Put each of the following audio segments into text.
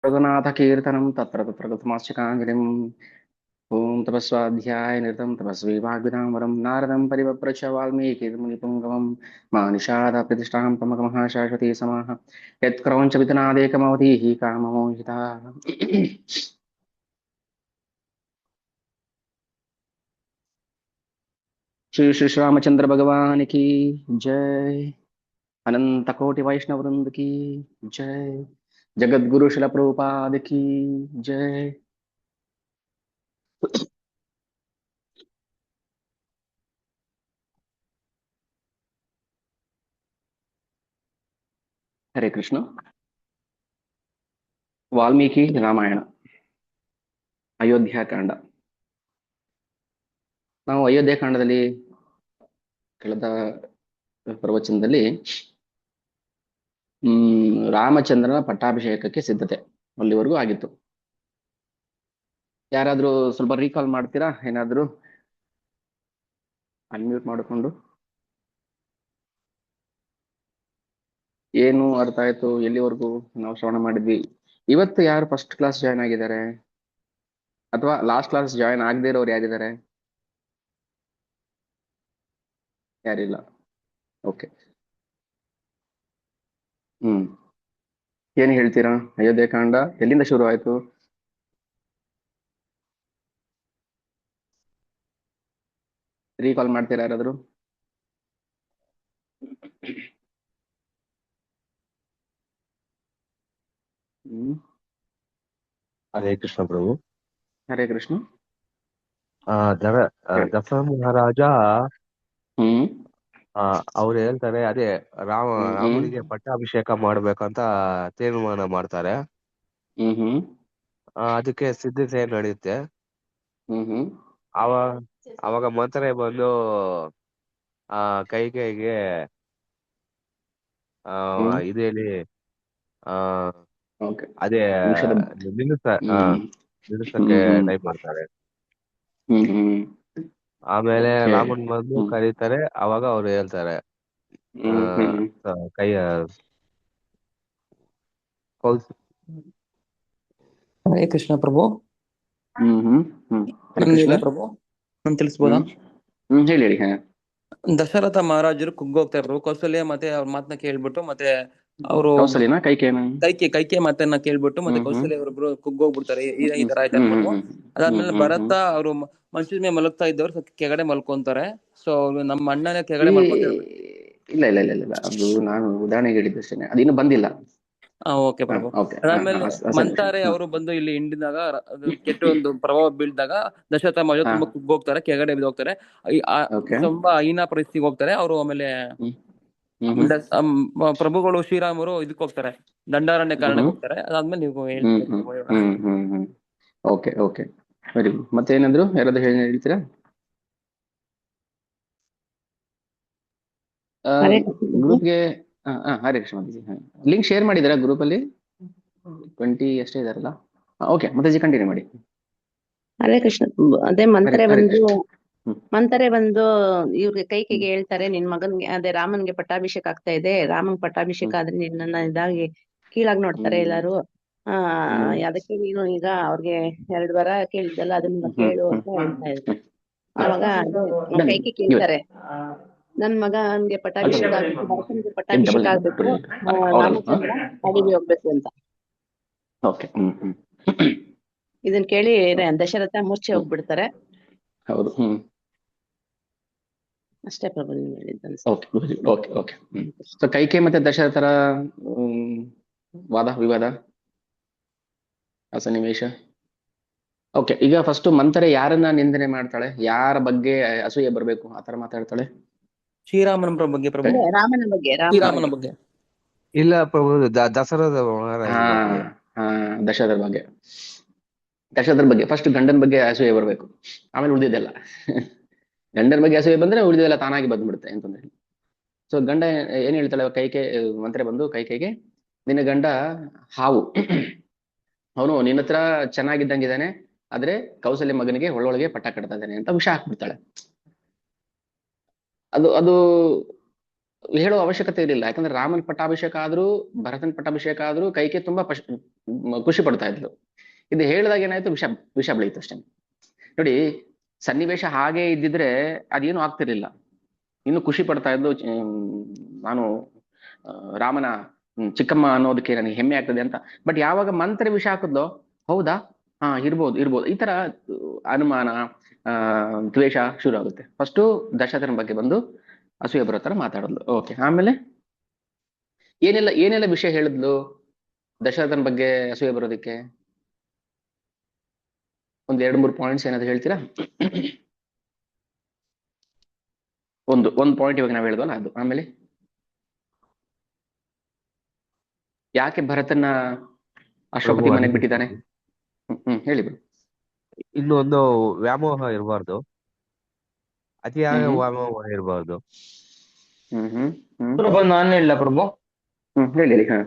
रघुनाथ कीर्तनं तत्र तत्र गतमाश्चकाञ्जलिम् ॐ तपस्वाध्याय निरतं तपस्वी वाग्विदामरं नारदं परिवप्रच्छ वाल्मीकिमुनिपुङ्गवं मानिषाद प्रतिष्ठां तमकमहाशाश्वती समाः यत्क्रौञ्च वितनादेकमवधीः काममोहिता श्री रामचंद्र भगवान की जय। अनंत कोटि वैष्णव वृंद की जय। जगत गुरु शिल प्रभुपाद की जय। हरे कृष्ण। ವಾಲ್ಮೀಕಿ ರಾಮಾಯಣ ಅಯೋಧ್ಯಾಕಾಂಡ. ನಾವು ಅಯೋಧ್ಯಾಕಾಂಡದಲ್ಲಿ ಕಳೆದ ಪ್ರವಚನದಲ್ಲಿ ರಾಮಚಂದ್ರನ ಪಟ್ಟಾಭಿಷೇಕಕ್ಕೆ ಸಿದ್ಧತೆ ಅಲ್ಲಿವರೆಗೂ ಆಗಿತ್ತು. ಯಾರಾದ್ರೂ ಸ್ವಲ್ಪ ರೀಕಾಲ್ ಮಾಡ್ತೀರಾ? ಏನಾದ್ರೂ ಅನ್ಮ್ಯೂಟ್ ಮಾಡಿಕೊಂಡು. ಏನು ಅರ್ಥ ಆಯ್ತು? ಎಲ್ಲಿವರೆಗೂ ನಾವು ಶ್ರವಣ ಮಾಡಿದ್ವಿ? ಇವತ್ತು ಯಾರು ಫಸ್ಟ್ ಕ್ಲಾಸ್ ಜಾಯ್ನ್ ಆಗಿದ್ದಾರೆ ಅಥವಾ ಲಾಸ್ಟ್ ಕ್ಲಾಸ್ ಜಾಯ್ನ್ ಆಗದೇ ಇರೋರು ಯಾರಿದ್ದಾರೆ? ಯಾರಿಲ್ಲ. ಓಕೆ. ಏನ್ ಹೇಳ್ತೀರಾ? ಅಯೋಧ್ಯೆಕಾಂಡ ಎಲ್ಲಿಂದ ಶುರು ಆಯ್ತು? ರೀಕಾಲ್ ಮಾಡ್ತೀರಾ ಯಾರಾದ್ರು? ಹರೇ ಕೃಷ್ಣ ಪ್ರಭು. ಹರೇ ಕೃಷ್ಣ. ದಶರಥ ಮಹಾರಾಜ ಅವ್ರು ಹೇಳ್ತಾರೆ, ಅದೇ ರಾಮನಿಗೆ ಪಟ್ಟಾಭಿಷೇಕ ಮಾಡ್ಬೇಕಂತ ತೀರ್ಮಾನ ಮಾಡ್ತಾರೆ. ಅದಕ್ಕೆ ಸಿದ್ಧತೆ ನಡೆಯುತ್ತೆ. ಅವಾಗ ಮಂತ್ರೆ ಬಂದು ಕೈಗೆ ಇದು ಹೇಳಿ ಅದೇ ನಿಲ್ಲಿಸಕ್ಕೆ ಟೈಪ್ ಮಾಡ್ತಾರೆ. ಆಮೇಲೆ ರಾಮನ್ ಬಂದು ಕರೀತಾರೆ. ಅವಾಗ ಅವ್ರು ಹೇಳ್ತಾರೆ ಕೈ ಹರೇ ಕೃಷ್ಣ ಪ್ರಭು. ಪ್ರಭು ನಾನು ತಿಳಿಸ್ಬೋದಾ? ಹೇಳಿ. ದಶರಥ ಮಹಾರಾಜರು ಕುಗ್ಗೋಗ್ತಾ ಇದ್ರು. ಕೌಸಲ್ಯ ಮತ್ತೆ ಅವ್ರ ಮಾತನ್ನ ಕೇಳ್ಬಿಟ್ಟು ಮತ್ತೆ ಅವರು ಕೈಕೆ ಮಾತನ್ನ ಕೇಳ್ಬಿಟ್ಟು ಮತ್ತೆ ಕೌಸಲ್ಯ ಅವರಿಬ್ರು ಕುಗ್ಗೋಗ್ಬಿಡ್ತಾರೆ. ಈ ತರ ಆಯ್ತು ಅನ್ಬಿಟ್ಟು. ಅದಾದ್ಮೇಲೆ ಭರತ ಅವರು ಮಂಚದ ಮೇಲೆ ಮಲಗ್ತಾ ಇದ್ದವ್ರು ಕೆಳಗಡೆ ಮಲ್ಕೊಂತಾರೆ. ಸೊ ನಮ್ಮ ಅಣ್ಣನೇ ಕೆಳಗಡೆ ಮಲ್ಕೊಂತಾರೆ. ಇಲ್ಲ ಇಲ್ಲ ಇಲ್ಲ ಇಲ್ಲ, ಅದು ನಾನು ಉದಾಹರಣೆಗೆ ಹೇಳಿದ್ದಷ್ಟೇ, ಅದಿನ್ನು ಬಂದಿಲ್ಲ. ಓಕೆ ಪ್ರಭು. ಅದಾದ್ಮೇಲೆ ಮಂತಾರೆ ಅವರು ಬಂದು ಇಲ್ಲಿ ಹಿಂಡಿದಾಗ ಕೆಟ್ಟ ಒಂದು ಪ್ರಭಾವ ಬೀಳ್ದಾಗ ದಶರಥ ಮಹಾರಾಜ ತುಂಬಾ ಕುಗ್ಗೋಗ್ತಾರೆ, ಕೆಳಗಡೆ ಬಿದ್ದೋಗ್ತಾರೆ, ತುಂಬಾ ಹೀನ ಪರಿಸ್ಥಿತಿಗೆ ಹೋಗ್ತಾರೆ ಅವರು. ಆಮೇಲೆ ಪ್ರಭುಗಳು ಶ್ರೀರಾಮರು ಇದಕ್ಕೆ ಹೋಗ್ತಾರೆ, ದಂಡಾರಣ್ಯ ಕಾರಣಕ್ಕೆ ಹೋಗ್ತಾರೆ. ಅದಾದ್ಮೇಲೆ ನೀವು ಓಕೆ ಓಕೆ ವೆರಿ ಗುಡ್. ಮತ್ತೇನಾದ್ರು ಯಾರಾದ್ರೂ ಹೇಳ್ತೀರಾ? ಗ್ರೂಪ್ಗೆ Hare Krishna link share ಮಾಡಿದಾರಾ group ಅಲ್ಲಿ? 20 ಅಷ್ಟೇ ಇದಾರಲ್ಲ. ಓಕೆ, ಮತ್ತೆ ಕಂಟಿನ್ಯೂ ಮಾಡಿ. ಹರೇ ಕೃಷ್ಣ. ಅದೇ ಮಂತರೆ ಬಂದು ಇವ್ರಿಗೆ ಕೈಕೆಗೆ ಹೇಳ್ತಾರೆ, ನಿನ್ ಮಗನ್ಗೆ ಅದೇ ರಾಮನ್ಗೆ ಪಟ್ಟಾಭಿಷೇಕ ಆಗ್ತಾ ಇದೆ, ರಾಮನ್ ಪಟ್ಟಾಭಿಷೇಕ ಆದ್ರೆ ನಿನ್ನ ಇದಾಗಿ ಕೀಳಾಗಿ ನೋಡ್ತಾರೆ ಎಲ್ಲಾರು. ಅದಕ್ಕೆ ನೀನು ಈಗ ಅವ್ರಿಗೆ 2 ವರ ಕೇಳಿದ್ದಲ್ಲ ಅದನ್ನ ಕೇಳು ಅಂತ ಹೇಳ್ತಾ ಇದ್ರು. ಅವಾಗ ಕೈಕೆ ಕೇಳ್ತಾರೆ, ನನ್ ಮಗನ್ಗೆ ಪಟ್ಟಾಭಿಷೇಕ ಆಗ್ಬೇಕು, ಭರತನ್ಗೆ ಪಟ್ಟಾಭಿಷೇಕ ಆಗ್ಬೇಕು, ರಾಮಚಂದ್ರ ಅಡಿಗೆ ಹೋಗ್ಬೇಕು ಅಂತ. ಇದನ್ ಕೇಳಿ ದಶರಥ ಮೂರ್ಛೆ ಹೋಗ್ಬಿಡ್ತಾರೆ. ಹೌದು. ಅಷ್ಟೇ ಪ್ರಭು ನೀವು ಹೇಳಿದ್ದ. ಸೊ ಕೈಕೆ ಮತ್ತೆ ದಶರಥರ ವಾದ ವಿವಾದ ಆ ಸನ್ನಿವೇಶ. ಓಕೆ, ಈಗ ಫಸ್ಟ್ ಮಂತರೆ ಯಾರನ್ನ ನಿಂದನೆ ಮಾಡ್ತಾಳೆ? ಯಾರ ಬಗ್ಗೆ ಅಸೂಯೆ ಬರ್ಬೇಕು ಆತರ ಮಾತಾಡ್ತಾಳೆ? ಶ್ರೀರಾಮನ ಬಗ್ಗೆ ಪ್ರಭು. ರಾಮನ ಬಗ್ಗೆ. ಶ್ರೀರಾಮನ ಬಗ್ಗೆ ಇಲ್ಲ ಪ್ರಭು, ದಶರಥ ದಶರಥರ ಬಗ್ಗೆ. ದಶರಥರ ಬಗ್ಗೆ ಫಸ್ಟ್ ಗಂಡನ ಬಗ್ಗೆ ಅಸೂಯೆ ಬರ್ಬೇಕು, ಆಮೇಲೆ ಉಳಿದಿದ್ದೆಲ್ಲ. ಗಂಡನ ಬಗ್ಗೆ ಅಸೂಯೆ ಬಂದ್ರೆ ಉಳಿದಿದ್ದೆಲ್ಲ ತಾನಾಗಿ ಬಂದ್ಬಿಡುತ್ತೆ ಅಂತಂದ್ರೆ. ಸೊ ಗಂಡ ಏನ್ ಹೇಳ್ತಾಳೆ? ಕೈಕೆ ಮಂತ್ರೆ ಬಂದು ಕೈಕೆಗೆ, ನಿನ್ನ ಗಂಡ ಹಾವು, ಅವನು ನಿನ್ನ ಹತ್ರ ಚೆನ್ನಾಗಿದ್ದಂಗಿದ್ದಾನೆ, ಆದ್ರೆ ಕೌಸಲ್ಯ ಮಗನಿಗೆ ಒಳ್ಳೊಳಗೆ ಪಟ್ಟ ಕಟ್ತಾ ಇದ್ದಾನೆ ಅಂತ ವಿಷ ಹಾಕ್ಬಿಡ್ತಾಳೆ. ಅದು ಹೇಳುವ ಅವಶ್ಯಕತೆ ಇರಲಿಲ್ಲ. ಯಾಕಂದ್ರೆ ರಾಮನ್ ಪಟ್ಟಾಭಿಷೇಕ ಆದ್ರೂ ಭರತನ್ ಪಟ್ಟಾಭಿಷೇಕ ಆದ್ರೂ ಕೈಕೆ ತುಂಬಾ ಖುಷಿ ಪಡ್ತಾ ಇದ್ಲು. ಇದು ಹೇಳಿದಾಗ ಏನಾಯ್ತು, ವಿಷ ವಿಷ ಬೆಳೀತು ಅಷ್ಟೇ. ನೋಡಿ, ಸನ್ನಿವೇಶ ಹಾಗೆ ಇದ್ದಿದ್ರೆ ಅದೇನು ಆಗ್ತಿರ್ಲಿಲ್ಲ, ಇನ್ನು ಖುಷಿ ಪಡ್ತಾ ಇದ್ದು. ನಾನು ರಾಮನ ಚಿಕ್ಕಮ್ಮ ಅನ್ನೋದಕ್ಕೆ ನನಗೆ ಹೆಮ್ಮೆ ಆಗ್ತದೆ ಅಂತ. ಬಟ್ ಯಾವಾಗ ಮಂತ್ರ ವಿಷ ಹಾಕಿದ್ಲೋ, ಹೌದಾ, ಹಾ ಇರ್ಬೋದು ಈ ತರ ಅನುಮಾನ, ದ್ವೇಷ ಶುರು ಆಗುತ್ತೆ. ಫಸ್ಟು ದಶರಥನ ಬಗ್ಗೆ ಬಂದು ಅಸೂಯೆ ಬರೋ ತರ ಮಾತಾಡಿದ್ಲು. ಓಕೆ, ಆಮೇಲೆ ಏನೆಲ್ಲ ವಿಷಯ ಹೇಳಿದ್ಲು ದಶರಥನ ಬಗ್ಗೆ ಅಸೂಯೆ ಬರೋದಕ್ಕೆ? ಒಂದ್ 2-3 ಪಾಯಿಂಟ್ಸ್ ಏನಾದ್ರು ಹೇಳ್ತೀರಾ? ಒಂದು ಪಾಯಿಂಟ್ ಇವಾಗ ನಾವು ಹೇಳಿದ್ವಲ್ಲ ಅದು. ಆಮೇಲೆ ಯಾಕೆ ಭರತನ ಅಶ್ವಪತಿ ಮನೆಗೆ ಬಿಟ್ಟಿದ್ದಾನೆ? ಹೇಳಿ ಬಿಡು. ಇನ್ನು ಒಂದು ವ್ಯಾಮೋಹ ಇರಬಾರ್ದು, ಅತಿಯಾದ ವ್ಯಾಮೋಹ ಇರಬಾರ್ದು. ಪ್ರಭು ನಾನು ಹೇಳ ಪ್ರಭು. ಹೇಳಿ. ಹಾ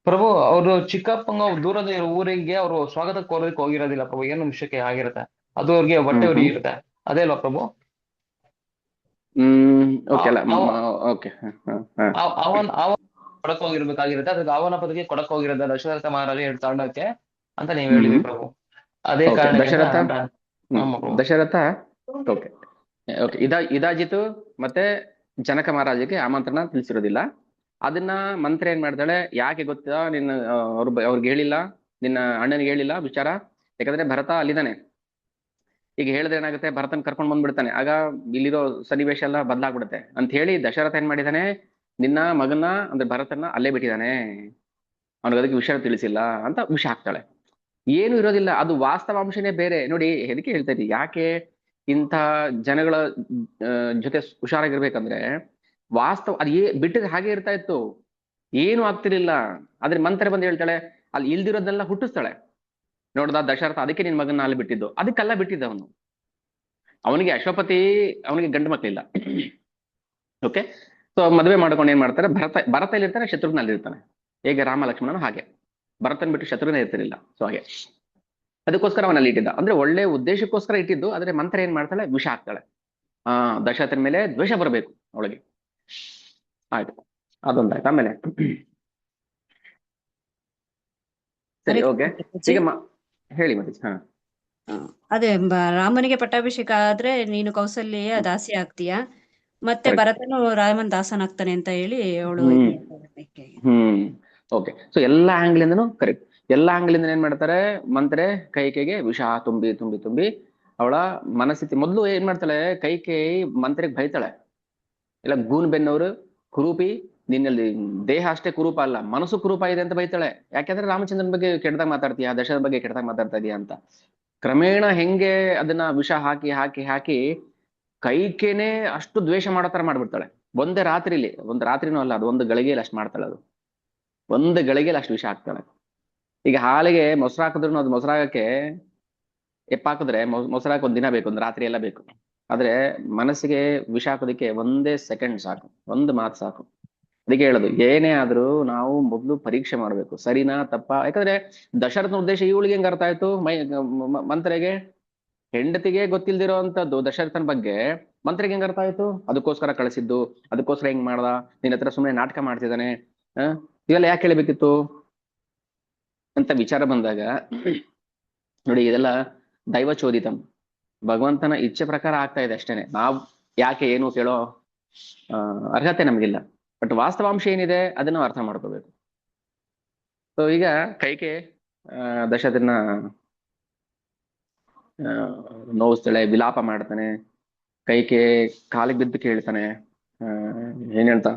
ಪ್ರಭು, ಅವರು ಚಿಕ್ಕಪ್ಪಂಗ ದೂರದ ಊರಿಗೆ ಅವರು ಸ್ವಾಗತ ಕೋರೋದಕ್ಕೆ ಹೋಗಿರೋದಿಲ್ಲ ಪ್ರಭು, ಏನು ವಿಷಯಕ್ಕೆ ಆಗಿರುತ್ತೆ ಅದು ಅವ್ರಿಗೆ ಹೊಟ್ಟೆ ಉರಿ ಇರುತ್ತೆ, ಅದೇ ಅಲ್ವಾ ಪ್ರಭು? ಓಕೆ ಅಲ್ಲ, ಓಕೆ. ಅವನ್ ಕೊಡಕ್ ಹೋಗಿರ್ಬೇಕಾಗಿರುತ್ತೆ, ಅದಕ್ಕೆ ಅವನ ಪದಕ್ಕೆ ಕೊಡಕ್ ಹೋಗಿರೋದ ದಶರಥ ಮಹಾರಾಜ ತಾಂಡಕ್ಕೆ ಅಂತ ನೀವ್ ಹೇಳಿದ್ರಿ ಪ್ರಭು. ಅದೇ ಕಾರಣ ದಶರಥ ಓಕೆ ಓಕೆ ಇದಾಜಿತು ಮತ್ತೆ ಜನಕ ಮಹಾರಾಜಕ್ಕೆ ಆಮಂತ್ರಣ ತಿಳಿಸಿರೋದಿಲ್ಲ. ಅದನ್ನ ಮಂತ್ರ ಏನ್ ಮಾಡ್ತಾಳೆ, ಯಾಕೆ ಗೊತ್ತಾ, ನಿನ್ನ ಅವ್ರಿಗೆ ಹೇಳಿಲ್ಲ, ನಿನ್ನ ಅಣ್ಣನಿಗೆ ಹೇಳಿಲ್ಲ ವಿಚಾರ. ಯಾಕಂದ್ರೆ ಭರತ ಅಲ್ಲಿದ್ದಾನೆ. ಈಗ ಹೇಳಿದ್ರೆ ಏನಾಗುತ್ತೆ, ಭರತನ್ ಕರ್ಕೊಂಡ್ ಬಂದ್ಬಿಡ್ತಾನೆ, ಆಗ ಇಲ್ಲಿರೋ ಸನ್ನಿವೇಶ ಎಲ್ಲ ಬದಲಾಗ್ಬಿಡುತ್ತೆ ಅಂತ ಹೇಳಿ ದಶರಥ ಏನ್ ಮಾಡಿದಾನೆ, ನಿನ್ನ ಮಗನ ಅಂದ್ರೆ ಭರತನ ಅಲ್ಲೇ ಬಿಟ್ಟಿದ್ದಾನೆ, ಅವನಿಗೆ ಅದಕ್ಕೆ ವಿಷಯ ತಿಳಿಸಿಲ್ಲ ಅಂತ ವಿಷ ಹಾಕ್ತಾಳೆ. ಏನು ಇರೋದಿಲ್ಲ, ಅದು ವಾಸ್ತವಾಂಶನೇ ಬೇರೆ. ನೋಡಿ, ಎದಕ್ಕೆ ಹೇಳ್ತಾ ಇದ್ದೀವಿ, ಯಾಕೆ ಇಂಥ ಜನಗಳ ಜೊತೆ ಹುಷಾರಾಗಿರ್ಬೇಕಂದ್ರೆ, ವಾಸ್ತವ ಅದು ಬಿಟ್ಟಿದ್ರೆ ಹಾಗೆ ಇರ್ತಾ ಇತ್ತು, ಏನು ಆಗ್ತಿರ್ಲಿಲ್ಲ. ಆದ್ರೆ ಮಂತ್ರ ಬಂದು ಹೇಳ್ತಾಳೆ, ಅಲ್ಲಿ ಇಲ್ದಿರೋದನ್ನೆಲ್ಲ ಹುಟ್ಟಿಸ್ತಾಳೆ. ನೋಡ್ದ ದಶರಥ, ಅದಕ್ಕೆ ನಿನ್ ಮಗನ ಅಲ್ಲಿ ಬಿಟ್ಟಿದ್ದು, ಅದಕ್ಕೆಲ್ಲ ಬಿಟ್ಟಿದ್ದ ಅವನು. ಅವನಿಗೆ ಅಶ್ವಪತಿ, ಅವನಿಗೆ ಗಂಡು ಮಕ್ಕಳಿಲ್ಲ. ಓಕೆ, ಸೊ ಮದುವೆ ಮಾಡ್ಕೊಂಡು ಏನ್ ಮಾಡ್ತಾರೆ, ಭರತ ಇಲ್ಲಿರ್ತಾನೆ, ಶತ್ರುಘ್ನ ಅಲ್ಲಿರ್ತಾನೆ. ಹೇಗೆ ರಾಮ ಲಕ್ಷ್ಮಣನು ಹಾಗೆ, ಭರತನ್ ಬಿಟ್ಟು ಶತ್ರುಘ್ನ ಇರ್ತಿರ್ಲಿಲ್ಲ. ಸೊ ಹಾಗೆ ಅದಕ್ಕೋಸ್ಕರ ಅವನಲ್ಲಿ ಇಟ್ಟಿದ್ದ, ಅಂದ್ರೆ ಒಳ್ಳೆ ಉದ್ದೇಶಕ್ಕೋಸ್ಕರ ಇಟ್ಟಿದ್ದು. ಆದ್ರೆ ಮಂತ್ರ ಏನ್ ಮಾಡ್ತಾಳೆ, ವಿಷ ಹಾಕ್ತಾಳೆ. ದಶರಥನ ಮೇಲೆ ದ್ವೇಷ ಬರಬೇಕು ಅವಳಿಗೆ. ಆಯ್ತು, ಅದೊಂದಾಯ್ತು. ಆಮೇಲೆ ಸರಿ, ಓಕೆ. ಈಗ ಹೇಳಿ ಮತ್ತೆ. ಹಾ ಅದೇ ರಾಮನಿಗೆ ಪಟ್ಟಾಭಿಷೇಕ ಆದ್ರೆ ನೀನು ಕೌಸಲ್ಯ ದಾಸಿ ಆಗ್ತೀಯ, ಮತ್ತೆ ಭರತನು ರಾಮನ್ ದಾಸನಾಗ್ತಾನೆ ಅಂತ ಹೇಳಿ ಅವಳು ಓಕೆ. ಸೊ ಎಲ್ಲಾ ಆಂಗ್ಲ್ ಇಂದನು ಕರೆಕ್ಟ್. ಎಲ್ಲಾ ಆಂಗ್ಲ್ ಇಂದ ಏನ್ ಮಾಡ್ತಾರೆ, ಮಂತ್ರೆ ಕೈಕೆಗೆ ವಿಷ ತುಂಬಿ ತುಂಬಿ ತುಂಬಿ ಅವಳ ಮನಸ್ಥಿತಿ. ಮೊದ್ಲು ಏನ್ ಮಾಡ್ತಾಳೆ, ಕೈಕೇಯಿ ಮಂತ್ರಿಗೆ ಬೈತಾಳೆ, ಇಲ್ಲ ಗೂನ್ ಬೆನ್ನವರು ಕುರೂಪಿ, ನಿನ್ನಲ್ಲಿ ದೇಹ ಅಷ್ಟೇ ಕುರೂಪ ಅಲ್ಲ, ಮನಸ್ಸು ಕುರೂಪ ಇದೆ ಅಂತ ಬೈತಾಳೆ. ಯಾಕೆಂದ್ರೆ ರಾಮಚಂದ್ರನ್ ಬಗ್ಗೆ ಕೆಟ್ಟದಾಗ ಮಾತಾಡ್ತೀಯಾ, ದಶರಥನ ಬಗ್ಗೆ ಕೆಟ್ಟದಾಗ ಮಾತಾಡ್ತಾ ಇದೀಯಾ ಅಂತ. ಕ್ರಮೇಣ ಹೆಂಗೆ ಅದನ್ನ ವಿಷ ಹಾಕಿ ಹಾಕಿ ಹಾಕಿ ಕೈಕೇನೆ ಅಷ್ಟು ದ್ವೇಷ ಮಾಡೋ ತರ ಮಾಡ್ಬಿಡ್ತಾಳೆ. ಒಂದೇ ರಾತ್ರಿಲಿ, ಒಂದು ರಾತ್ರಿನೂ ಅಲ್ಲ, ಅದು ಒಂದು ಗಳಿಗೆಯಲ್ಲಿ ಅಷ್ಟು ಮಾಡ್ತಾಳೆ. ಅದು ಒಂದು ಗಳಿಗೆಯಲ್ಲಿ ಅಷ್ಟು ವಿಷ ಹಾಕ್ತಾಳೆ. ಈಗ ಹಾಲಿಗೆ ಮೊಸರು ಹಾಕಿದ್ರು ಅದು ಮೊಸರಾಗಕ್ಕೆ ಎಪ್ಪಾಕಿದ್ರೆ ಮೊಸರಾಕ ಒಂದ್ ದಿನ ಬೇಕು, ಒಂದು ರಾತ್ರಿ ಎಲ್ಲ ಬೇಕು. ಆದ್ರೆ ಮನಸ್ಸಿಗೆ ವಿಷ ಹಾಕೋದಿಕ್ಕೆ ಒಂದೇ ಸೆಕೆಂಡ್ ಸಾಕು, ಒಂದು ಮಾತು ಸಾಕು. ಅದಕ್ಕೆ ಹೇಳೋದು, ಏನೇ ಆದ್ರೂ ನಾವು ಮೊದ್ಲು ಪರೀಕ್ಷೆ ಮಾಡ್ಬೇಕು, ಸರಿನಾ ತಪ್ಪಾ. ಯಾಕಂದ್ರೆ ದಶರಥನ ಉದ್ದೇಶ ಇವಳಿಗೆ ಹೆಂಗ್ ಅರ್ಥ ಆಯ್ತು, ಮಂತ್ರೆಗೆ ಹೆಂಡತಿಗೆ ಗೊತ್ತಿಲ್ದಿರೋ ಅಂತದ್ದು ದಶರಥನ ಬಗ್ಗೆ ಮಂತ್ರಿಗೆ ಹೆಂಗ್ ಅರ್ಥ ಆಯ್ತು? ಅದಕ್ಕೋಸ್ಕರ ಕಳಿಸಿದ್ದು, ಅದಕ್ಕೋಸ್ಕರ ಹೆಂಗ್ ಮಾಡ್ದ, ನಿನ್ನ ಹತ್ರ ಸುಮ್ಮನೆ ನಾಟಕ ಮಾಡ್ತಿದ್ದಾನೆ, ಇವೆಲ್ಲ ಯಾಕೆ ಹೇಳ್ಬೇಕಿತ್ತು ಅಂತ ವಿಚಾರ ಬಂದಾಗ ನೋಡಿ, ಇದೆಲ್ಲ ದೈವಚೋದಿತಂ, ಭಗವಂತನ ಇಚ್ಛೆ ಪ್ರಕಾರ ಆಗ್ತಾ ಇದೆ ಅಷ್ಟೇನೆ. ನಾವ್ ಯಾಕೆ ಏನು ಕೇಳೋ ಅರ್ಹತೆ ನಮಗಿಲ್ಲ. ಬಟ್ ವಾಸ್ತವಾಂಶ ಏನಿದೆ ಅದನ್ನ ಅರ್ಥ ಮಾಡ್ಕೋಬೇಕು. ಸೊ ಈಗ ಕೈಕೆ ದಶರಥನ ನೋವಿಸ್ತಾಳೆ, ವಿಲಾಪ ಮಾಡ್ತಾನೆ. ಕೈಕೆ ಕಾಲಿಗೆ ಬಿದ್ದು ಕೇಳ್ತಾನೆ, ಏನ್ ಹೇಳ್ತಾ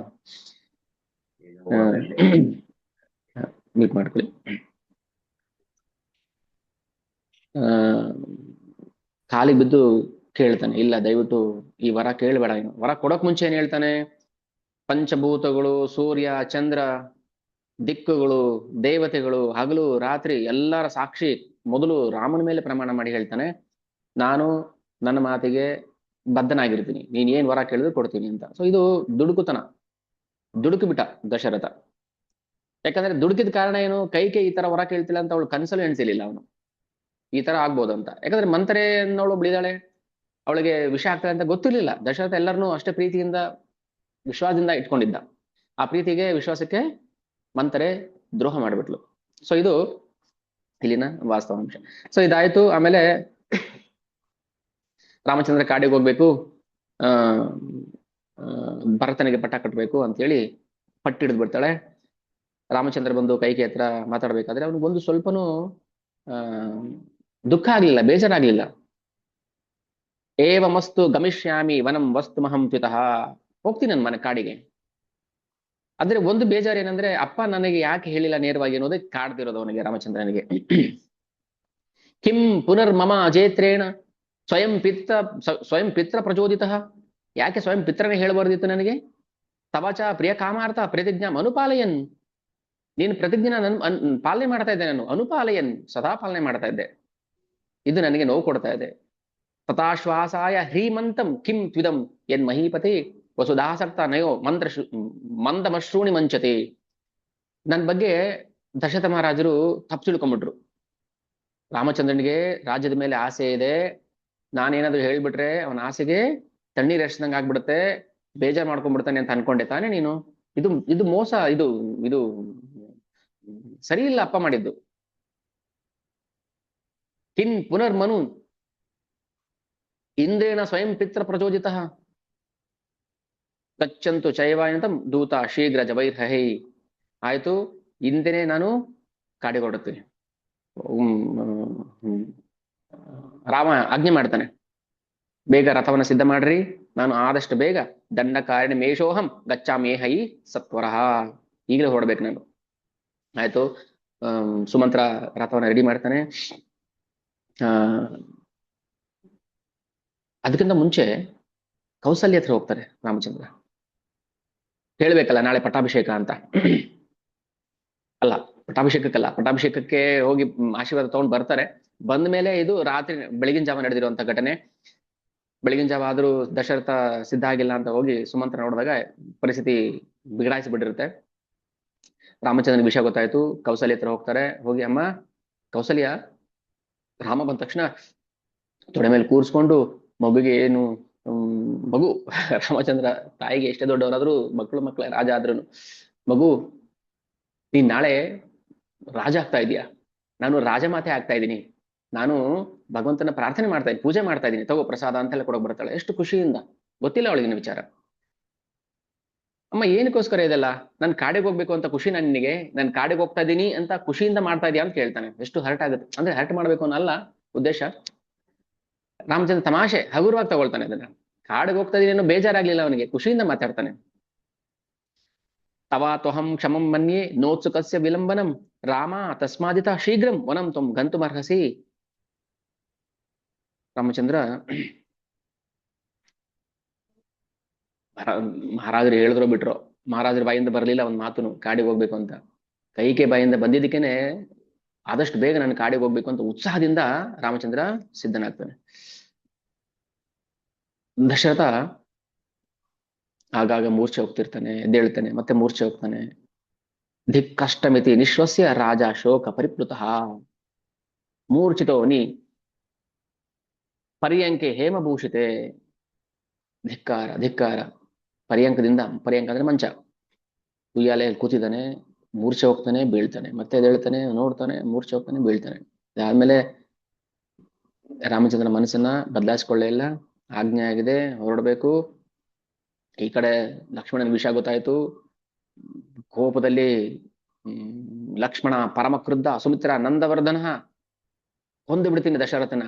ಮೀಟ್ ಮಾಡ್ಕೊಳ್ಳಿ. ಕಾಲಿಗೆ ಬಿದ್ದು ಕೇಳ್ತಾನೆ, ಇಲ್ಲ ದಯವಿಟ್ಟು ಈ ವರ ಕೇಳಬೇಡ. ಏನು ವರ ಕೊಡೋಕ್ ಮುಂಚೆ ಏನ್ ಹೇಳ್ತಾನೆ, ಪಂಚಭೂತಗಳು, ಸೂರ್ಯ ಚಂದ್ರ, ದಿಕ್ಕುಗಳು, ದೇವತೆಗಳು, ಹಗಲು ರಾತ್ರಿ ಎಲ್ಲರ ಸಾಕ್ಷಿ ಮೊದಲು ರಾಮನ ಮೇಲೆ ಪ್ರಮಾಣ ಮಾಡಿ ಹೇಳ್ತಾನೆ, ನಾನು ನನ್ನ ಮಾತಿಗೆ ಬದ್ಧನಾಗಿರ್ತೀನಿ, ನೀನ್ ಏನ್ ವರ ಕೇಳಿದ್ರು ಕೊಡ್ತೀನಿ ಅಂತ. ಸೊ ಇದು ದುಡುಕುತನ, ದುಡುಕು ಬಿಟ್ಟ ದಶರಥ. ಯಾಕಂದ್ರೆ ದುಡುಕಿದ ಕಾರಣ ಏನು, ಕೈಕೆ ಈ ತರ ವರ ಕೇಳ್ತಿಲ್ಲ ಅಂತ ಅವಳು ಕನ್ಸಲು ಎಣಿಸಿಲಿಲ್ಲ ಅವನು, ಈ ತರ ಆಗ್ಬೋದು ಅಂತ. ಯಾಕಂದ್ರೆ ಮಂತ್ರೆ ಅನ್ನೋಳು ಬಿಳಿದಾಳೆ, ಅವಳಿಗೆ ವಿಷ ಆಗ್ತದೆ ಅಂತ ಗೊತ್ತಿರ್ಲಿಲ್ಲ. ದಶರಥ ಎಲ್ಲರನ್ನೂ ಅಷ್ಟೇ ಪ್ರೀತಿಯಿಂದ ವಿಶ್ವಾಸದಿಂದ ಇಟ್ಕೊಂಡಿದ್ದ. ಆ ಪ್ರೀತಿಗೆ ವಿಶ್ವಾಸಕ್ಕೆ ಮಂತರೆ ದ್ರೋಹ ಮಾಡಿಬಿಟ್ಲು. ಸೊ ಇದು ಇಲ್ಲಿನ ವಾಸ್ತವಾಂಶ. ಸೊ ಇದಾಯ್ತು. ಆಮೇಲೆ ರಾಮಚಂದ್ರ ಕಾಡಿಗೆ ಹೋಗ್ಬೇಕು, ಆ ಭರತನಿಗೆ ಪಟ್ಟ ಕಟ್ಟಬೇಕು ಅಂತೇಳಿ ಪಟ್ಟಿಡಿದು ಬಿಡ್ತಾಳೆ. ರಾಮಚಂದ್ರ ಬಂದು ಕೈಕೆ ಹತ್ರ ಮಾತಾಡ್ಬೇಕಾದ್ರೆ ಅವ್ನಿಗೆ ಒಂದು ಸ್ವಲ್ಪನೂ ದುಃಖ ಆಗ್ಲಿಲ್ಲ, ಬೇಜಾರಾಗ್ಲಿಲ್ಲ. ಏವಮಸ್ತು ಗಮಿಷ್ಯಾಮಿ ವನಂ ವಸ್ತು ಮಹಂ ಪಿತಃ, ಹೋಗ್ತೀನಿ ನನ್ನ ಮನೆ ಕಾಡಿಗೆ. ಆದ್ರೆ ಒಂದು ಬೇಜಾರು ಏನಂದ್ರೆ ಅಪ್ಪ ನನಗೆ ಯಾಕೆ ಹೇಳಿಲ್ಲ ನೇರವಾಗಿ ಅನ್ನೋದೇ ಕಾಡ್ತಿರೋದು ಅವನಿಗೆ, ರಾಮಚಂದ್ರನಿಗೆ. ಕಿಂ ಪುನರ್ಮಮ ಅಜೇತ್ರೇಣ ಸ್ವಯಂ ಪಿತ್ರ ಪ್ರಚೋದಿತ, ಯಾಕೆ ಸ್ವಯಂ ಪಿತ್ರನೇ ಹೇಳಬಾರ್ದಿತ್ತು ನನಗೆ. ತವಚ ಪ್ರಿಯ ಕಾಮಾರ್ಥ ಪ್ರತಿಜ್ಞಾ ಅನುಪಾಲಯನ್, ನೀನು ಪ್ರತಿಜ್ಞಾ ಪಾಲನೆ ಮಾಡ್ತಾ ಇದ್ದೆ, ನಾನು ಅನುಪಾಲಯನ್ ಸದಾ ಪಾಲನೆ ಮಾಡ್ತಾ ಇದ್ದೆ, ಇದು ನನಗೆ ನೋವು ಕೊಡ್ತಾ ಇದೆ. ತಥಾಶ್ವಾಸಾಯ ಹ್ರೀಮಂತಂ ಕಿಂ ತ್ವಿದಂ ಎನ್ ಮಹೀಪತಿ ವಸುಧಾಸಕ್ತ ನಯೋ ಮಂದಮಶ್ರೂಣಿ ಮಂಚತೆ. ನನ್ನ ಬಗ್ಗೆ ದಶರಥ ಮಹಾರಾಜರು ತಪ್ಪು ತಿಳ್ಕೊಂಡ್ಬಿಟ್ರು. ರಾಮಚಂದ್ರನಿಗೆ ರಾಜ್ಯದ ಮೇಲೆ ಆಸೆ ಇದೆ, ನಾನೇನಾದ್ರು ಹೇಳ್ಬಿಟ್ರೆ ಅವನ ಆಸೆಗೆ ತಣ್ಣೀರ್ ಎರ್ಸ್ದಂಗ್ ಆಗ್ಬಿಡುತ್ತೆ, ಬೇಜಾರ್ ಮಾಡ್ಕೊಂಡ್ಬಿಡ್ತಾನೆ ಅಂತ ಅನ್ಕೊಂಡೆ ತಾನೇ ನೀನು. ಇದು ಮೋಸ, ಇದು ಸರಿ ಇಲ್ಲ ಅಪ್ಪ ಮಾಡಿದ್ದು. ಕಿನ್ ಪುನರ್ಮನು ಇಂದ್ರೇಣ ಸ್ವಯಂ ಪಿತ್ರ ಪ್ರಚೋದಿತ ಗಚ್ಚಂತು ಚೈವಾಯಂತಂ ದೂತ ಶೀಘ್ರ ಜವೈರ್ಹೈ. ಆಯ್ತು, ಇಂದನೇ ನಾನು ಕಾಡಿಗೆ ಹೊರಡ್ತೀನಿ. ರಾಮ ಆಜ್ಞೆ ಮಾಡ್ತಾನೆ, ಬೇಗ ರಥವನ್ನ ಸಿದ್ಧ ಮಾಡ್ರಿ, ನಾನು ಆದಷ್ಟು ಬೇಗ ದಂಡಕಾರಿಣಿ ಮೇಷೋಹಂ ಗಚ್ಚಾಮೇಹೈ ಸತ್ವರಃ, ಈಗಲೇ ಹೊರಡ್ಬೇಕು ನಾನು. ಆಯ್ತು, ಸುಮಂತ್ರ ರಥವನ್ನ ರೆಡಿ ಮಾಡ್ತಾನೆ. ಅದಕ್ಕಿಂತ ಮುಂಚೆ ಕೌಸಲ್ಯ ಹತ್ರ ಹೋಗ್ತಾರೆ ರಾಮಚಂದ್ರ. ಹೇಳ್ಬೇಕಲ್ಲ ನಾಳೆ ಪಟ್ಟಾಭಿಷೇಕ ಅಂತ. ಅಲ್ಲ, ಪಟ್ಟಾಭಿಷೇಕಕ್ಕಲ್ಲ, ಪಟ್ಟಾಭಿಷೇಕಕ್ಕೆ ಹೋಗಿ ಆಶೀರ್ವಾದ ತಗೊಂಡು ಬರ್ತಾರೆ. ಬಂದ ಮೇಲೆ ಇದು ರಾತ್ರಿ ಬೆಳಗಿನ ಜಾವ ನಡೆದಿರುವಂತ ಘಟನೆ. ಬೆಳಗಿನ ಜಾವ ಆದ್ರೂ ದಶರಥ ಸಿದ್ಧ ಆಗಿಲ್ಲ ಅಂತ ಹೋಗಿ ಸುಮಂತ್ರ ನೋಡಿದಾಗ ಪರಿಸ್ಥಿತಿ ಬಿಗಡಾಯಿಸಿಬಿಟ್ಟಿರುತ್ತೆ. ರಾಮಚಂದ್ರನಿಗೆ ವಿಷಯ ಗೊತ್ತಾಯ್ತು. ಕೌಸಲ್ಯ ಹತ್ರ ಹೋಗ್ತಾರೆ. ಹೋಗಿ, ಅಮ್ಮ ಕೌಸಲ್ಯ, ರಾಮ ಬಂದ ತಕ್ಷಣ ತೊಡೆ ಮೇಲೆ ಕೂರಿಸ್ಕೊಂಡು ಮಗುಗೆ ಏನು ಮಗು, ರಾಮಚಂದ್ರ ತಾಯಿಗೆ ಎಷ್ಟೇ ದೊಡ್ಡವರಾದ್ರೂ ಮಕ್ಕಳು ರಾಜ ಆದ್ರೂ, ಮಗು ನೀನ್ ನಾಳೆ ರಾಜ ಆಗ್ತಾ ಇದೀಯಾ, ನಾನು ರಾಜಮಾತೆ ಆಗ್ತಾ ಇದ್ದೀನಿ, ನಾನು ಭಗವಂತನ ಪ್ರಾರ್ಥನೆ ಮಾಡ್ತಾ ಇದ್ದೀನಿ, ಪೂಜೆ ಮಾಡ್ತಾ ಇದ್ದೀನಿ, ತಗೋ ಪ್ರಸಾದ ಅಂತೆಲ್ಲ ಕೊಡಕ್ ಬರ್ತಾಳೆ. ಎಷ್ಟು ಖುಷಿಯಿಂದ. ಗೊತ್ತಿಲ್ಲ ಅವಳಿಗಿನ ವಿಚಾರ. ಅಮ್ಮ ಏನಕ್ಕೋಸ್ಕರ ಇದೆಲ್ಲ, ನನ್ ಕಾಡಿಗೆ ಹೋಗ್ಬೇಕು ಅಂತ ಖುಷಿ ನಿನಗೆ, ನಾನು ಕಾಡಿಗೆ ಹೋಗ್ತಾ ಇದ್ದೀನಿ ಅಂತ ಖುಷಿಯಿಂದ ಮಾಡ್ತಾ ಇದೀಯಾ ಅಂತ ಕೇಳ್ತಾನೆ. ಎಷ್ಟು ಹರ್ಟ್ ಆಗುತ್ತೆ ಅಂದ್ರೆ, ಹರ್ಟ್ ಮಾಡ್ಬೇಕು ಅನ್ನಲ್ಲ ಉದ್ದೇಶ. ರಾಮಚಂದ್ರ ತಮಾಷೆ ಹಗುರವಾಗಿ ತಗೊಳ್ತಾನೆ ಅದನ್ನ. ಕಾಡಿಗೆ ಹೋಗ್ತಾ ಇದೀನಿ ಅನ್ನೋ ಬೇಜಾರಾಗ್ಲಿಲ್ಲ ಅವನಿಗೆ, ಖುಷಿಯಿಂದ ಮಾತಾಡ್ತಾನೆ. ತವಾತ್ವಹಂ ಕ್ಷಮಂ ಮನ್ಯೆ ನೋತ್ಸುಕಸ್ಯ ವಿಲಂಬನಂ ರಾಮ ತಸ್ಮಾದಿತ ಶೀಘ್ರಂ ವನಂ ತ್ವಂ ಗಂತುಮರ್ಹಸಿ. ರಾಮಚಂದ್ರ, ಮಹಾರಾಜರು ಹೇಳಿದ್ರೋ ಬಿಟ್ರೋ, ಮಹಾರಾಜರ ಬಾಯಿಂದ ಬರಲಿಲ್ಲ ಒಂದ್ ಮಾತುನು ಕಾಡಿಗೆ ಹೋಗ್ಬೇಕು ಅಂತ. ಕೈಕೆ ಬಾಯಿಂದ ಬಂದಿದ್ದಕ್ಕೇನೆ ಆದಷ್ಟು ಬೇಗ ನಾನು ಕಾಡಿಗೆ ಹೋಗ್ಬೇಕು ಅಂತ ಉತ್ಸಾಹದಿಂದ ರಾಮಚಂದ್ರ ಸಿದ್ಧನಾಗ್ತಾನೆ. ದಶರಥ ಆಗಾಗ ಮೂರ್ಛೆ ಹೋಗ್ತಿರ್ತಾನೆ, ಎದ್ದೇಳ್ತಾನೆ, ಮತ್ತೆ ಮೂರ್ಛೆ ಹೋಗ್ತಾನೆ. ಧಿಕ್ ಕಷ್ಟಮಿತಿ ನಿಶ್ವಸ್ಯ ರಾಜ ಶೋಕ ಪರಿಪ್ಲುತಃ ಮೂರ್ಛಿತೋನಿ ಪರ್ಯಂಕೆ ಹೇಮಭೂಷಿತೆ. ಧಿಕ್ಕಾರ ಧಿಕ್ಕಾರ. ಪರ್ಯಂಕ ಅಂದ್ರೆ ಮಂಚ, ಉಯ್ಯಾಲೆಯಲ್ಲಿ ಕೂತಿದ್ದಾನೆ, ಮೂರ್ಛೆ ಹೋಗ್ತಾನೆ, ಬೀಳ್ತಾನೆ, ಮತ್ತೆ ಎದ್ದೇಳ್ತಾನೆ, ನೋಡ್ತಾನೆ, ಮೂರ್ಛೆ ಹೋಗ್ತಾನೆ, ಬೀಳ್ತಾನೆ. ಅದಾದ್ಮೇಲೆ ರಾಮಚಂದ್ರನ ಮನಸ್ಸನ್ನ ಬದಲಾಯಿಸ್ಕೊಳ್ಳೇ ಇಲ್ಲ. ಆಜ್ಞೆ ಆಗಿದೆ, ಹೊರಡ್ಬೇಕು. ಈ ಕಡೆ ಲಕ್ಷ್ಮಣನ ವಿಷಯ ಗೊತ್ತಾಯ್ತು. ಕೋಪದಲ್ಲಿ ಲಕ್ಷ್ಮಣ ಪರಮ ಕ್ರುದ್ಧ, ಸುಮಿತ್ರ ನಂದವರ್ಧನ, ಕೊಂದು ಬಿಡ್ತೀನಿ ದಶರಥನ.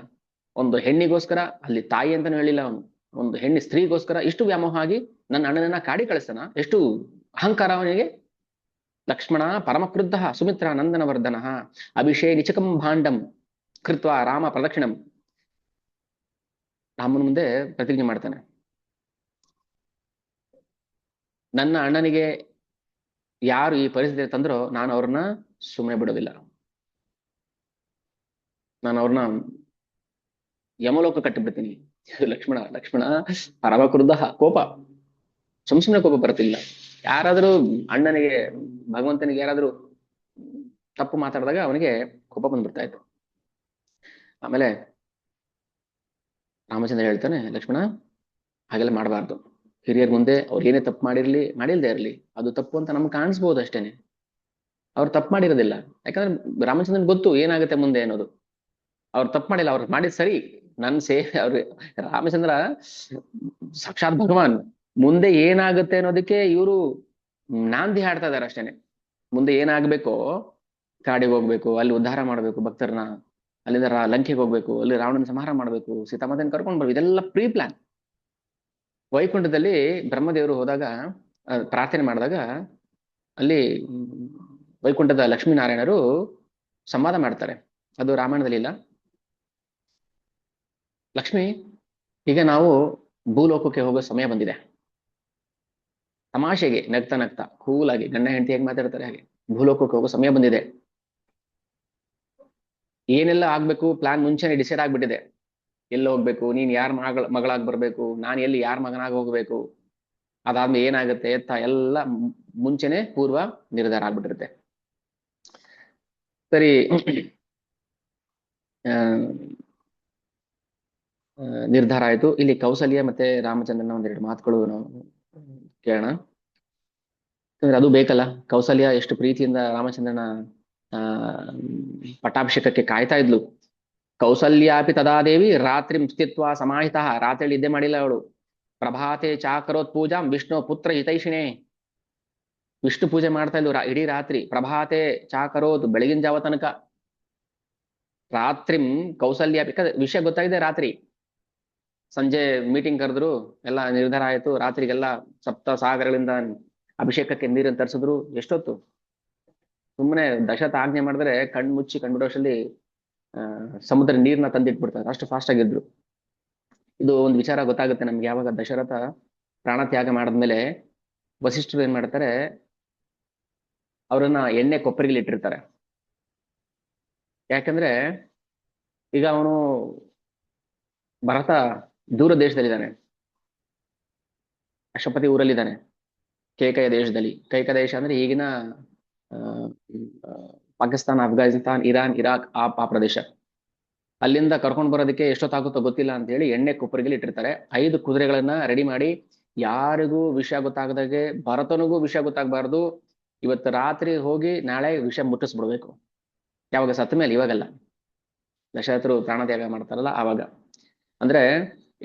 ಒಂದು ಹೆಣ್ಣಿಗೋಸ್ಕರ, ಅಲ್ಲಿ ತಾಯಿ ಅಂತಾನು ಹೇಳಿಲ್ಲ ಅವನು, ಒಂದು ಹೆಣ್ಣು ಸ್ತ್ರೀಗೋಸ್ಕರ ಇಷ್ಟು ವ್ಯಾಮೋಹ ಆಗಿ ನನ್ನ ಅಣ್ಣನನ್ನ ಕಾಡಿ ಕಳಿಸ್ತಾನ. ಎಷ್ಟು ಅಹಂಕಾರ ಅವನಿಗೆ. ಲಕ್ಷ್ಮಣ ಪರಮ ಕ್ರುದ್ಧ ಸುಮಿತ್ರ ನಂದನವರ್ಧನ ಅಭಿಷೇ ನಿಚಕಂ ಭಾಂಡಂ ಕೃತ್ವ ರಾಮ ಪ್ರದಕ್ಷಿಣಂ. ರಾಮನ ಮುಂದೆ ಪ್ರತಿಜ್ಞೆ ಮಾಡ್ತಾನೆ, ನನ್ನ ಅಣ್ಣನಿಗೆ ಯಾರು ಈ ಪರಿಸ್ಥಿತಿ ತಂದ್ರೋ ನಾನು ಅವ್ರನ್ನ ಸುಮ್ಮನೆ ಬಿಡೋದಿಲ್ಲ, ನಾನು ಅವ್ರನ್ನ ಯಮಲೋಕ ಕಟ್ಟಿಬಿಡ್ತೀನಿ. ಲಕ್ಷ್ಮಣ ಪರಮ ಕ್ರುದ್ಧ, ಕೋಪ, ಸುಮ್ಮನೆ ಕೋಪ ಬರ್ತಿಲ್ಲ. ಯಾರಾದ್ರೂ ಅಣ್ಣನಿಗೆ, ಭಗವಂತನಿಗೆ ಯಾರಾದ್ರೂ ತಪ್ಪು ಮಾತಾಡಿದಾಗ ಅವನಿಗೆ ಕೋಪ ಬಂದ್ಬಿಡ್ತಾ ಇತ್ತು. ಆಮೇಲೆ ರಾಮಚಂದ್ರ ಹೇಳ್ತಾನೆ, ಲಕ್ಷ್ಮಣ ಹಾಗೆಲ್ಲ ಮಾಡಬಾರ್ದು, ಹಿರಿಯರ ಮುಂದೆ ಅವ್ರು ಏನೇ ತಪ್ಪು ಮಾಡಿಲ್ದೇ ಇರಲಿ, ಅದು ತಪ್ಪು ಅಂತ ನಮ್ಗೆ ಕಾಣಿಸ್ಬೋದು ಅಷ್ಟೇನೆ. ಅವ್ರು ತಪ್ಪು ಮಾಡಿರೋದಿಲ್ಲ, ಯಾಕಂದ್ರೆ ರಾಮಚಂದ್ರನ್ ಗೊತ್ತು ಏನಾಗುತ್ತೆ ಮುಂದೆ ಅನ್ನೋದು. ಅವ್ರು ತಪ್ಪು ಮಾಡಿಲ್ಲ, ಅವ್ರು ಮಾಡಿದ್ ಸರಿ. ಅವ್ರು ರಾಮಚಂದ್ರ ಸಾಕ್ಷಾತ್ ಭಗವಾನ್, ಮುಂದೆ ಏನಾಗುತ್ತೆ ಅನ್ನೋದಕ್ಕೆ ಇವರು ನಾಂದಿ ಹಾಡ್ತಾ ಇದಾರೆ ಅಷ್ಟೇನೆ. ಮುಂದೆ ಏನಾಗ್ಬೇಕೋ, ಕಾಡಿಗೆ ಹೋಗ್ಬೇಕು, ಅಲ್ಲಿ ಉದ್ಧಾರ ಮಾಡ್ಬೇಕು ಭಕ್ತರನ್ನ, ಅಲ್ಲಿಂದ ಲಂಕೆಗೆ ಹೋಗ್ಬೇಕು, ಅಲ್ಲಿ ರಾವಣನ ಸಂಹಾರ ಮಾಡ್ಬೇಕು, ಸೀತಾಮಾತೆನ ಕರ್ಕೊಂಡು ಬರ್ಬೇಕು, ಇದೆಲ್ಲ ಪ್ರೀ ಪ್ಲಾನ್. ವೈಕುಂಠದಲ್ಲಿ ಬ್ರಹ್ಮದೇವರು ಹೋದಾಗ ಪ್ರಾರ್ಥನೆ ಮಾಡಿದಾಗ ಅಲ್ಲಿ ವೈಕುಂಠದ ಲಕ್ಷ್ಮೀನಾರಾಯಣರು ಸಂವಾದ ಮಾಡ್ತಾರೆ. ಅದು ರಾಮಾಯಣದಲ್ಲಿ ಇಲ್ಲ. ಲಕ್ಷ್ಮಿ, ಈಗ ನಾವು ಭೂಲೋಕಕ್ಕೆ ಹೋಗೋ ಸಮಯ ಬಂದಿದೆ. ತಮಾಷೆಗೆ ನಗ್ತಾ ನಗ್ತಾ ಕೂಲಾಗಿ ಗಂಡ ಹೆಂಡತಿ ಹೇಗೆ ಮಾತಾಡ್ತಾರೆ ಹಾಗೆ, ಭೂಲೋಕಕ್ಕೆ ಹೋಗೋ ಸಮಯ ಬಂದಿದೆ. ಏನೆಲ್ಲ ಆಗ್ಬೇಕು ಪ್ಲಾನ್ ಮುಂಚೆನೆ ಡಿಸೈಡ್ ಆಗ್ಬಿಟ್ಟಿದೆ. ಎಲ್ಲಿ ಹೋಗ್ಬೇಕು, ನೀನ್ ಯಾರ ಮಗಳಾಗಿ ಬರ್ಬೇಕು, ನಾನು ಎಲ್ಲಿ ಯಾರ ಮಗನಾಗಿ ಹೋಗ್ಬೇಕು, ಅದಾದ್ಮೇಲೆ ಏನಾಗುತ್ತೆ ಎತ್ತ ಎಲ್ಲ ಮುಂಚೆನೆ ಪೂರ್ವ ನಿರ್ಧಾರ ಆಗ್ಬಿಟ್ಟಿರುತ್ತೆ. ಸರಿ, ನಿರ್ಧಾರ ಆಯ್ತು. ಇಲ್ಲಿ ಕೌಸಲ್ಯ ಮತ್ತೆ ರಾಮಚಂದ್ರನ ಒಂದೆರಡು ಮಾತುಗಳು ನಾವು ಕೇಳೋಣ. ಯಾಕಂದ್ರೆ ಅದು ಬೇಕಲ್ಲ. ಕೌಸಲ್ಯ ಎಷ್ಟು ಪ್ರೀತಿಯಿಂದ ರಾಮಚಂದ್ರನ ಪಟ್ಟಾಭಿಷೇಕಕ್ಕೆ ಕಾಯ್ತಾ ಇದ್ಲು. ಕೌಸಲ್ಯಾಪಿ ತದಾದೇವಿ ರಾತ್ರಿ ಸ್ಥಿತ್ವ ಸಮಾಹಿತ, ರಾತ್ರಿ ನಿದ್ದೆ ಮಾಡಿಲ್ಲ ಅವಳು. ಪ್ರಭಾತೆ ಚಾಕರೋತ್ ಪೂಜಾಂ ವಿಷ್ಣು ಪುತ್ರ ಹಿತೈಷಿಣೆ, ವಿಷ್ಣು ಪೂಜೆ ಮಾಡ್ತಾ ಇದ್ಲು ಇಡೀ ರಾತ್ರಿ. ಪ್ರಭಾತೆ ಚಾಕರೋತ್, ಬೆಳಗಿನ ಜಾವ ತನಕ. ರಾತ್ರಿ ಕೌಸಲ್ಯ, ವಿಷಯ ಗೊತ್ತಾಗಿದೆ ರಾತ್ರಿ. ಸಂಜೆ ಮೀಟಿಂಗ್ ಕರೆದ್ರು, ಎಲ್ಲ ನಿರ್ಧಾರ ಆಯ್ತು. ರಾತ್ರಿಗೆಲ್ಲ ಸಪ್ತ ಸಾಗರಗಳಿಂದ ಅಭಿಷೇಕಕ್ಕೆ ನೀರನ್ನು ತರಿಸಿದ್ರು. ಎಷ್ಟೊತ್ತು ಸುಮ್ಮನೆ ದಶರಥ ಆಜ್ಞೆ ಮಾಡಿದ್ರೆ ಕಣ್ಮುಚ್ಚಿ ಕಂಡುಬಿಡೋಷ್ಟಲ್ಲಿ ಸಮುದ್ರ ನೀರ್ನ ತಂದಿಟ್ಬಿಡ್ತಾರೆ, ಅಷ್ಟು ಫಾಸ್ಟ್ ಆಗಿದ್ರು. ಇದು ಒಂದು ವಿಚಾರ ಗೊತ್ತಾಗುತ್ತೆ ನಮ್ಗೆ ಯಾವಾಗ ದಶರಥ ಪ್ರಾಣ ತ್ಯಾಗ ಮಾಡಿದ್ಮೇಲೆ ವಸಿಷ್ಠರು ಏನ್ ಮಾಡ್ತಾರೆ, ಅವರನ್ನ ಎಣ್ಣೆ ಕೊಪ್ಪರಿಗೆ ಇಟ್ಟಿರ್ತಾರೆ. ಯಾಕಂದ್ರೆ ಈಗ ಅವನು ಭರತ ದೂರ ದೇಶದಲ್ಲಿದ್ದಾನೆ, ಅಶ್ವಪತಿ ಊರಲ್ಲಿದ್ದಾನೆ, ಕೇಕಯ ದೇಶದಲ್ಲಿ. ಕೇಕಯ ದೇಶ ಅಂದ್ರೆ ಈಗಿನ ಪಾಕಿಸ್ತಾನ, ಅಫ್ಘಾನಿಸ್ತಾನ್, ಇರಾನ್, ಇರಾಕ್ ಆ ಪ್ರದೇಶ. ಅಲ್ಲಿಂದ ಕರ್ಕೊಂಡು ಬರೋದಕ್ಕೆ ಎಷ್ಟೊತ್ತಾಗುತ್ತೋ ಗೊತ್ತಿಲ್ಲ ಅಂತ ಹೇಳಿ ಎಣ್ಣೆ ಕೊಪ್ಪರಿಗೆ ಇಟ್ಟಿರ್ತಾರೆ. 5 ಕುದುರೆಗಳನ್ನ ರೆಡಿ ಮಾಡಿ, ಯಾರಿಗೂ ವಿಷಯ ಗೊತ್ತಾಗದಾಗೆ, ಭರತನಿಗೂ ವಿಷಯ ಗೊತ್ತಾಗಬಾರ್ದು, ಇವತ್ತು ರಾತ್ರಿ ಹೋಗಿ ನಾಳೆ ವಿಷಯ ಮುಟ್ಟಿಸ್ಬಿಡ್ಬೇಕು. ಯಾವಾಗ ಸತ್ತ ಮೇಲೆ, ಇವಾಗಲ್ಲ. ದಶರಥರು ಪ್ರಾಣತ್ಯಾಗ ಮಾಡ್ತಾರಲ್ಲ ಆವಾಗ. ಅಂದ್ರೆ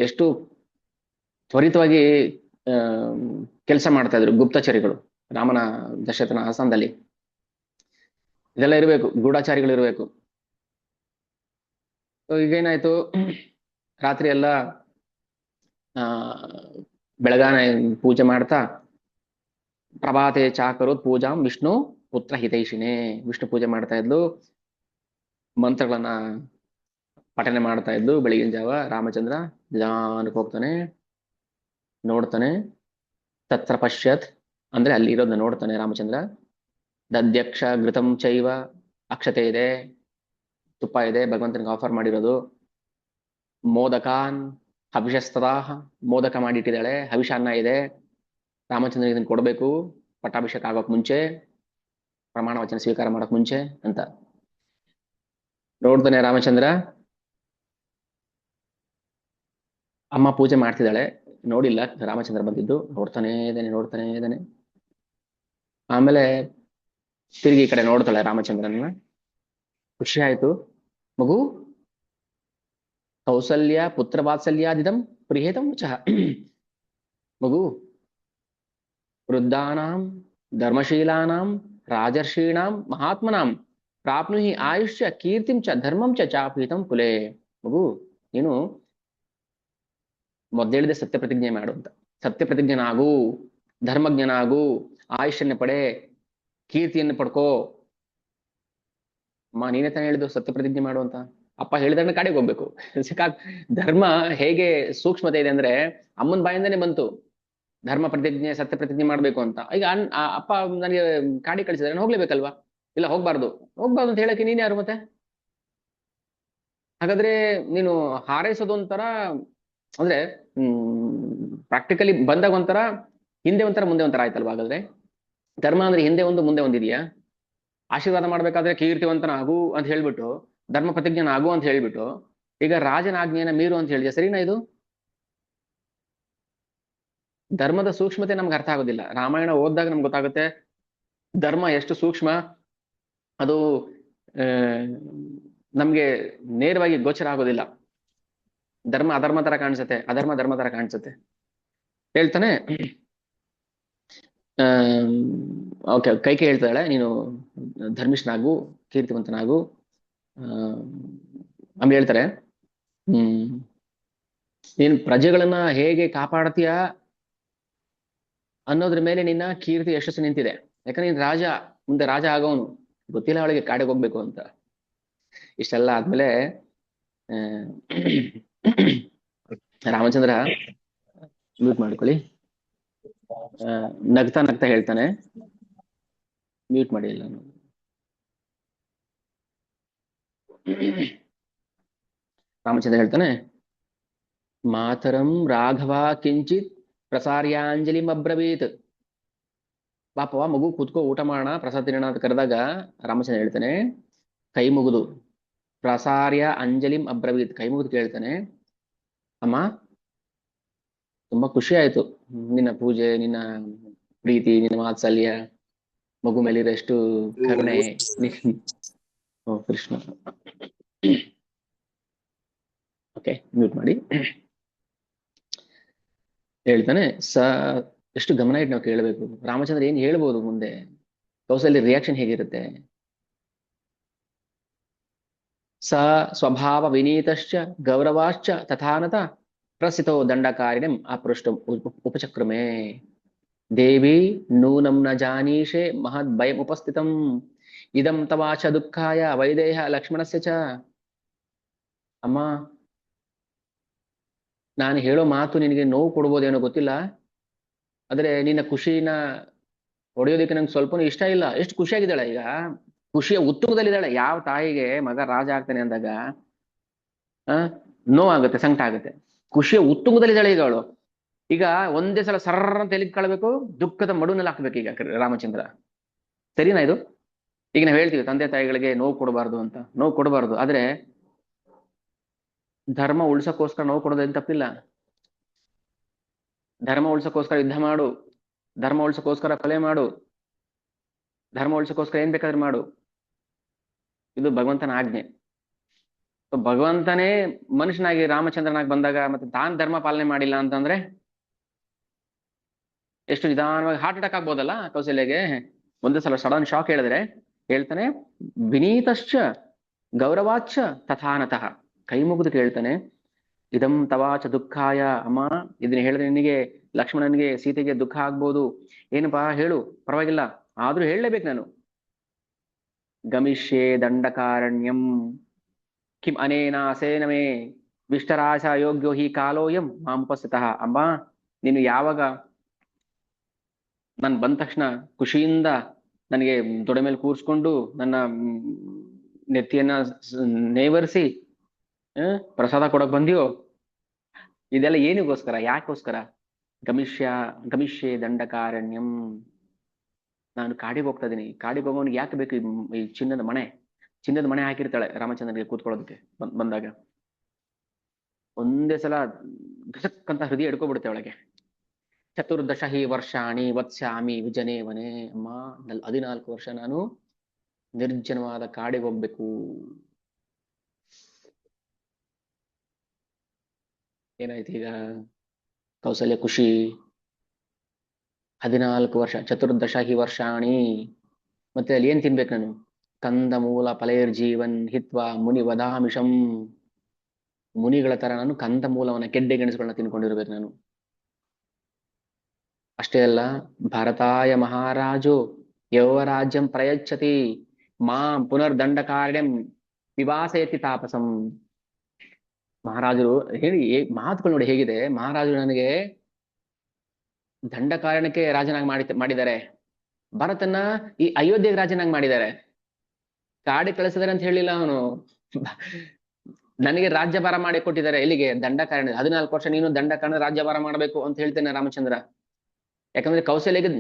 ಎಷ್ಟು ತ್ವರಿತವಾಗಿ ಕೆಲಸ ಮಾಡ್ತಾ ಇದ್ರು ಗುಪ್ತಚರಿಗಳು ರಾಮನ ದಶರಥನ ಆಸ್ಥಾನದಲ್ಲಿ. ಇದೆಲ್ಲ ಇರಬೇಕು, ಗೂಢಾಚಾರಿಗಳು ಇರಬೇಕು. ಈಗೇನಾಯ್ತು, ರಾತ್ರಿ ಎಲ್ಲ ಬೆಳಗಾನೆ ಪೂಜೆ ಮಾಡ್ತಾ, ಪ್ರಭಾತೆ ಚಾಕರೋತ್ ಪೂಜಾಂ ವಿಷ್ಣು ಪುತ್ರ ಹಿತೈಷಿಣೆ, ವಿಷ್ಣು ಪೂಜೆ ಮಾಡ್ತಾ ಇದ್ಲು, ಮಂತ್ರಗಳನ್ನ ಪಠನೆ ಮಾಡ್ತಾ ಇದ್ದು. ಬೆಳಗಿನ ಜಾವ ರಾಮಚಂದ್ರ ನಿಧಾನಕ್ಕೆ ಹೋಗ್ತಾನೆ, ನೋಡ್ತಾನೆ. ತತ್ರ ಪಶ್ಯತ್ ಅಂದ್ರೆ ಅಲ್ಲಿ ಇರೋದನ್ನ ನೋಡ್ತಾನೆ ರಾಮಚಂದ್ರ. ದಧ್ಯಕ್ಷ ಘೃತಂ ಚೈವ, ಅಕ್ಷತೆ ಇದೆ, ತುಪ್ಪ ಇದೆ, ಭಗವಂತನಿಗೆ ಆಫರ್ ಮಾಡಿರೋದು. ಮೋದಕಾನ್ ಹವಿಷಸ್ತದಾಹ, ಮೋದಕ ಮಾಡಿಟ್ಟಿದ್ದಾಳೆ, ಹವಿಷಾನ್ನ ಇದೆ. ರಾಮಚಂದ್ರ ಇದನ್ನ ಕೊಡ್ಬೇಕು ಪಟ್ಟಾಭಿಷೇಕ ಆಗೋಕ್ ಮುಂಚೆ, ಪ್ರಮಾಣ ವಚನ ಸ್ವೀಕಾರ ಮಾಡಕ್ ಮುಂಚೆ ಅಂತ ನೋಡ್ತಾನೆ ರಾಮಚಂದ್ರ. ಅಮ್ಮ ಪೂಜೆ ಮಾಡ್ತಿದ್ದಾಳೆ, ನೋಡಿಲ್ಲ ರಾಮಚಂದ್ರ ಬಂದಿದ್ದು. ನೋಡ್ತಾನೆ ಇದ್ದಾನೆ. ಆಮೇಲೆ ತಿರುಗಿ ಈ ಕಡೆ ನೋಡ್ತಾಳೆ ರಾಮಚಂದ್ರನ. ಖುಷಿ ಆಯ್ತು. ಮಗು, ಕೌಸಲ್ಯ ಪುತ್ರ ವಾತ್ಸಲ್ಯಾದಿದಂ ಪ್ರಿಯೇತಂ ವಚಃ. ಮಗು, ವೃದ್ಧಾನಾಂ ಧರ್ಮಶೀಲಾನಾಂ ರಾಜರ್ಷೀಣಾಂ ಮಹಾತ್ಮನಾಂ ಪ್ರಾಪ್ನುಹಿ ಆಯುಷ್ಯ ಕೀರ್ತಿಂ ಚ ಧರ್ಮಂ ಚ ಚಾಪೀತಂ ಕುಲೇ. ಮಗು, ನೀನು ಮೊದಲೇಳಿದೆ ಸತ್ಯ ಪ್ರತಿಜ್ಞೆ ಮಾಡು ಅಂತ. ಸತ್ಯ ಪ್ರತಿಜ್ಞನಾಗು, ಧರ್ಮಜ್ಞನಾಗು, ಆಯುಷ್ಯನ್ನ ಪಡೆ, ಕೀರ್ತಿಯನ್ನು ಪಡ್ಕೋ. ಅಮ್ಮ ನೀನೇ ತಾನೇ ಹೇಳಿದ್ದು ಸತ್ಯ ಪ್ರತಿಜ್ಞೆ ಮಾಡು ಅಂತ. ಅಪ್ಪ ಹೇಳಿದ್ರೆ ಕಾಡಿಗೆ ಹೋಗ್ಬೇಕು. ಧರ್ಮ ಹೇಗೆ ಸೂಕ್ಷ್ಮತೆ ಇದೆ ಅಂದ್ರೆ ಅಮ್ಮನ ಬಾಯಿಂದಾನೆ ಬಂತು ಧರ್ಮ ಪ್ರತಿಜ್ಞೆ, ಸತ್ಯ ಪ್ರತಿಜ್ಞೆ ಮಾಡ್ಬೇಕು ಅಂತ. ಈಗ ಅಪ್ಪ ನನಗೆ ಕಾಡಿ ಕಳಿಸಿದ್ರೆ ನಾನು ಹೋಗ್ಲೇಬೇಕಲ್ವಾ? ಇಲ್ಲ, ಹೋಗ್ಬಾರ್ದು ಅಂತ ಹೇಳಕ್ಕೆ ನೀನ್ ಯಾರು ಮತ್ತೆ? ಹಾಗಾದ್ರೆ ನೀನು ಹಾರೈಸೋದು ಒಂಥರ, ಅಂದ್ರೆ ಪ್ರಾಕ್ಟಿಕಲಿ ಬಂದಾಗ ಒಂಥರ ಹಿಂದೆ ಒಂಥರ ಮುಂದೆ ಒಂಥರ ಆಯ್ತಲ್ವಾ? ಹಾಗಾದ್ರೆ ಧರ್ಮ ಅಂದ್ರೆ ಹಿಂದೆ ಒಂದು ಮುಂದೆ ಒಂದಿದೆಯಾ? ಆಶೀರ್ವಾದ ಮಾಡ್ಬೇಕಾದ್ರೆ ಕೀರ್ತಿವಂತನಾಗು ಅಂತ ಹೇಳ್ಬಿಟ್ಟು, ಧರ್ಮ ಪ್ರತಿಜ್ಞನಾಗು ಅಂತ ಹೇಳ್ಬಿಟ್ಟು, ಈಗ ರಾಜನ ಆಜ್ಞೆಯನ್ನ ಮೀರು ಅಂತ ಹೇಳಿದೆ. ಸರಿನಾ ಇದು? ಧರ್ಮದ ಸೂಕ್ಷ್ಮತೆ ನಮ್ಗೆ ಅರ್ಥ ಆಗೋದಿಲ್ಲ. ರಾಮಾಯಣ ಓದಿದಾಗ ನಮ್ಗೆ ಗೊತ್ತಾಗುತ್ತೆ ಧರ್ಮ ಎಷ್ಟು ಸೂಕ್ಷ್ಮ, ಅದು ನಮ್ಗೆ ನೇರವಾಗಿ ಗೋಚರ ಆಗೋದಿಲ್ಲ. ಧರ್ಮ ಅಧರ್ಮ ತರ ಕಾಣಿಸುತ್ತೆ, ಅಧರ್ಮ ಧರ್ಮ ತರ ಕಾಣಿಸುತ್ತೆ. ಹೇಳ್ತಾನೆ ಓಕೆ, ಕೈಕೆ ಹೇಳ್ತಾಳೆ, ನೀನು ಧರ್ಮಿಷ್ಠನಾಗು, ಕೀರ್ತಿವಂತನಾಗು. ಆಮೇಲೆ ಹೇಳ್ತಾರೆ ನೀನು ಪ್ರಜೆಗಳನ್ನ ಹೇಗೆ ಕಾಪಾಡ್ತೀಯ ಅನ್ನೋದ್ರ ಮೇಲೆ ನಿನ್ನ ಕೀರ್ತಿ ಯಶಸ್ಸು ನಿಂತಿದೆ. ಯಾಕಂದ್ರೆ ನೀನ್ ರಾಜ, ಮುಂದೆ ರಾಜ ಆಗೋನು, ಗೊತ್ತಿಲ್ಲ ಅವಳಿಗೆ ಕಾಡಿಗೆ ಹೋಗ್ಬೇಕು ಅಂತ. ಇಷ್ಟೆಲ್ಲ ಆದ್ಮೇಲೆ ರಾಮಚಂದ್ರ ಮ್ಯೂಟ್ ಮಾಡ್ಕೊಳ್ಳಿ, ನಗ್ತಾ ನಗ್ತಾ ಹೇಳ್ತಾನೆ, ಮ್ಯೂಟ್ ಮಾಡಿ ಇಲ್ಲ ರಾಮಚಂದ್ರ ಹೇಳ್ತಾನೆ, ಮಾತರಂ ರಾಘವ ಕಿಂಚಿತ್ ಪ್ರಸಾರ್ಯಾಂಜಲಿ ಅಬ್ರವೀತ್. ಪಾಪವ ಮಗು ಕೂತ್ಕೋ, ಊಟ ಮಾಡೋಣ, ಪ್ರಸಾದ ತಿನ್ನೋಣ ಅಂತ ಕರೆದಾಗ ರಾಮಚಂದ್ರ ಹೇಳ್ತಾನೆ, ಕೈ ಮುಗಿದು ಪ್ರಸಾರ್ಯ ಅಂಜಲಿಂ ಅಬ್ರವೀತ್, ಕೈ ಮುಗಿದು ಕೇಳ್ತಾನೆ, ಅಮ್ಮ ತುಂಬಾ ಖುಷಿ ಆಯ್ತು ನಿನ್ನ ಪೂಜೆ, ನಿನ್ನ ಪ್ರೀತಿ, ನಿನ್ನ ವಾತ್ಸಲ್ಯ, ಮಗು ಮೇಲಿರಷ್ಟು ಕರುಣೆ. ಓ ಕೃಷ್ಣ. ಓಕೆ, ಮ್ಯೂಟ್ ಮಾಡಿ. ಹೇಳ್ತಾನೆ, ಎಷ್ಟು ಗಮನ ಇಟ್ಟು ನಾವು ಕೇಳಬೇಕು. ರಾಮಚಂದ್ರ ಏನ್ ಹೇಳ್ಬೋದು ಮುಂದೆ, ಕೌಸಲ್ಯ ರಿಯಾಕ್ಷನ್ ಹೇಗಿರುತ್ತೆ. ಸ ಸ್ವಭಾವ ವಿನೀತಶ್ಚ ಗೌರವಾಶ್ಚ ತಥಾನತ ಪ್ರಸಿತೋ ದಂಡಕಾರಿಣಂ ಅಪೃಷ್ಟಂ ಉಪಚಕ್ರಮೇ. ದೇವಿ ನೂನಂ ನ ಜಾನೀಷೆ ಮಹದ್ ಭಯಂ ಉಪಸ್ಥಿತಂ ಇದಂ ತವಾಚ ದುಃಖಾಯ ವೈದೇಹ ಲಕ್ಷ್ಮಣಸ್ಯ ಚ. ಅಮ್ಮ, ನಾನು ಹೇಳೋ ಮಾತು ನಿನಗೆ ನೋವು ಕೊಡ್ಬೋದೇನೋ ಗೊತ್ತಿಲ್ಲ, ಆದ್ರೆ ನಿನ್ನ ಖುಷಿನ ಹೊಡೆಯೋದಕ್ಕೆ ನಂಗೆ ಸ್ವಲ್ಪನೂ ಇಷ್ಟ ಇಲ್ಲ. ಎಷ್ಟು ಖುಷಿಯಾಗಿದ್ದಾಳೆ ಈಗ, ಖುಷಿಯ ಉತ್ತುಂಗದಲ್ಲಿದ್ದಾಳೆ. ಯಾವ ತಾಯಿಗೆ ಮಗ ರಾಜ ಆಗ್ತಾನೆ ಅಂದಾಗ ನೋವಾಗುತ್ತೆ, ಸಂಕಟ ಆಗುತ್ತೆ. ಖುಷಿಯ ಉತ್ತುಂಗದಲ್ಲಿದ್ದಾಳೆ ಈಗ ಅವಳು. ಈಗ ಒಂದೇ ಸಲ ಸರ್ರ ಅಂತ ತೆಗೆದುಕೊಳ್ಬೇಕು, ದುಃಖದ ಮಡುನಲ್ಲಿ ಹಾಕ್ಬೇಕು ಈಗ ರಾಮಚಂದ್ರ. ಸರಿನಾ ಇದು? ಈಗ ನಾವು ಹೇಳ್ತೀವಿ ತಂದೆ ತಾಯಿಗಳಿಗೆ ನೋವು ಕೊಡಬಾರ್ದು ಅಂತ, ನೋವು ಕೊಡಬಾರ್ದು. ಆದ್ರೆ ಧರ್ಮ ಉಳ್ಸಕ್ಕೋಸ್ಕರ ನೋವು ಕೊಡೋದೇನು ತಪ್ಪಿಲ್ಲ. ಧರ್ಮ ಉಳ್ಸಕ್ಕೋಸ್ಕರ ಯುದ್ಧ ಮಾಡು, ಧರ್ಮ ಉಳ್ಸಕ್ಕೋಸ್ಕರ ಕೊಲೆ ಮಾಡು, ಧರ್ಮ ಉಳ್ಸಕ್ಕೋಸ್ಕರ ಏನ್ ಬೇಕಾದ್ರೆ ಮಾಡು. ಇದು ಭಗವಂತನ ಆಜ್ಞೆ. ಭಗವಂತನೇ ಮನುಷ್ಯನಾಗಿ ರಾಮಚಂದ್ರನಾಗಿ ಬಂದಾಗ ಮತ್ತೆ ತಾನ್ ಧರ್ಮ ಪಾಲನೆ ಮಾಡಿಲ್ಲ ಅಂತಂದ್ರೆ ಎಷ್ಟು ನಿಧಾನವಾಗಿ ಹಾರ್ಟ್ ಅಟ್ಯಾಕ್ ಆಗ್ಬೋದಲ್ಲ ಕೌಸಲ್ಯಗೆ. ಒಂದೇ ಸಲ ಸಡನ್ ಶಾಕ್ ಹೇಳಿದ್ರೆ ಹೇಳ್ತಾನೆ, ವಿನೀತಶ್ಚ ಗೌರವಾಚ್ಚ ತಥಾನತಃ. ಕೈ ಮುಗಿದು ಕೇಳ್ತಾನೆ, ಇದಂ ತವಾಚ ದುಃಖಾಯ. ಅಮ್ಮ, ಇದನ್ನ ಹೇಳಿದ್ರೆ ನಿನಗೆ, ಲಕ್ಷ್ಮಣನಿಗೆ, ಸೀತೆಗೆ ದುಃಖ ಆಗ್ಬೋದು. ಏನಪ್ಪಾ ಹೇಳು, ಪರವಾಗಿಲ್ಲ, ಆದ್ರೂ ಹೇಳಲೇಬೇಕು ನಾನು. ಗಮಿಷ್ಯೆ ದಂಡಕಾರಣ್ಯಂ ಕಿಂ ಅನೇನಾಸೇನ ಮೇ ವಿಷ್ಟರಾಶ ಯೋಗ್ಯೋ ಹಿ ಕಾಲೋಯಂ ಮಾಂಪಸ್ಥಿತಃ. ಅಮ್ಮ, ನೀನು ಯಾವಾಗ ನಾನು ಬಂದ ತಕ್ಷಣ ಖುಷಿಯಿಂದ ನನಗೆ ತೊಡೆ ಮೇಲೆ ಕೂರಿಸ್ಕೊಂಡು ನನ್ನ ನೆತ್ತಿಯನ್ನ ನೇವರಿಸಿ ಪ್ರಸಾದ ಕೊಡಕ್ ಬಂದಿಯೋ, ಇದೆಲ್ಲ ಏನಿಗೋಸ್ಕರ, ಯಾಕೋಸ್ಕರ? ಗಮಿಷ್ಯೆ ದಂಡಕಾರಣ್ಯಂ. ನಾನು ಕಾಡಿಗೆ ಹೋಗ್ತಾ ಇದೀನಿ. ಕಾಡಿಗೆ ಹೋಗೋನಿಗೆ ಯಾಕೆ ಬೇಕು ಈ ಚಿನ್ನದ ಮಣೆ? ಚಿನ್ನದ ಮಣೆ ಹಾಕಿರ್ತಾಳೆ ರಾಮಚಂದ್ರನಿಗೆ ಕೂತ್ಕೊಳ್ಳೋದಕ್ಕೆ ಬಂದಾಗ. ಒಂದೇ ಸಲ ಗಸಕ್ ಅಂತ ಹೃದಯ ಹಿಡ್ಕೊಬಿಡುತ್ತೆ ಒಳಗೆ. ಚತುರ್ದಶ ಹಿ ವರ್ಷಾಣಿ ವತ್ಸ್ಯಾಮಿ ವಿಜನೇ ವನೆ. ಅಮ್ಮ, 14 ವರ್ಷ ನಾನು ನಿರ್ಜನವಾದ ಕಾಡಿಗೆ ಹೋಗ್ಬೇಕು. ಏನಾಯ್ತು ಈಗ? ಕೌಸಲ್ಯ ಖುಷಿ. 14 ವರ್ಷ, ಚತುರ್ದಶ ಹಿ ವರ್ಷಾಣಿ. ಮತ್ತೆ ಅಲ್ಲಿ ಏನ್ ತಿನ್ಬೇಕು ನಾನು? ಕಂದ ಮೂಲ ಫಲೈರ್ಜೀವನ್ ಹಿತ್ವಾ ಮುನಿ ವದಾಮಿಷಂ. ಮುನಿಗಳ ತರ ನಾನು ಕಂದ ಮೂಲವನ್ನ, ಕೆಡ್ಡೆ ಗೆಣಸುಗಳನ್ನ ತಿನ್ಕೊಂಡಿರ್ಬೇಕು ನಾನು. ಅಷ್ಟೇ ಅಲ್ಲ, ಭಾರತಾಯ ಮಹಾರಾಜು ಯೌವರಾಜ್ಯಂ ಪ್ರಯಚ್ಛತಿ ಮಾಂ ಪುನರ್ದಂಡಕಾರ್ಯಂ ವಿವಾಸಯತಿ ತಾಪಸಂ. ಮಹಾರಾಜರು ಹೇಳಿ ಮಾತುಗಳು ನೋಡಿ ಹೇಗಿದೆ. ಮಹಾರಾಜರು ನನಗೆ ದಂಡಕಾರಣ್ಯಕ್ಕೆ ರಾಜನಾಗಿ ಮಾಡಿದ್ದಾರೆ. ಭರತನ ಈ ಅಯೋಧ್ಯೆಗೆ ರಾಜನಾಗಿ ಮಾಡಿದ್ದಾರೆ. ಕಾಡಿ ಕಳಿಸಿದಾರೆ ಅಂತ ಹೇಳಿಲ್ಲ ಅವನು. ನನಗೆ ರಾಜ್ಯಭಾರ ಮಾಡಿ ಕೊಟ್ಟಿದ್ದಾರೆ. ಎಲ್ಲಿಗೆ? ದಂಡಕಾರಣ್ಯ. 14 ವರ್ಷ ನೀನು ದಂಡಕಾರಣ್ಯ ರಾಜ್ಯಭಾರ ಮಾಡಬೇಕು ಅಂತ ಹೇಳ್ತೇನೆ ರಾಮಚಂದ್ರ. ಯಾಕಂದ್ರೆ ಕೌಸಲ್ಯಗೆ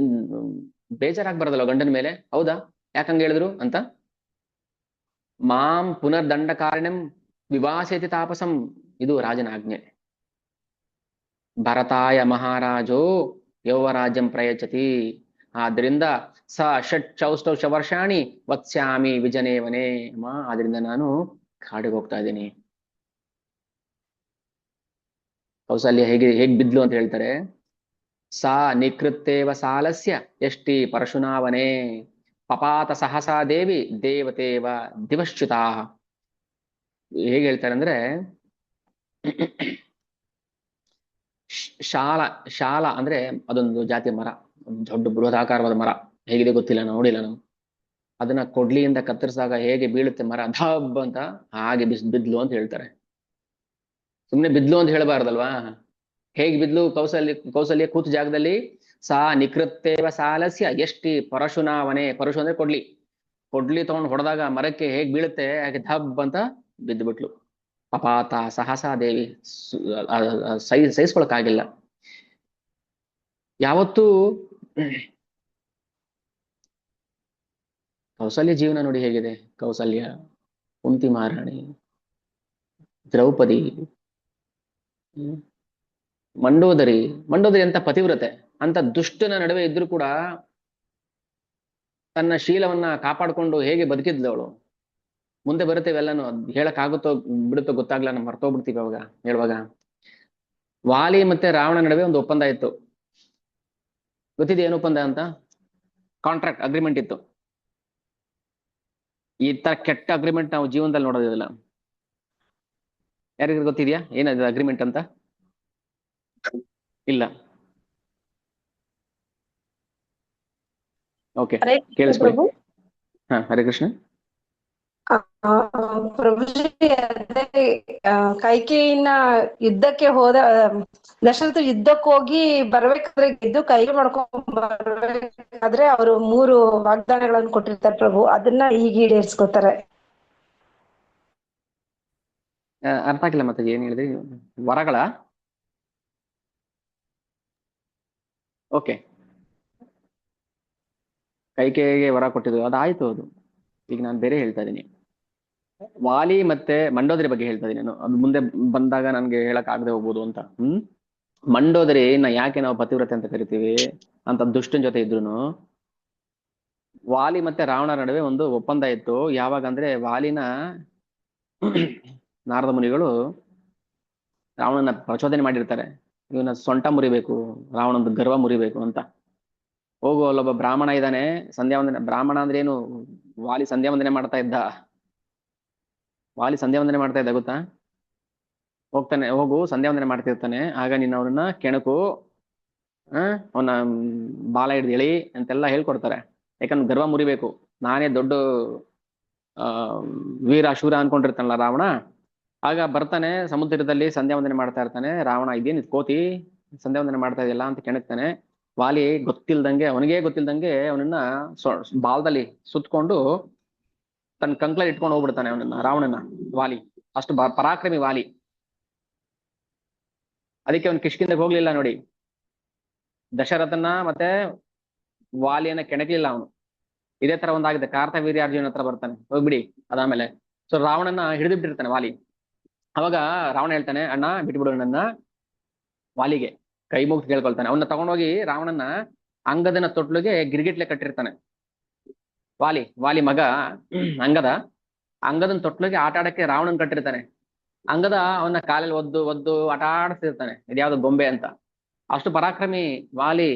ಬೇಜಾರಾಗ್ಬಾರ್ದಲ್ಲ ಗಂಡನ ಮೇಲೆ. ಹೌದಾ, ಯಾಕಂಗ ಹೇಳಿದ್ರು ಅಂತ. ಮಾಂ ಪುನರ್ ದಂಡಕಾರಣ್ಯಂ ವಿವಾಸೇತಿ ತಾಪಸಂ. ಇದು ರಾಜನ ಆಜ್ಞೆ. ಭರತಾಯ ಮಹಾರಾಜೋ ಯೌವರಾಜ್ಯಂ ಪ್ರಯಚ್ಛತಿ. ಆದ್ರಿಂದ ಸ ಷಟ್ ಚೌಷ್ಟೌಷ ವರ್ಷಾಣಿ ವತ್ಸ್ಯಾಮಿ ವಿಜನೇವನೇ. ಅಮ್ಮ ಆದ್ರಿಂದ ನಾನು ಕಾಡಿಗೆ ಹೋಗ್ತಾ ಇದ್ದೀನಿ. ಕೌಸಲ್ಯ ಹೇಗ್ ಬಿದ್ಲು ಅಂತ ಹೇಳ್ತಾರೆ. ಸಾ ನಿಕೃತ್ತೇವ ಸಾಲಸ್ಯ ಯಷ್ಟಿ ಪರಶುನಾವನೇ ಪಪಾತ ಸಹಸಾ ದೇವಿ ದೇವತೇವ ದಿವಶ್ಚ್ಯುತಾ. ಹೇಗೆ ಹೇಳ್ತಾರೆ ಅಂದ್ರೆ, ಶಾಲ ಅಂದ್ರೆ ಅದೊಂದು ಜಾತಿಯ ಮರ, ದೊಡ್ಡ ಬೃಹದಾಕಾರವಾದ ಮರ, ಹೇಗಿದೆ ಗೊತ್ತಿಲ್ಲ, ನೋಡಿಲ್ಲ ನಾವು. ಅದನ್ನ ಕೊಡ್ಲಿಯಿಂದ ಕತ್ತರಿಸಿದಾಗ ಹೇಗೆ ಬೀಳುತ್ತೆ ಮರ ಧಬ್ ಅಂತ, ಹಾಗೆ ಬಿದ್ಲು ಅಂತ ಹೇಳ್ತಾರೆ. ಸುಮ್ನೆ ಬಿದ್ಲು ಅಂತ ಹೇಳಬಾರ್ದಲ್ವಾ. ಹೇಗೆ ಬಿದ್ಲು? ಕೌಸಲ್ಯ ಕೂತು ಜಾಗದಲ್ಲಿ ಸಾ ನಿಕೃತ್ತೇವ ಸಾಲಸ್ಯ ಎಷ್ಟಿ ಪರಶುನಾವನೆ. ಪರಶು ಅಂದ್ರೆ ಕೊಡ್ಲಿ ತಗೊಂಡು ಹೊಡೆದಾಗ ಮರಕ್ಕೆ ಹೇಗ್ ಬೀಳುತ್ತೆ ಹಾಗೆ ಧಬ್ ಅಂತ ಬಿದ್ದು ಬಿಟ್ಲು. ಪಪಾತ ಸಹಸಾ ದೇವಿ ಸಹಿಸ್ಕೊಳಕ್ಕಾಗಿಲ್ಲ. ಯಾವತ್ತೂ ಕೌಸಲ್ಯ ಜೀವನ ನೋಡಿ ಹೇಗಿದೆ. ಕೌಸಲ್ಯ, ಕುಂತಿ ಮಹಾರಾಣಿ, ದ್ರೌಪದಿ, ಮಂಡೋದರಿ ಅಂತ ಪತಿವ್ರತೆ, ಅಂತ ದುಷ್ಟನ ನಡುವೆ ಇದ್ರೂ ಕೂಡ ತನ್ನ ಶೀಲವನ್ನ ಕಾಪಾಡಿಕೊಂಡು ಹೇಗೆ ಬದುಕಿದ್ಲು ಅವಳು. ಮುಂದೆ ಬರುತ್ತೇವೆ ಎಲ್ಲಾನು, ಹೇಳಕ್ ಆಗುತ್ತೋ ಬಿಡುತ್ತೋ ಗೊತ್ತಾಗ್ಲ, ನಾವು ಮರ್ತೋಗ್ಬಿಡ್ತೀವಿ ಅವಾಗ ಹೇಳುವಾಗ. ವಾಲಿ ಮತ್ತೆ ರಾವಣ ನಡುವೆ ಒಂದು ಒಪ್ಪಂದ ಇತ್ತು. ಗೊತ್ತಿದೆ ಏನು ಒಪ್ಪಂದ ಅಂತ? ಕಾಂಟ್ರಾಕ್ಟ್, ಅಗ್ರಿಮೆಂಟ್ ಇತ್ತು. ಈ ತರ ಕೆಟ್ಟ ಅಗ್ರಿಮೆಂಟ್ ನಾವು ಜೀವನದಲ್ಲಿ ನೋಡೋದಿಲ್ಲ. ಯಾರಿಗೂ ಗೊತ್ತಿದ್ಯಾ ಏನದು ಅಗ್ರಿಮೆಂಟ್ ಅಂತ? ಇಲ್ಲ. ಓಕೆ, ಕೇಳಿಸ್ಕೊಳ್ಳಿ. ಹಾ, ಹರೇ ಕೃಷ್ಣ. ಪ್ರಭುಜಿ, ಅದೇ ಕೈಕೇಯಿನ ಯುದ್ಧಕ್ಕೆ ಹೋದ ದಶರಥ ಯುದ್ಧಕ್ಕೆ ಹೋಗಿ ಬರ್ಬೇಕಾದ್ರೆ ಗೆದ್ದು ಕೈಗೆ ಮಾಡ್ಕೊಂಡ್ ಬರ್ಬೇಕಾದ್ರೆ ಅವರು 3 ವಾಗ್ದಾನಗಳನ್ನು ಕೊಟ್ಟಿರ್ತಾರೆ ಪ್ರಭು, ಅದನ್ನ ಈಗ ಈಡೇರಿಸ್ಕೊತಾರೆ. ಅರ್ಥ ಆಗಿಲ್ಲ ಮತ್ತೆ ಏನ್ ಹೇಳಿದ್ರಿ? ವರಗಳ? ಓಕೆ, ಕೈಕೇಯಿಗೆ ವರ ಕೊಟ್ಟಿದ್ದು ಅದಾಯ್ತು. ಅದು ಈಗ ನಾನು ಬೇರೆ ಹೇಳ್ತಾ ಇದ್ದೀನಿ. ವಾಲಿ ಮತ್ತೆ ಮಂಡೋದರಿ ಬಗ್ಗೆ ಹೇಳ್ತಾ ಇದ್ದೀನಿ ನಾನು. ಅದು ಮುಂದೆ ಬಂದಾಗ ನನ್ಗೆ ಹೇಳಕ್ ಆಗದೆ ಹೋಗ್ಬೋದು ಅಂತ. ಮಂಡೋದರಿ ಯಾಕೆ ನಾವು ಪತಿವ್ರತೆ ಅಂತ ಕರಿತೀವಿ ಅಂತ ದುಷ್ಟನ ಜೊತೆ ಇದ್ರು, ವಾಲಿ ಮತ್ತೆ ರಾವಣ ನಡುವೆ ಒಂದು ಒಪ್ಪಂದ ಇತ್ತು. ಯಾವಾಗ ಅಂದ್ರೆ, ವಾಲಿನ ನಾರದ ಮುನಿಗಳು ರಾವಣನ ಪ್ರಚೋದನೆ ಮಾಡಿರ್ತಾರೆ, ಇವನ ಸೊಂಟ ಮುರಿಬೇಕು, ರಾವಣಂದು ಗರ್ವ ಮುರಿಬೇಕು ಅಂತ. ಹೋಗು, ಅಲ್ಲೊಬ್ಬ ಬ್ರಾಹ್ಮಣ ಇದ್ದಾನೆ, ಸಂಧ್ಯಾವಂದನೆ. ಬ್ರಾಹ್ಮಣ ಅಂದ್ರೆ ಏನು? ವಾಲಿ ಸಂಧ್ಯಾವಂದನೆ ಮಾಡ್ತಾ ಇದ್ದ. ಗೊತ್ತಾ? ಹೋಗ್ತಾನೆ, ಹೋಗು ಸಂಧ್ಯಾವಂದನೆ ಮಾಡ್ತಿರ್ತಾನೆ, ಆಗ ನೀನು ಅವನನ್ನ ಕೆಣಕು, ಅವನ ಬಾಲ ಹಿಡ್ದು ಎಳಿ ಅಂತೆಲ್ಲ ಹೇಳ್ಕೊಡ್ತಾರೆ. ಯಾಕಂದ್ರೆ ಗರ್ವ ಮುರಿಬೇಕು, ನಾನೇ ದೊಡ್ಡ ವೀರ ಶೂರ ಅನ್ಕೊಂಡಿರ್ತಾನಲ್ಲ ರಾವಣ. ಆಗ ಬರ್ತಾನೆ, ಸಮುದ್ರದಲ್ಲಿ ಸಂಧ್ಯಾವಂದನೆ ಮಾಡ್ತಾ ಇರ್ತಾನೆ. ರಾವಣ, ಇದೇನು ಕೋತಿ ಸಂಧ್ಯಾವಂದನೆ ಮಾಡ್ತಾ ಇದೆಯಲ್ಲ ಅಂತ ಕೆಣಕ್ತಾನೆ. ವಾಲಿ ಅವನಿಗೆ ಗೊತ್ತಿಲ್ದಂಗೆ ಅವನನ್ನ ಬಾಲದಲ್ಲಿ ಸುತ್ಕೊಂಡು ತನ್ನ ಕಂಕ್ಲಲ್ಲಿ ಇಟ್ಕೊಂಡು ಹೋಗ್ಬಿಡ್ತಾನೆ ಅವನನ್ನ, ರಾವಣನ. ವಾಲಿ ಅಷ್ಟು ಪರಾಕ್ರಮಿ ವಾಲಿ. ಅದಕ್ಕೆ ಅವನು ಕಿಷ್ಕಿಂದಕ್ಕೆ ಹೋಗ್ಲಿಲ್ಲ ನೋಡಿ. ದಶರಥನ ಮತ್ತೆ ವಾಲಿಯನ್ನ ಕೆಣಕ್ಲಿಲ್ಲ ಅವನು. ಇದೇ ತರ ಒಂದಾಗಿದೆ. ಕಾರ್ತವೀರ್ಯಾರ್ಜುನ ಹತ್ರ ಬರ್ತಾನೆ, ಹೋಗ್ಬಿಡಿ. ಅದಾದ್ಮೇಲೆ ರಾವಣನ ಹಿಡಿದಿಟ್ಟಿರ್ತಾನೆ ವಾಲಿ. ಅವಾಗ ರಾವಣ ಹೇಳ್ತಾನೆ, ಅಣ್ಣ ಬಿಟ್ಬಿಡು ನನ್ನ. ವಾಲಿಗೆ ಕೈ ಮುಗ್ದು ಕೇಳ್ಕೊಳ್ತಾನೆ. ಅವನ್ನ ತಗೊಂಡೋಗಿ ರಾವಣನ ಅಂಗದನ ತೊಟ್ಲಿಗೆ ಗಿರ್ಗಿಟ್ಲೆ ಕಟ್ಟಿರ್ತಾನೆ. ವಾಲಿ ಮಗ ಅಂಗದನ ತೊಟ್ಲಿಗೆ ಆಟ ಆಡಕ್ಕೆ ರಾವಣನ್ ಕಟ್ಟಿರ್ತಾನೆ. ಅಂಗದ ಅವನ ಕಾಲಲ್ಲಿ ಒದ್ದು ಆಟ ಆಡಿಸ್ತಿರ್ತಾನೆ, ಇದ್ಯಾವ್ದು ಗೊಂಬೆ ಅಂತ. ಅಷ್ಟು ಪರಾಕ್ರಮಿ ವಾಲಿ.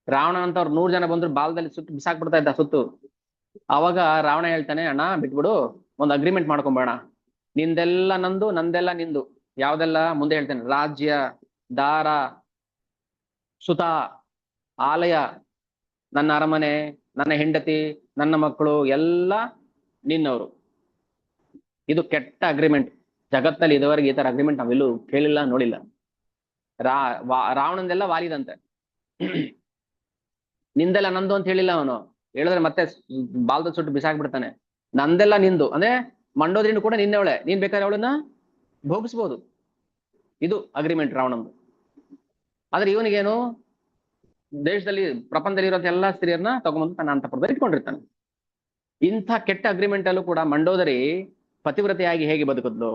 ರಾವಣ ಅಂತ ಅವ್ರು 100 ಜನ ಬಂದ್ರು ಬಾಲದಲ್ಲಿ ಸುಟ್ಟು ಬಿಸಾಕ್ಬಿಡ್ತಾ ಇದ್ದ ಸುತ್ತು. ಅವಾಗ ರಾವಣ ಹೇಳ್ತಾನೆ, ಅಣ್ಣ ಬಿಟ್ಬಿಡು, ಒಂದು ಅಗ್ರಿಮೆಂಟ್ ಮಾಡ್ಕೊಂಬೇಡ, ನಿಂದೆಲ್ಲ ನಂದು, ನಂದೆಲ್ಲ ನಿಂದು. ಯಾವ್ದೆಲ್ಲ ಮುಂದೆ ಹೇಳ್ತೇನೆ. ರಾಜ್ಯ, ದಾರ, ಸುತ, ಆಲಯ, ನನ್ನ ಅರಮನೆ, ನನ್ನ ಹೆಂಡತಿ, ನನ್ನ ಮಕ್ಕಳು ಎಲ್ಲ ನಿನ್ನವರು. ಇದು ಕೆಟ್ಟ ಅಗ್ರಿಮೆಂಟ್. ಜಗತ್ತಲ್ಲಿ ಇದುವರೆಗೆ ಈ ತರ ಅಗ್ರಿಮೆಂಟ್ ನಾವೆಲ್ಲೂ ಕೇಳಿಲ್ಲ, ನೋಡಿಲ್ಲ. ರಾವಣಂದೆಲ್ಲ ವಾಲಿದಂತೆ. ನಿಂದೆಲ್ಲ ನಂದು ಅಂತ ಹೇಳಿಲ್ಲ ಅವನು. ಹೇಳಿದ್ರೆ ಮತ್ತೆ ಬಾಲ್ದ ಸುಟ್ಟು ಬಿಸಾಕ್ಬಿಡ್ತಾನೆ. ನಂದೆಲ್ಲ ನಿಂದು ಅಂದ್ರೆ ಮಂಡೋದ್ರಿನೂ ಕೂಡ ನಿನ್ನೆವಳೆ, ನೀನ್ ಬೇಕಾದ್ರೆ ಅವಳನ್ನ ಭೋಗಿಸ್ಬೋದು. ಇದು ಅಗ್ರಿಮೆಂಟ್ ರಾವಣಂದು. ಆದ್ರೆ ಇವನಿಗೇನು, ದೇಶದಲ್ಲಿ ಪ್ರಪಂಚದಲ್ಲಿ ಇರೋ ಎಲ್ಲಾ ಸ್ತ್ರೀಯರನ್ನ ತಗೊಂಬಂದು ತನ್ನ ಅಂತಃಪುರದಲ್ಲಿ ಇಟ್ಕೊಂಡಿರ್ತಾನೆ. ಇಂಥ ಕೆಟ್ಟ ಅಗ್ರಿಮೆಂಟ್ ಅಲ್ಲೂ ಕೂಡ ಮಂಡೋದರಿ ಪತಿವ್ರತೆಯಾಗಿ ಹೇಗೆ ಬದುಕಿದ್ಲು?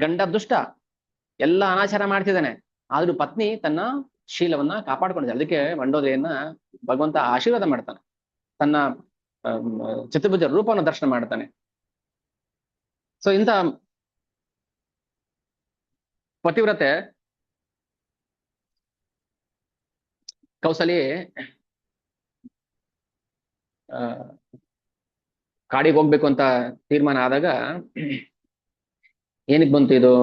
ಗಂಡ ದುಷ್ಟ, ಎಲ್ಲ ಅನಾಚಾರ ಮಾಡ್ತಿದ್ದಾನೆ, ಆದ್ರೂ ಪತ್ನಿ ತನ್ನ ಶೀಲವನ್ನ ಕಾಪಾಡ್ಕೊಂಡಿದ್ದಾಳೆ. ಅದಕ್ಕೆ ಮಂಡೋದರಿಯನ್ನ ಭಗವಂತ ಆಶೀರ್ವಾದ ಮಾಡ್ತಾನೆ, ತನ್ನ ಚತುರ್ಭುಜ ರೂಪವನ್ನು ದರ್ಶನ ಮಾಡ್ತಾನೆ. ಸೊ ಇಂಥ ಪತಿವ್ರತೆ ಕೌಸಲಿ ಕಾಡಿಗೆ ಹೋಗ್ಬೇಕು ಅಂತ ತೀರ್ಮಾನ ಆದಾಗ ಏನಕ್ಕೆ ಬಂತು ಇದು?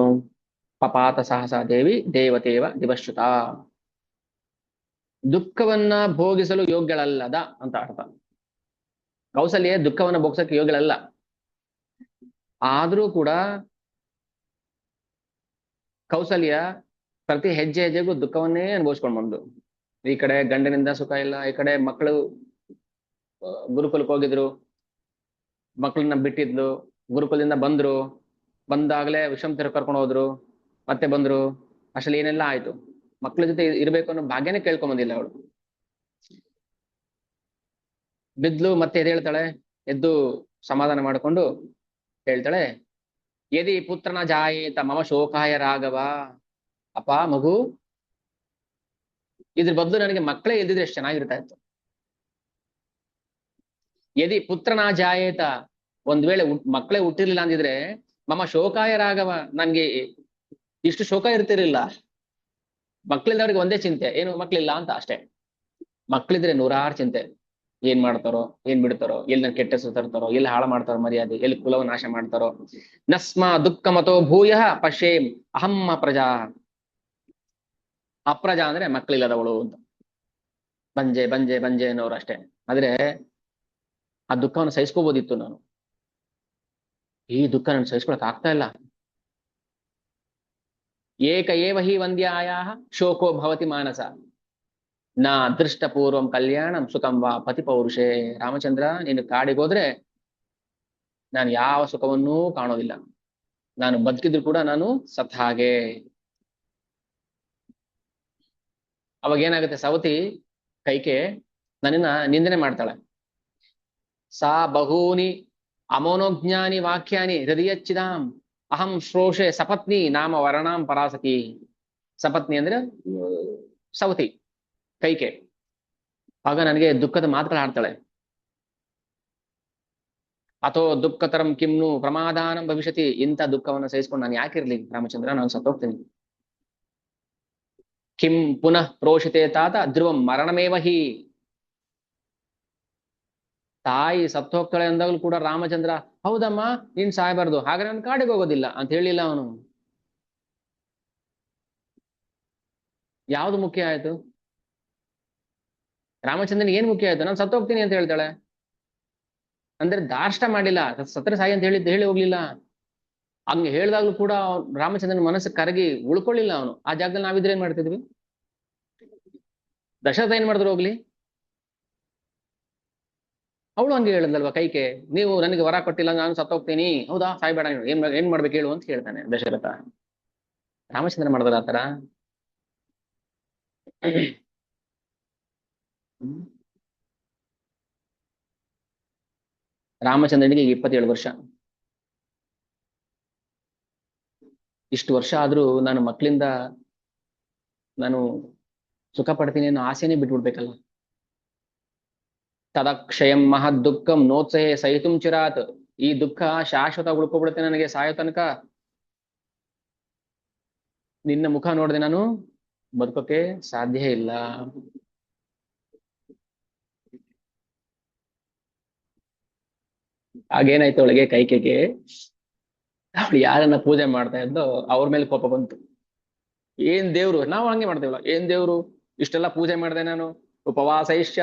ಪಪಾತ ಸಹಸ ದೇವಿ ದೇವತೇವ ದಿವಶ್ರುತ, ದುಃಖವನ್ನ ಭೋಗಿಸಲು ಯೋಗ್ಯಳಲ್ಲದ ಅಂತ ಅರ್ಥ. ಕೌಸಲ್ಯ ದುಃಖವನ್ನ ಭೋಗಿಸಕ್ಕೆ ಯೋಗ್ಯಳಲ್ಲ, ಆದ್ರೂ ಕೂಡ ಕೌಸಲ್ಯ ಪ್ರತಿ ಹೆಜ್ಜೆ ಹೆಜ್ಜೆಗೂ ದುಃಖವನ್ನೇ ಅನುಭವಿಸ್ಕೊಂಡು ಬಂದು, ಈ ಕಡೆ ಗಂಡನಿಂದ ಸುಖ ಇಲ್ಲ, ಈ ಕಡೆ ಮಕ್ಕಳು ಗುರುಕುಲಕ್ಕೆ ಹೋಗಿದ್ರು, ಮಕ್ಕಳನ್ನ ಬಿಟ್ಟಿದ್ಲು, ಗುರುಕುಲದಿಂದ ಬಂದ್ರು, ಬಂದಾಗಲೇ ವಿಷಮತಿರು ಕರ್ಕೊಂಡು ಹೋದ್ರು, ಮತ್ತೆ ಬಂದ್ರು, ಅಷ್ಟರಲ್ಲಿ ಏನೆಲ್ಲ ಆಯ್ತು. ಮಕ್ಕಳ ಜೊತೆ ಇರ್ಬೇಕು ಅನ್ನೋ ಭಾಗ್ಯನೇ ಕೇಳ್ಕೊಂಡ್ ಬಂದಿಲ್ಲ ಅವಳು. ಬಿದ್ಲು, ಮತ್ತೆ ಎದ್ದೇಳ್ತಾಳೆ, ಎದ್ದು ಸಮಾಧಾನ ಮಾಡಿಕೊಂಡು ಹೇಳ್ತಾಳೆ, ಯದಿ ಪುತ್ರನ ಜಾಯೇತ ಮಮ ಶೋಕಾಯ ರಾಘವ. ಅಪ್ಪ ಮಗು, ಇದ್ರ ಬದಲು ನನಗೆ ಮಕ್ಕಳೇ ಇಲ್ದಿದ್ರೆ ಎಷ್ಟು ಚೆನ್ನಾಗಿರ್ತಾ ಇತ್ತು. ಯದಿ ಪುತ್ರನ ಜಾಯೇತ, ಒಂದ್ ವೇಳೆ ಮಕ್ಕಳೇ ಹುಟ್ಟಿರ್ಲಿಲ್ಲ ಅಂದಿದ್ರೆ ಮಮ ಶೋಕಾಯ ರಾಘವ, ನನ್ಗೆ ಇಷ್ಟು ಶೋಕ ಇರ್ತಿರ್ಲಿಲ್ಲ. ಮಕ್ಳಿದ್ದವ್ರಿಗೆ ಒಂದೇ ಚಿಂತೆ, ಏನು ಮಕ್ಳಿಲ್ಲ ಅಂತ ಅಷ್ಟೇ. ಮಕ್ಳಿದ್ರೆ ನೂರಾರು ಚಿಂತೆ, ಏನ್ ಮಾಡ್ತಾರೋ, ಏನ್ ಬಿಡ್ತಾರೋ, ಎಲ್ಲಿ ನನ್ ಕೆಟ್ಟ ಹೆಸರು ತರ್ತಾರೋ, ಎಲ್ಲಿ ಹಾಳು ಮಾಡ್ತಾರೋ ಮರ್ಯಾದೆ, ಎಲ್ಲಿ ಕುಲವ ನಾಶ ಮಾಡ್ತಾರೋ. ನಸ್ಮ ದುಃಖ ಮತೋ ಭೂಯ ಪಶ್ಯೇಂ ಅಹಂ ಅಪ್ರಜಾ. ಅಪ್ರಜಾ ಅಂದ್ರೆ ಮಕ್ಕಳಿಲ್ಲದವಳು ಅಂತ, ಬಂಜೆ ಬಂಜೆ ಬಂಜೆ ಅನ್ನೋರು ಅಷ್ಟೇ. ಆದ್ರೆ ಆ ದುಃಖವನ್ನು ಸಹಿಸ್ಕೋಬೋದಿತ್ತು ನಾನು, ಈ ದುಃಖ ನಾನು ಸಹಿಸ್ಕೊಳಕ್ ಆಗ್ತಾ ಇಲ್ಲ. ಏಕ ಏವ ಹಿ ವಂದ್ಯಾಯ ಶೋಕೋ ಭವತಿ ಮಾನಸ, ನಾ ಅದೃಷ್ಟ ಪೂರ್ವಂ ಕಲ್ಯಾಣಂ ಸುಖಂ ವಾ ಪತಿ ಪೌರುಷೇ. ರಾಮಚಂದ್ರ, ನೀನು ಕಾಡಿಗೆ ಹೋದ್ರೆ ನಾನು ಯಾವ ಸುಖವನ್ನೂ ಕಾಣೋದಿಲ್ಲ, ನಾನು ಬದುಕಿದ್ರು ಕೂಡ ನಾನು ಸತ್ ಹಾಗೆ. ಅವಾಗ ಏನಾಗುತ್ತೆ, ಸವತಿ ಕೈಕೆ ನನ್ನನ್ನ ನಿಂದನೆ ಮಾಡ್ತಾಳೆ. ಸಾ ಬಹೂನಿ ಅಮೋನೋಜ್ಞಾನಿ ವಾಕ್ಯಾನಿ ಹೃದಯಚ್ಚಿದಾಂ ಅಹಂ ಶ್ರೋಷೆ ಸಪತ್ನಿ ನಾಮ ವರ್ಣಾಂ ಪರಾಸತಿ. ಸಪತ್ನಿ ಅಂದ್ರೆ ಸವತಿ ಕೈಕೆ. ಆಗ ನನಗೆ ದುಃಖದ ಮಾತುಗಳು ಆಡ್ತಾಳೆ. ಅಥೋ ದುಃಖತರಂ ಕಿಮ್ನು ಪ್ರಮಾದಾನಂ ಭವಿಷ್ಯತಿ. ಇಂಥ ದುಃಖವನ್ನು ಸಹಿಸ್ಕೊಂಡು ನಾನು ಯಾಕಿರ್ಲಿ ರಾಮಚಂದ್ರ, ನಾನು ಸತ್ತೋಗ್ತೀನಿ. ಕಿಂ ಪುನಃ ಪ್ರೋಷಿತೆ ತಾತ ಧ್ರುವಂ ಮರಣಮೇವ ಹಿ. ತಾಯಿ ಸತ್ತು ಹೋಗ್ತಾಳೆ ಅಂದಾಗಲೂ ಕೂಡ ರಾಮಚಂದ್ರ, ಹೌದಮ್ಮ ನೀನ್ ಸಾಯಬಾರ್ದು, ಹಾಗೆ ನಾನು ಕಾಡಿಗೆ ಹೋಗೋದಿಲ್ಲ ಅಂತ ಹೇಳಿಲ್ಲ ಅವನು. ಯಾವ್ದು ಮುಖ್ಯ ಆಯ್ತು? ರಾಮಚಂದ್ರನ್ ಏನ್ ಮುಖ್ಯ ಆಯ್ತು? ನಾನು ಸತ್ತೋಗ್ತೀನಿ ಅಂತ ಹೇಳ್ತಾಳೆ ಅಂದ್ರೆ ದಾಷ್ಟ ಮಾಡಿಲ್ಲ, ಸತ್ರ ಸಾಯಿ ಅಂತ ಹೇಳಿ ಹೋಗ್ಲಿಲ್ಲ. ಹಂಗೆ ಹೇಳ್ದಾಗ್ಲೂ ಕೂಡ ರಾಮಚಂದ್ರನ ಮನಸ್ಸು ಕರಗಿ ಉಳ್ಕೊಳ್ಳಿಲ್ಲ ಅವನು. ಆ ಜಾಗದಲ್ಲಿ ನಾವಿದ್ರೆ ಏನ್ ಮಾಡ್ತಿದ್ವಿ? ದಶರಥ ಏನ್ ಮಾಡಿದ್ರು ಹೋಗ್ಲಿ, ಅವಳು ಹಂಗೆ ಹೇಳಿದ್ಲಲ್ವಾ ಕೈಕೆ, ನೀವು ನನಗೆ ವರ ಕೊಟ್ಟಿಲ್ಲ, ನಾನು ಸತ್ತೋಗ್ತೀನಿ. ಹೌದಾ, ಸಾಯ್ಬೇಡ, ಏನ್ ಮಾಡ್ಬೇಕು ಹೇಳು ಅಂತ ಕೇಳ್ತಾನೆ ದಶರಥ. ರಾಮಚಂದ್ರ ಮಾಡಿದ್ರ ಆತರ? ರಾಮಚಂದ್ರನಿಗೆ 27 ವರ್ಷ. ಇಷ್ಟು ವರ್ಷ ಆದ್ರೂ ನಾನು ಮಕ್ಕಳಿಂದ ನಾನು ಸುಖ ಪಡ್ತೀನಿ ಅನ್ನೋ ಆಸೆನೇ ಬಿಟ್ಬಿಡ್ಬೇಕಲ್ಲ. ತದಕ್ಷಯಂ ಮಹದ್ ದುಃಖಂ ನೋತ್ಸಹೆ ಸಹಿತುಂ ಚಿರಾತ್. ಈ ದುಃಖ ಶಾಶ್ವತ ಉಳ್ಕೊಬಿಡುತ್ತೆ ನನಗೆ ಸಾಯೋ ತನಕ. ನಿನ್ನ ಮುಖ ನೋಡದೆ ನಾನು ಬದುಕೋಕೆ ಸಾಧ್ಯ ಇಲ್ಲ. ಹಾಗೇನಾಯ್ತು ಅವಳಿಗೆ ಕೈಕೆಗೆ, ಅವಳು ಯಾರನ್ನ ಪೂಜೆ ಮಾಡ್ತಾ ಇದ್ದೋ ಅವ್ರ ಮೇಲೆ ಕೋಪ ಬಂತು. ಏನ್ ದೇವ್ರು, ನಾವು ಹಂಗೆ ಮಾಡ್ತೇವಲ್ಲ, ಏನ್ ದೇವ್ರು ಇಷ್ಟೆಲ್ಲ ಪೂಜೆ ಮಾಡಿದೆ ನಾನು, ಉಪವಾಸೈಶ್ಚ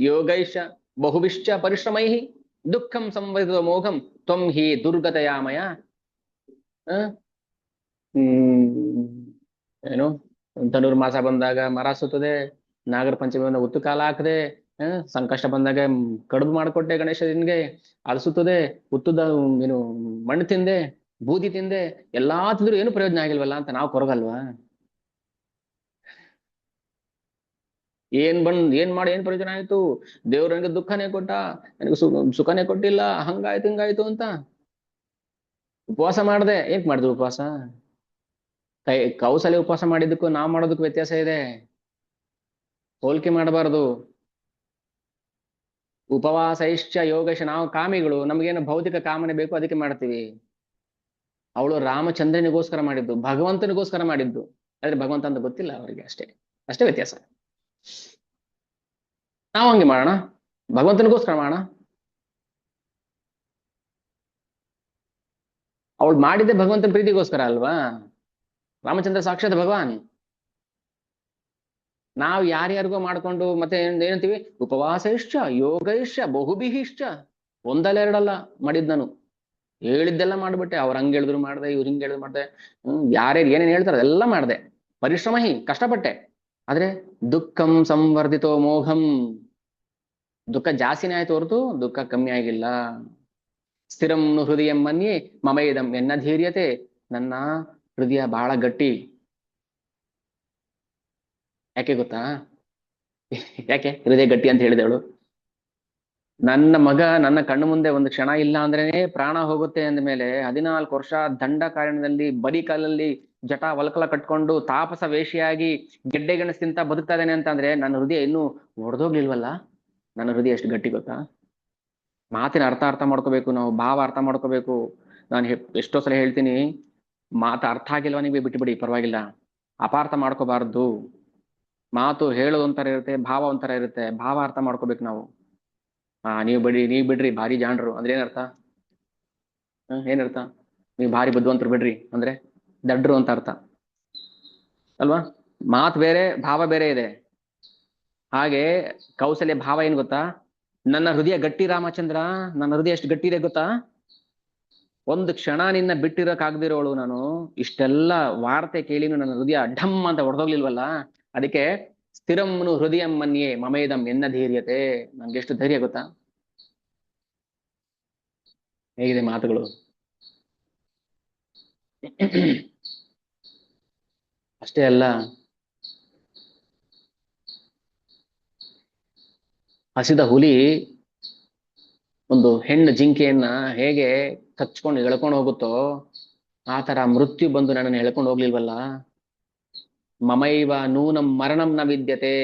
ಯೋಗೈಶ್ಚ ಬಹುಭಿಶ್ಚ ಪರಿಶ್ರಮೈಹಿ ದುಃಖಂ ಸಂವರಿತ ಮೋಘಂ ತ್ವಂ ಹಿ ದುರ್ಗತಯಾಮಯ. ಏನು ಧನುರ್ಮಾಸ ಬಂದಾಗ ಮರ ಸುತ್ತದೆ, ನಾಗರ ಪಂಚಮಿ ಬಂದಾಗ ಉತ್ತು ಕಾಲ ಹಾಕದೆ, ಸಂಕಷ್ಟ ಬಂದಾಗ ಕಡುಬು ಮಾಡಿಕೊಟ್ಟೆ ಗಣೇಶ ನಿನ್ಗೆ, ಅದು ಸುತ್ತದೆ, ಉತ್ತುದ ಏನು ಮಣ್ಣು ತಿಂದೆ, ಬೂದಿ ತಿಂದೆ, ಎಲ್ಲಾ ತಿಂದ್ರು ಏನು ಪ್ರಯೋಜನ ಆಗಿಲ್ವಲ್ಲ ಅಂತ ನಾವು ಕೊರಗಲ್ವಾ? ಏನ್ ಮಾಡಿ ಏನ್ ಪ್ರಯೋಜನ ಆಯ್ತು? ದೇವ್ರು ನನಗೆ ದುಃಖನೇ ಕೊಟ್ಟ, ನನಗೆ ಸುಖನೇ ಕೊಟ್ಟಿಲ್ಲ, ಹಂಗಾಯ್ತು ಹಿಂಗಾಯ್ತು ಅಂತ ಉಪವಾಸ ಮಾಡ್ದೆ. ಏನ್ ಮಾಡಿದ್ರು ಉಪವಾಸ? ಕೌಸಲ್ಯ ಉಪವಾಸ ಮಾಡಿದ್ದಕ್ಕೂ ನಾವು ಮಾಡೋದಕ್ಕೂ ವ್ಯತ್ಯಾಸ ಇದೆ, ಹೋಲಿಕೆ ಮಾಡಬಾರದು. ಉಪವಾಸ ಇಶ್ಚ ಯೋಗಶ, ನಾವು ಕಾಮಿಗಳು, ನಮಗೇನು ಭೌತಿಕ ಕಾಮನೆ ಬೇಕು ಅದಕ್ಕೆ ಮಾಡ್ತೀವಿ. ಅವಳು ರಾಮಚಂದ್ರನಿಗೋಸ್ಕರ ಮಾಡಿದ್ದು, ಭಗವಂತನಿಗೋಸ್ಕರ ಮಾಡಿದ್ದು. ಆದ್ರೆ ಭಗವಂತ ಅಂತ ಗೊತ್ತಿಲ್ಲ ಅವರಿಗೆ, ಅಷ್ಟೇ ಅಷ್ಟೇ ವ್ಯತ್ಯಾಸ. ನಾವು ಹಂಗೆ ಮಾಡೋಣ, ಭಗವಂತನಿಗೋಸ್ಕರ ಮಾಡೋಣ. ಅವಳು ಮಾಡಿದ್ದೆ ಭಗವಂತನ ಪ್ರೀತಿಗೋಸ್ಕರ ಅಲ್ವಾ? ರಾಮಚಂದ್ರ ಸಾಕ್ಷಾತ್ ಭಗವಾನ್. ನಾವು ಯಾರ್ಯಾರಿಗೋ ಮಾಡ್ಕೊಂಡು ಮತ್ತೆ ಏನಂತೀವಿ, ಉಪವಾಸ ಇಷ್ಟ ಯೋಗ ಇಷ್ಟ ಬಹುಬಿಹಿಷ್ಟ, ಒಂದಲ್ಲ ಎರಡಲ್ಲ ಮಾಡಿದ್ ನಾನು. ಹೇಳಿದ್ದೆಲ್ಲ ಮಾಡ್ಬಿಟ್ಟೆ, ಅವ್ರು ಹಂಗೆ ಹೇಳಿದ್ರು ಮಾಡ್ದೆ, ಇವ್ರು ಹಿಂಗೆ ಹೇಳಿದ್ರು ಮಾಡ್ದೆ, ಯಾರ್ಯಾರು ಏನೇನು ಹೇಳ್ತಾರೆ ಅದೆಲ್ಲ ಮಾಡ್ದೆ, ಪರಿಶ್ರಮ ಕಷ್ಟಪಟ್ಟೆ. ಆದ್ರೆ ದುಃಖಂ ಸಂವರ್ಧಿತೋ ಮೋಘಂ, ದುಃಖ ಜಾಸ್ತಿನೇ ಆಯ್ತು ಹೊರತು ದುಃಖ ಕಮ್ಮಿ ಆಗಿಲ್ಲ. ಸ್ಥಿರಂ ಹೃದಯ ಮನ್ಯೆ ಮಮೈದಂ ಎನ್ನ ಧೀರ್ಯತೆ, ನನ್ನ ಹೃದಯ ಬಹಳ ಗಟ್ಟಿ. ಯಾಕೆ ಗೊತ್ತಾ? ಯಾಕೆ ಹೃದಯ ಗಟ್ಟಿ ಅಂತ ಹೇಳಿದವಳು? ನನ್ನ ಮಗ ನನ್ನ ಕಣ್ಣು ಮುಂದೆ ಒಂದು ಕ್ಷಣ ಇಲ್ಲ ಅಂದ್ರೇನೆ ಪ್ರಾಣ ಹೋಗುತ್ತೆ ಅಂದ್ಮೇಲೆ 14 ವರ್ಷ ದಂಡಕಾರಣ್ಯದಲ್ಲಿ ಬರೀ ಕಾಲಲ್ಲಿ ಜಟ ವಲ್ಕಲ ಕಟ್ಕೊಂಡು ತಾಪಸ ವೇಷಿಯಾಗಿ ಗೆಡ್ಡೆ ಗೆಣಸು ತಿಂತ ಬದುಕ್ತಾ ಇದ್ದೇನೆ ಅಂತಂದ್ರೆ ನನ್ನ ಹೃದಯ ಇನ್ನೂ ಒಡೆದೋಗ್ಲಿಲ್ವಲ್ಲ? ನನ್ನ ಹೃದಯ ಎಷ್ಟು ಗಟ್ಟಿ ಗೊತ್ತಾ? ಮಾತಿನ ಅರ್ಥ ಮಾಡ್ಕೋಬೇಕು ನಾವು, ಭಾವ ಅರ್ಥ ಮಾಡ್ಕೋಬೇಕು. ನಾನು ಎಷ್ಟೋ ಸಲ ಹೇಳ್ತೀನಿ, ಮಾತು ಅರ್ಥ ಆಗಿಲ್ವ ನಿಮಗೆ ಬಿಟ್ಟುಬಿಡಿ, ಪರವಾಗಿಲ್ಲ, ಅಪಾರ್ಥ ಮಾಡ್ಕೋಬಾರ್ದು. ಮಾತು ಹೇಳೋದು ಒಂಥರ ಇರುತ್ತೆ, ಭಾವ ಒಂಥರ ಇರುತ್ತೆ, ಭಾವ ಅರ್ಥ ಮಾಡ್ಕೋಬೇಕು ನಾವು. ನೀವು ಬಿಡ್ರಿ ಭಾರಿ ಜಾಣರು ಅಂದ್ರೆ ಏನರ್ಥ? ಏನರ್ಥ? ನೀವು ಭಾರಿ ಬುದ್ಧಿವಂತರು ಬಿಡ್ರಿ ಅಂದ್ರೆ ದಡ್ರು ಅಂತ ಅರ್ಥ ಅಲ್ವಾ? ಮಾತು ಬೇರೆ ಭಾವ ಬೇರೆ ಇದೆ. ಹಾಗೆ ಕೌಸಲ್ಯ ಭಾವ ಏನ್ ಗೊತ್ತಾ? ನನ್ನ ಹೃದಯ ಗಟ್ಟಿ ರಾಮಚಂದ್ರ, ನನ್ನ ಹೃದಯ ಎಷ್ಟು ಗಟ್ಟಿ ಇದೆ ಗೊತ್ತಾ? ಒಂದು ಕ್ಷಣ ನಿನ್ನ ಬಿಟ್ಟಿರೋಕಾಗ್ದಿರೋಳು ನಾನು. ಇಷ್ಟೆಲ್ಲ ವಾರ್ತೆ ಕೇಳಿನು ನನ್ನ ಹೃದಯ ಢಮ್ ಅಂತ ಹೊಡೆದೋಗ್ಲಿಲ್ವಲ್ಲ? ಅದಕ್ಕೆ ಸ್ಥಿರಂನು ಹೃದಯ ಮನ್ಯೆ ಮಮೇದಂ ಎನ್ನ ಧೈರ್ಯತೆ, ನನ್ಗೆ ಎಷ್ಟು ಧೈರ್ಯ ಗೊತ್ತಾ? ಹೇಗಿದೆ ಮಾತುಗಳು? ಅಷ್ಟೇ ಅಲ್ಲ, ಹಸಿದ ಹುಲಿ ಒಂದು ಹೆಣ್ಣು ಜಿಂಕೆಯನ್ನ ಹೇಗೆ ಕಚ್ಕೊಂಡು ಎಳ್ಕೊಂಡು ಹೋಗುತ್ತೋ ಆ ತರ ಮೃತ್ಯು ಬಂದು ನನ್ನನ್ನು ಎಳ್ಕೊಂಡು ಹೋಗ್ಲಿಲ್ವಲ್ಲ? ಮಮೈವ ನೂನಂ ಮರಣಂ ನ ವಿದ್ಯತೆ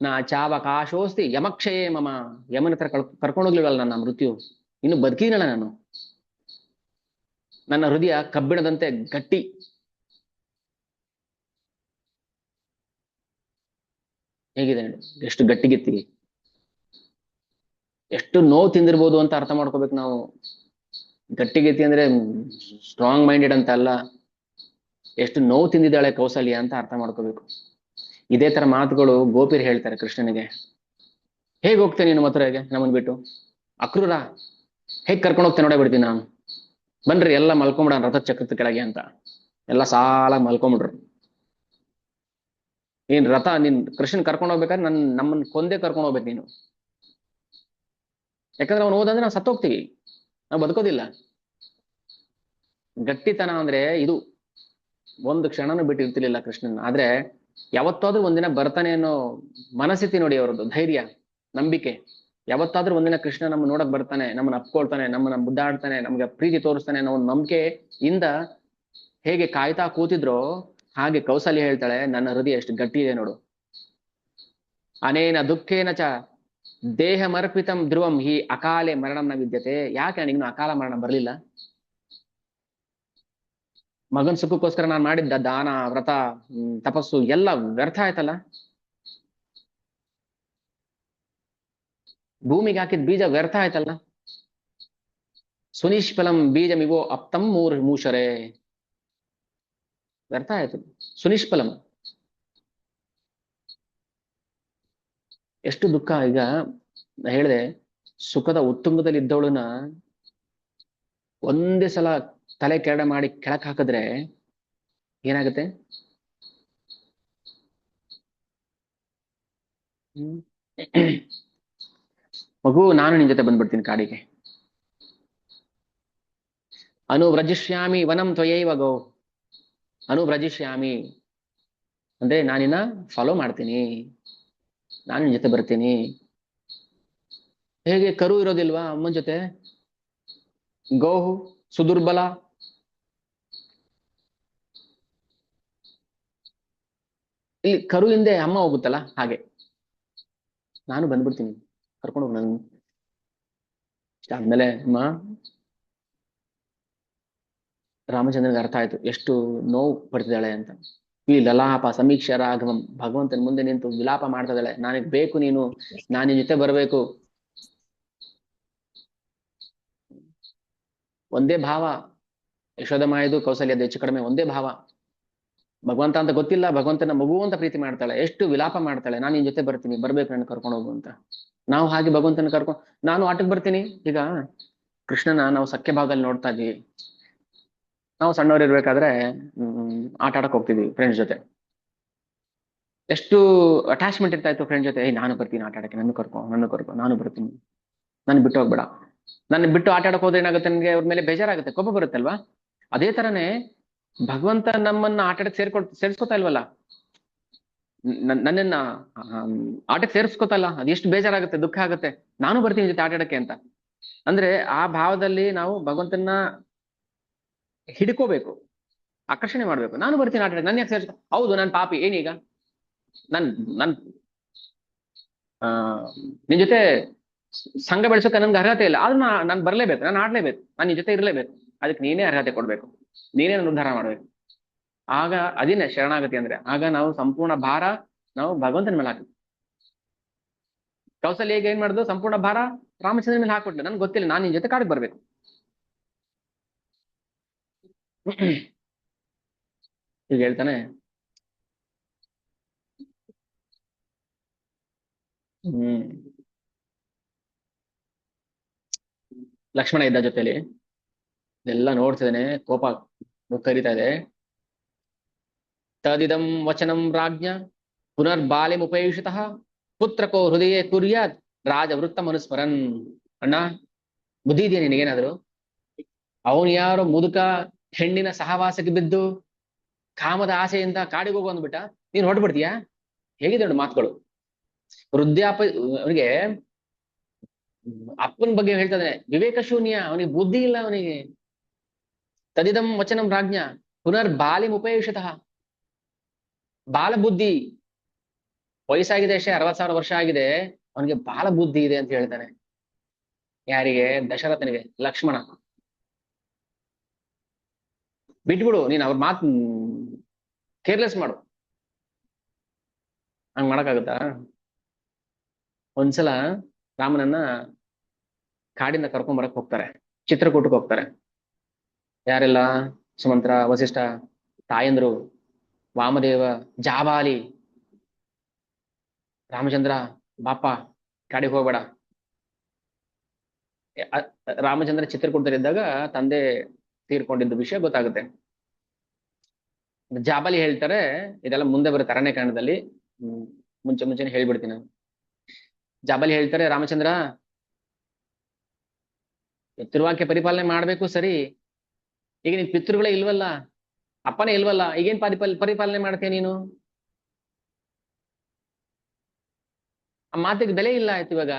ನಾ ಚಾವಕಾಶೋಸ್ತಿ ಯಮಕ್ಷಯೇ ಮಮ, ಯಮನ ಹತ್ರ ಕರ್ಕೊಂಡು ಹೋಗ್ಲಿಲ್ವಲ್ಲ ನನ್ನ ಮೃತ್ಯು, ಇನ್ನು ಬದುಕಿನಲ್ಲ ನಾನು. ನನ್ನ ಹೃದಯ ಕಬ್ಬಿಣದಂತೆ ಗಟ್ಟಿ. ಹೇಗಿದೆ ನೋಡಿ, ಎಷ್ಟು ಗಟ್ಟಿಗಿತ್ತಿ, ಎಷ್ಟು ನೋವು ತಿಂದಿರ್ಬೋದು ಅಂತ ಅರ್ಥ ಮಾಡ್ಕೋಬೇಕು ನಾವು. ಗಟ್ಟಿಗಿತ್ತಿ ಅಂದ್ರೆ ಸ್ಟ್ರಾಂಗ್ ಮೈಂಡೆಡ್ ಅಂತ ಅಲ್ಲ, ಎಷ್ಟು ನೋವು ತಿಂದಿದ್ದಾಳೆ ಕೌಸಲ್ಯ ಅಂತ ಅರ್ಥ ಮಾಡ್ಕೋಬೇಕು. ಇದೇ ತರ ಮಾತುಗಳು ಗೋಪಿರು ಹೇಳ್ತಾರೆ ಕೃಷ್ಣನಿಗೆ. ಹೇಗ್ ಹೋಗ್ತೇನೆ ನೀನು ಮಥುರೆಗೆ ನಮ್ಮನ್ ಬಿಟ್ಟು? ಅಕ್ರೂರ ಹೇಗ್ ಕರ್ಕೊಂಡು ಹೋಗ್ತೇನೆ ನೋಡೇ ಬಿಡ್ತೀನಿ ನಾನು, ಬನ್ರಿ ಎಲ್ಲ ಮಲ್ಕೊಂಬಿಡ ರಥ ಚಕ್ರದ ಕೆಳಗೆ ಅಂತ. ಎಲ್ಲ ಸಾಲ ಮಲ್ಕೊಂಬಿಡ್ರು. ನೀನ್ ರಥ ನೀನ್ ಕೃಷ್ಣನ್ ಕರ್ಕೊಂಡು ಹೋಗ್ಬೇಕಾದ್ರೆ ನಮ್ಮನ್ನ ಕೊಂದೇ ಕರ್ಕೊಂಡು ಹೋಗ್ಬೇಕು ನೀನು. ಯಾಕಂದ್ರೆ ಅವ್ನು ಹೋದಂದ್ರೆ ನಾವು ಸತ್ತೋಗ್ತೀವಿ, ನಾವು ಬದುಕೋದಿಲ್ಲ. ಗಟ್ಟಿತನ ಅಂದ್ರೆ ಇದು. ಒಂದು ಕ್ಷಣನೂ ಬಿಟ್ಟಿರ್ತಿರ್ಲಿಲ್ಲ ಕೃಷ್ಣನ್. ಆದ್ರೆ ಯಾವತ್ತಾದ್ರೂ ಒಂದಿನ ಬರ್ತಾನೆ ಅನ್ನೋ ಮನಸ್ಥಿತಿ ನೋಡಿ ಅವರದ್ದು, ಧೈರ್ಯ, ನಂಬಿಕೆ. ಯಾವತ್ತಾದ್ರೂ ಒಂದಿನ ಕೃಷ್ಣ ನಮ್ಮ ನೋಡಕ್ ಬರ್ತಾನೆ, ನಮ್ಮನ್ನ ಅಪ್ಕೊಳ್ತಾನೆ, ನಮ್ಮನ್ನ ಮುದ್ದಾಡ್ತಾನೆ, ನಮ್ಗೆ ಪ್ರೀತಿ ತೋರಿಸ್ತಾನೆ ಅನ್ನೋ ಒಂದು ನಂಬಿಕೆಯಿಂದ ಹೇಗೆ ಕಾಯ್ತಾ ಕೂತಿದ್ರೋ ಹಾಗೆ ಕೌಸಲ್ಯ ಹೇಳ್ತಾಳೆ, ನನ್ನ ಹೃದಯ ಎಷ್ಟು ಗಟ್ಟಿ ಇದೆ ನೋಡು. ಅನೇನ ದುಃಖೇನ ಚ ದೇಹ ಮರ್ಪಿತಂ ಧ್ರುವಂ ಹಿ ಅಕಾಲೆ ಮರಣಂನ ವಿದ್ಯತೆ. ಯಾಕೆ ನನಗಿನ್ನು ಅಕಾಲ ಮರಣ ಬರ್ಲಿಲ್ಲ? ಮಗನ್ ಸುಖಕ್ಕೋಸ್ಕರ ನಾನು ಮಾಡಿದ್ದ ದಾನ ವ್ರತ ತಪಸ್ಸು ಎಲ್ಲ ವ್ಯರ್ಥ ಆಯ್ತಲ್ಲ? ಭೂಮಿಗೆ ಹಾಕಿದ ಬೀಜ ವ್ಯರ್ಥ ಆಯ್ತಲ್ಲ? ಸುನಿಷ್ಫಲಂ ಬೀಜಮಿವೋ ಅಪ್ತಂ ಮೂಷರೆ, ವ್ಯರ್ಥ ಆಯ್ತು, ಸುನಿಷ್ಫಲಂ. ಎಷ್ಟು ದುಃಖ. ಈಗ ಹೇಳಿದೆ, ಸುಖದ ಉತ್ತುಂಗದಲ್ಲಿ ಇದ್ದವಳನ್ನ ಒಂದೇ ಸಲ ತಲೆ ಕೆರಡೆ ಮಾಡಿ ಕೆಳಕ್ ಹಾಕಿದ್ರೆ ಏನಾಗುತ್ತೆ? ಮಗು, ನಾನು ನಿನ್ ಜೊತೆ ಬಂದ್ಬಿಡ್ತೀನಿ ಕಾಡಿಗೆ. ಅನುವ್ರಜಿಷ್ಯಾಮಿ ವನಂ ತ್ವಯೈವ ಗೋ. ಅನುವ್ರಜಿಷ್ಯಾಮಿ ಅಂದ್ರೆ ನಾನಿನ್ನ ಫಾಲೋ ಮಾಡ್ತೀನಿ, ನಾನು ನಿನ್ ಜೊತೆ ಬರ್ತೀನಿ. ಹೇಗೆ ಕರು ಇರೋದಿಲ್ವಾ ಅಮ್ಮನ ಜೊತೆ? ಗೋಹು ಸುದುರ್ಬಲ, ಇಲ್ಲಿ ಕರು ಹಿಂದೆ ಅಮ್ಮ ಹೋಗುತ್ತಲ್ಲ ಹಾಗೆ ನಾನು ಬಂದ್ಬಿಡ್ತೀನಿ, ಕರ್ಕೊಂಡು ಹೋಗಿ. ನಾನು ಆದ್ಮೇಲೆ ಅಮ್ಮ ರಾಮಚಂದ್ರನಿಗೆ ಅರ್ಥ ಆಯ್ತು ಎಷ್ಟು ನೋವು ಪಡ್ತಿದ್ದಾಳೆ ಅಂತ. ಈ ಲಲಾಪ ಸಮೀಕ್ಷೆ ರಾಘವಂ, ಭಗವಂತನ ಮುಂದೆ ನಿಂತು ವಿಲಾಪ ಮಾಡ್ತಾ ಇದ್ದಾಳೆ, ನನಗ್ ಬೇಕು ನೀನು, ನಾನು ನಿನ್ ಜೊತೆ ಬರಬೇಕು. ಒಂದೇ ಭಾವ, ಯಶೋದಮಾಯದು ಕೌಸಲ್ಯದ ಹೆಚ್ಚು ಕಡಿಮೆ ಒಂದೇ ಭಾವ. ಭಗವಂತ ಅಂತ ಗೊತ್ತಿಲ್ಲ, ಭಗವಂತನ ಮಗು ಅಂತ ಪ್ರೀತಿ ಮಾಡ್ತಾಳೆ, ಎಷ್ಟು ವಿಲಾಪ ಮಾಡ್ತಾಳೆ, ನಾನು ನಿನ್ ಜೊತೆ ಬರ್ತೀನಿ, ಬರ್ಬೇಕು ನನ್ನ ಕರ್ಕೊಂಡು ಹೋಗು ಅಂತ. ನಾವು ಹಾಗೆ ಭಗವಂತನ ಕರ್ಕೊಂಡು ನಾನು ಆಟಕ್ಕೆ ಬರ್ತೀನಿ. ಈಗ ಕೃಷ್ಣನ ನಾವು ಸಖ್ಯ ಭಾಗದಲ್ಲಿ ನೋಡ್ತಾ ಇದ್ವಿ. ನಾವು ಸಣ್ಣವ್ರು ಇರ್ಬೇಕಾದ್ರೆ ಆಟ ಆಡಕ್ ಹೋಗ್ತಿದ್ವಿ ಫ್ರೆಂಡ್ಸ್ ಜೊತೆ. ಎಷ್ಟು ಅಟ್ಯಾಚ್ಮೆಂಟ್ ಇರ್ತಾ ಇತ್ತು ಫ್ರೆಂಡ್ ಜೊತೆ. ನಾನು ಬರ್ತೀನಿ ಆಟ ಆಡಕ್ಕೆ, ನನ್ನ ಕರ್ಕೊ, ನಾನು ಬರ್ತೀನಿ, ನಾನು ಬಿಟ್ಟು ಹೋಗ್ಬೇಡ. ನನ್ನ ಬಿಟ್ಟು ಆಟ ಆಡಕ್ ಹೋದ್ರೆ ಏನಾಗುತ್ತೆ, ನನಗೆ ಅವ್ರ ಮೇಲೆ ಬೇಜಾರಾಗುತ್ತೆ, ಕೋಪ ಬರುತ್ತಲ್ವಾ. ಅದೇ ತರನೇ ಭಗವಂತ ನಮ್ಮನ್ನ ಆಟ ಆಡಕ್ಕೆ ಸೇರಿಸ್ಕೊತಾ ಇಲ್ವಲ್ಲ, ನನ್ನನ್ನ ಆಟಕ್ಕೆ ಸೇರಿಸ್ಕೊತಲ್ಲ, ಅದೆಷ್ಟು ಬೇಜಾರಾಗುತ್ತೆ, ದುಃಖ ಆಗುತ್ತೆ. ನಾನು ಬರ್ತೀನಿ ಜೊತೆ ಆಟ ಆಡಕ್ಕೆ ಅಂತ. ಅಂದ್ರೆ ಆ ಭಾವದಲ್ಲಿ ನಾವು ಭಗವಂತನ ಹಿಡ್ಕೋಬೇಕು, ಆಕರ್ಷಣೆ ಮಾಡ್ಬೇಕು. ನಾನು ಬರ್ತೀನಿ ಆಟ ಆಡಕ್ಕೆ, ನನ್ನ ಯಾಕೆ ಸೇರಿಸ್ಕೊ, ಹೌದು ನಾನು ಪಾಪಿ, ಏನೀಗ ನನ್ ನಿನ್ ಜೊತೆ ಸಂಘ ಬೆಳೆಸೋಕೆ ನನ್ಗೆ ಅರ್ಹತೆ ಇಲ್ಲ, ಆದ್ರೂ ನಾನು ಬರ್ಲೇಬೇಕು, ನಾನು ಆಡ್ಲೇಬೇಕು, ನಾನು ನಿನ್ ಜೊತೆ ಇರ್ಲೇಬೇಕು. ಅದಕ್ಕೆ ನೀನೇ ಅರ್ಹತೆ ಕೊಡ್ಬೇಕು, ನೀನೇ ನನ್ನ ಉದ್ಧಾರ ಮಾಡ್ಬೇಕು. ಆಗ ಅದೇನೆ ಶರಣಾಗತಿ ಅಂದ್ರೆ. ಆಗ ನಾವು ಸಂಪೂರ್ಣ ಭಾರ ನಾವು ಭಗವಂತನ ಮೇಲೆ ಹಾಕಿ. ಕೌಸಲ್ಯ ಈಗ ಏನ್ ಮಾಡುದು, ಸಂಪೂರ್ಣ ಭಾರ ರಾಮಚಂದ್ರನ ಮೇಲೆ ಹಾಕ್ಬಿಟ್ಟು, ನನ್ಗೆ ಗೊತ್ತಿಲ್ಲ, ನಾನು ನಿನ್ ಜೊತೆ ಕಾಡಿಗೆ ಬರ್ಬೇಕು. ಈಗ ಹೇಳ್ತಾನೆ, ಲಕ್ಷ್ಮಣ ಇದ್ದ ಜೊತೆಲಿ ಎಲ್ಲ ನೋಡ್ತಿದ್ದೇನೆ, ಕೋಪ ಕರೀತಾ ಇದೆ. ತದಿದಂ ವಚನಂ ರಾಜ್ಞ ಪುನರ್ಬಾಲಿಂ ಉಪೇಕ್ಷಿತಃ ಪುತ್ರಕೋ ಹೃದಯ ಕುರ್ಯಾತ್ ರಾಜವೃತ್ತ ಮನುಸ್ಮರನ್. ಅಣ್ಣ ಬುದ್ಧಿ ಇದೆಯಾ ನಿನಗೇನಾದ್ರು? ಅವನು ಯಾರೋ ಮುದುಕ ಹೆಣ್ಣಿನ ಸಹವಾಸಕ್ಕೆ ಬಿದ್ದು ಕಾಮದ ಆಸೆಯಿಂದ ಕಾಡಿಗೆ ಹೋಗು ಅಂದ್ಬಿಟ್ಟ, ನೀನ್ ಹೊರಟ್ಬಿಡ್ತೀಯಾ? ಹೇಗಿದೆ ನೋಡಿ ಮಾತುಗಳು. ವೃದ್ಧಾಪ ಅವನಿಗೆ ಅಪ್ಪನ ಬಗ್ಗೆ ಹೇಳ್ತಾ ಇದ್ದಾನೆ, ವಿವೇಕ ಶೂನ್ಯ, ಅವನಿಗೆ ಬುದ್ಧಿ ಇಲ್ಲ ಅವನಿಗೆ. ತದಿದಂ ವಚನಂ ರಾಜ್ಞ ಪುನರ್ ಬಾಲಿಂ ಉಪೇಕ್ಷಿತಃ, ಬಾಲ ಬುದ್ಧಿ, ವಯಸ್ಸಾಗಿದೆ ಅಷ್ಟೇ, 60,000 ವರ್ಷ ಆಗಿದೆ, ಅವನಿಗೆ ಬಾಲ ಬುದ್ಧಿ ಇದೆ ಅಂತ ಹೇಳ್ತಾನೆ. ಯಾರಿಗೆ? ದಶರಥನಿಗೆ. ಲಕ್ಷ್ಮಣ ಬಿಟ್ಬಿಡು ನೀನ್, ಅವ್ರ ಮಾತು ಕೇರ್ಲೆಸ್ ಮಾಡು. ಹಂಗ್ ಮಾಡಕ್ಕಾಗುತ್ತಾ? ಒಂದ್ಸಲ ರಾಮನನ್ನ ಕಾಡಿಂದ ಕರ್ಕೊಂಬರಕ್ ಹೋಗ್ತಾರೆ, ಚಿತ್ರಕೂಟಕ್ಕೆ ಹೋಗ್ತಾರೆ. ಯಾರೆಲ್ಲ? ಸುಮಂತ್ರ, ವಸಿಷ್ಠ, ತಾಯಂದ್ರು, ವಾಮದೇವ, ಜಾಬಾಲಿ. ರಾಮಚಂದ್ರ ಬಾಪ ಕಾಡಿಗೆ ಹೋಗ್ಬೇಡ. ರಾಮಚಂದ್ರ ಚಿತ್ರಕೂಟದಲ್ಲಿದ್ದಾಗ ತಂದೆ ತೀರ್ಕೊಂಡಿದ್ದು ವಿಷಯ ಗೊತ್ತಾಗುತ್ತೆ. ಜಾಬಾಲಿ ಹೇಳ್ತಾರೆ, ಇದೆಲ್ಲ ಮುಂದೆ ಬರುತ್ತೆ ಅರಣ್ಯಕಾಂಡದಲ್ಲಿ, ಮುಂಚೆನೆ ಹೇಳ್ಬಿಡ್ತೀನಿ ನಾನು. ಜಾಬಾಲಿ ಹೇಳ್ತಾರೆ, ರಾಮಚಂದ್ರ ಪಿತೃವಾಕ್ಯ ಪರಿಪಾಲನೆ ಮಾಡ್ಬೇಕು ಸರಿ, ಈಗ ನಿನ್ ಪಿತೃಗಳೇ ಇಲ್ವಲ್ಲ, ಅಪ್ಪನೇ ಇಲ್ವಲ್ಲ, ಈಗೇನ್ ಪರಿಪಾಲನೆ ಮಾಡ್ತೀಯ ನೀನು? ಆ ಮಾತಿಗೆ ಬೆಲೆ ಇಲ್ಲ ಆಯ್ತು ಇವಾಗ.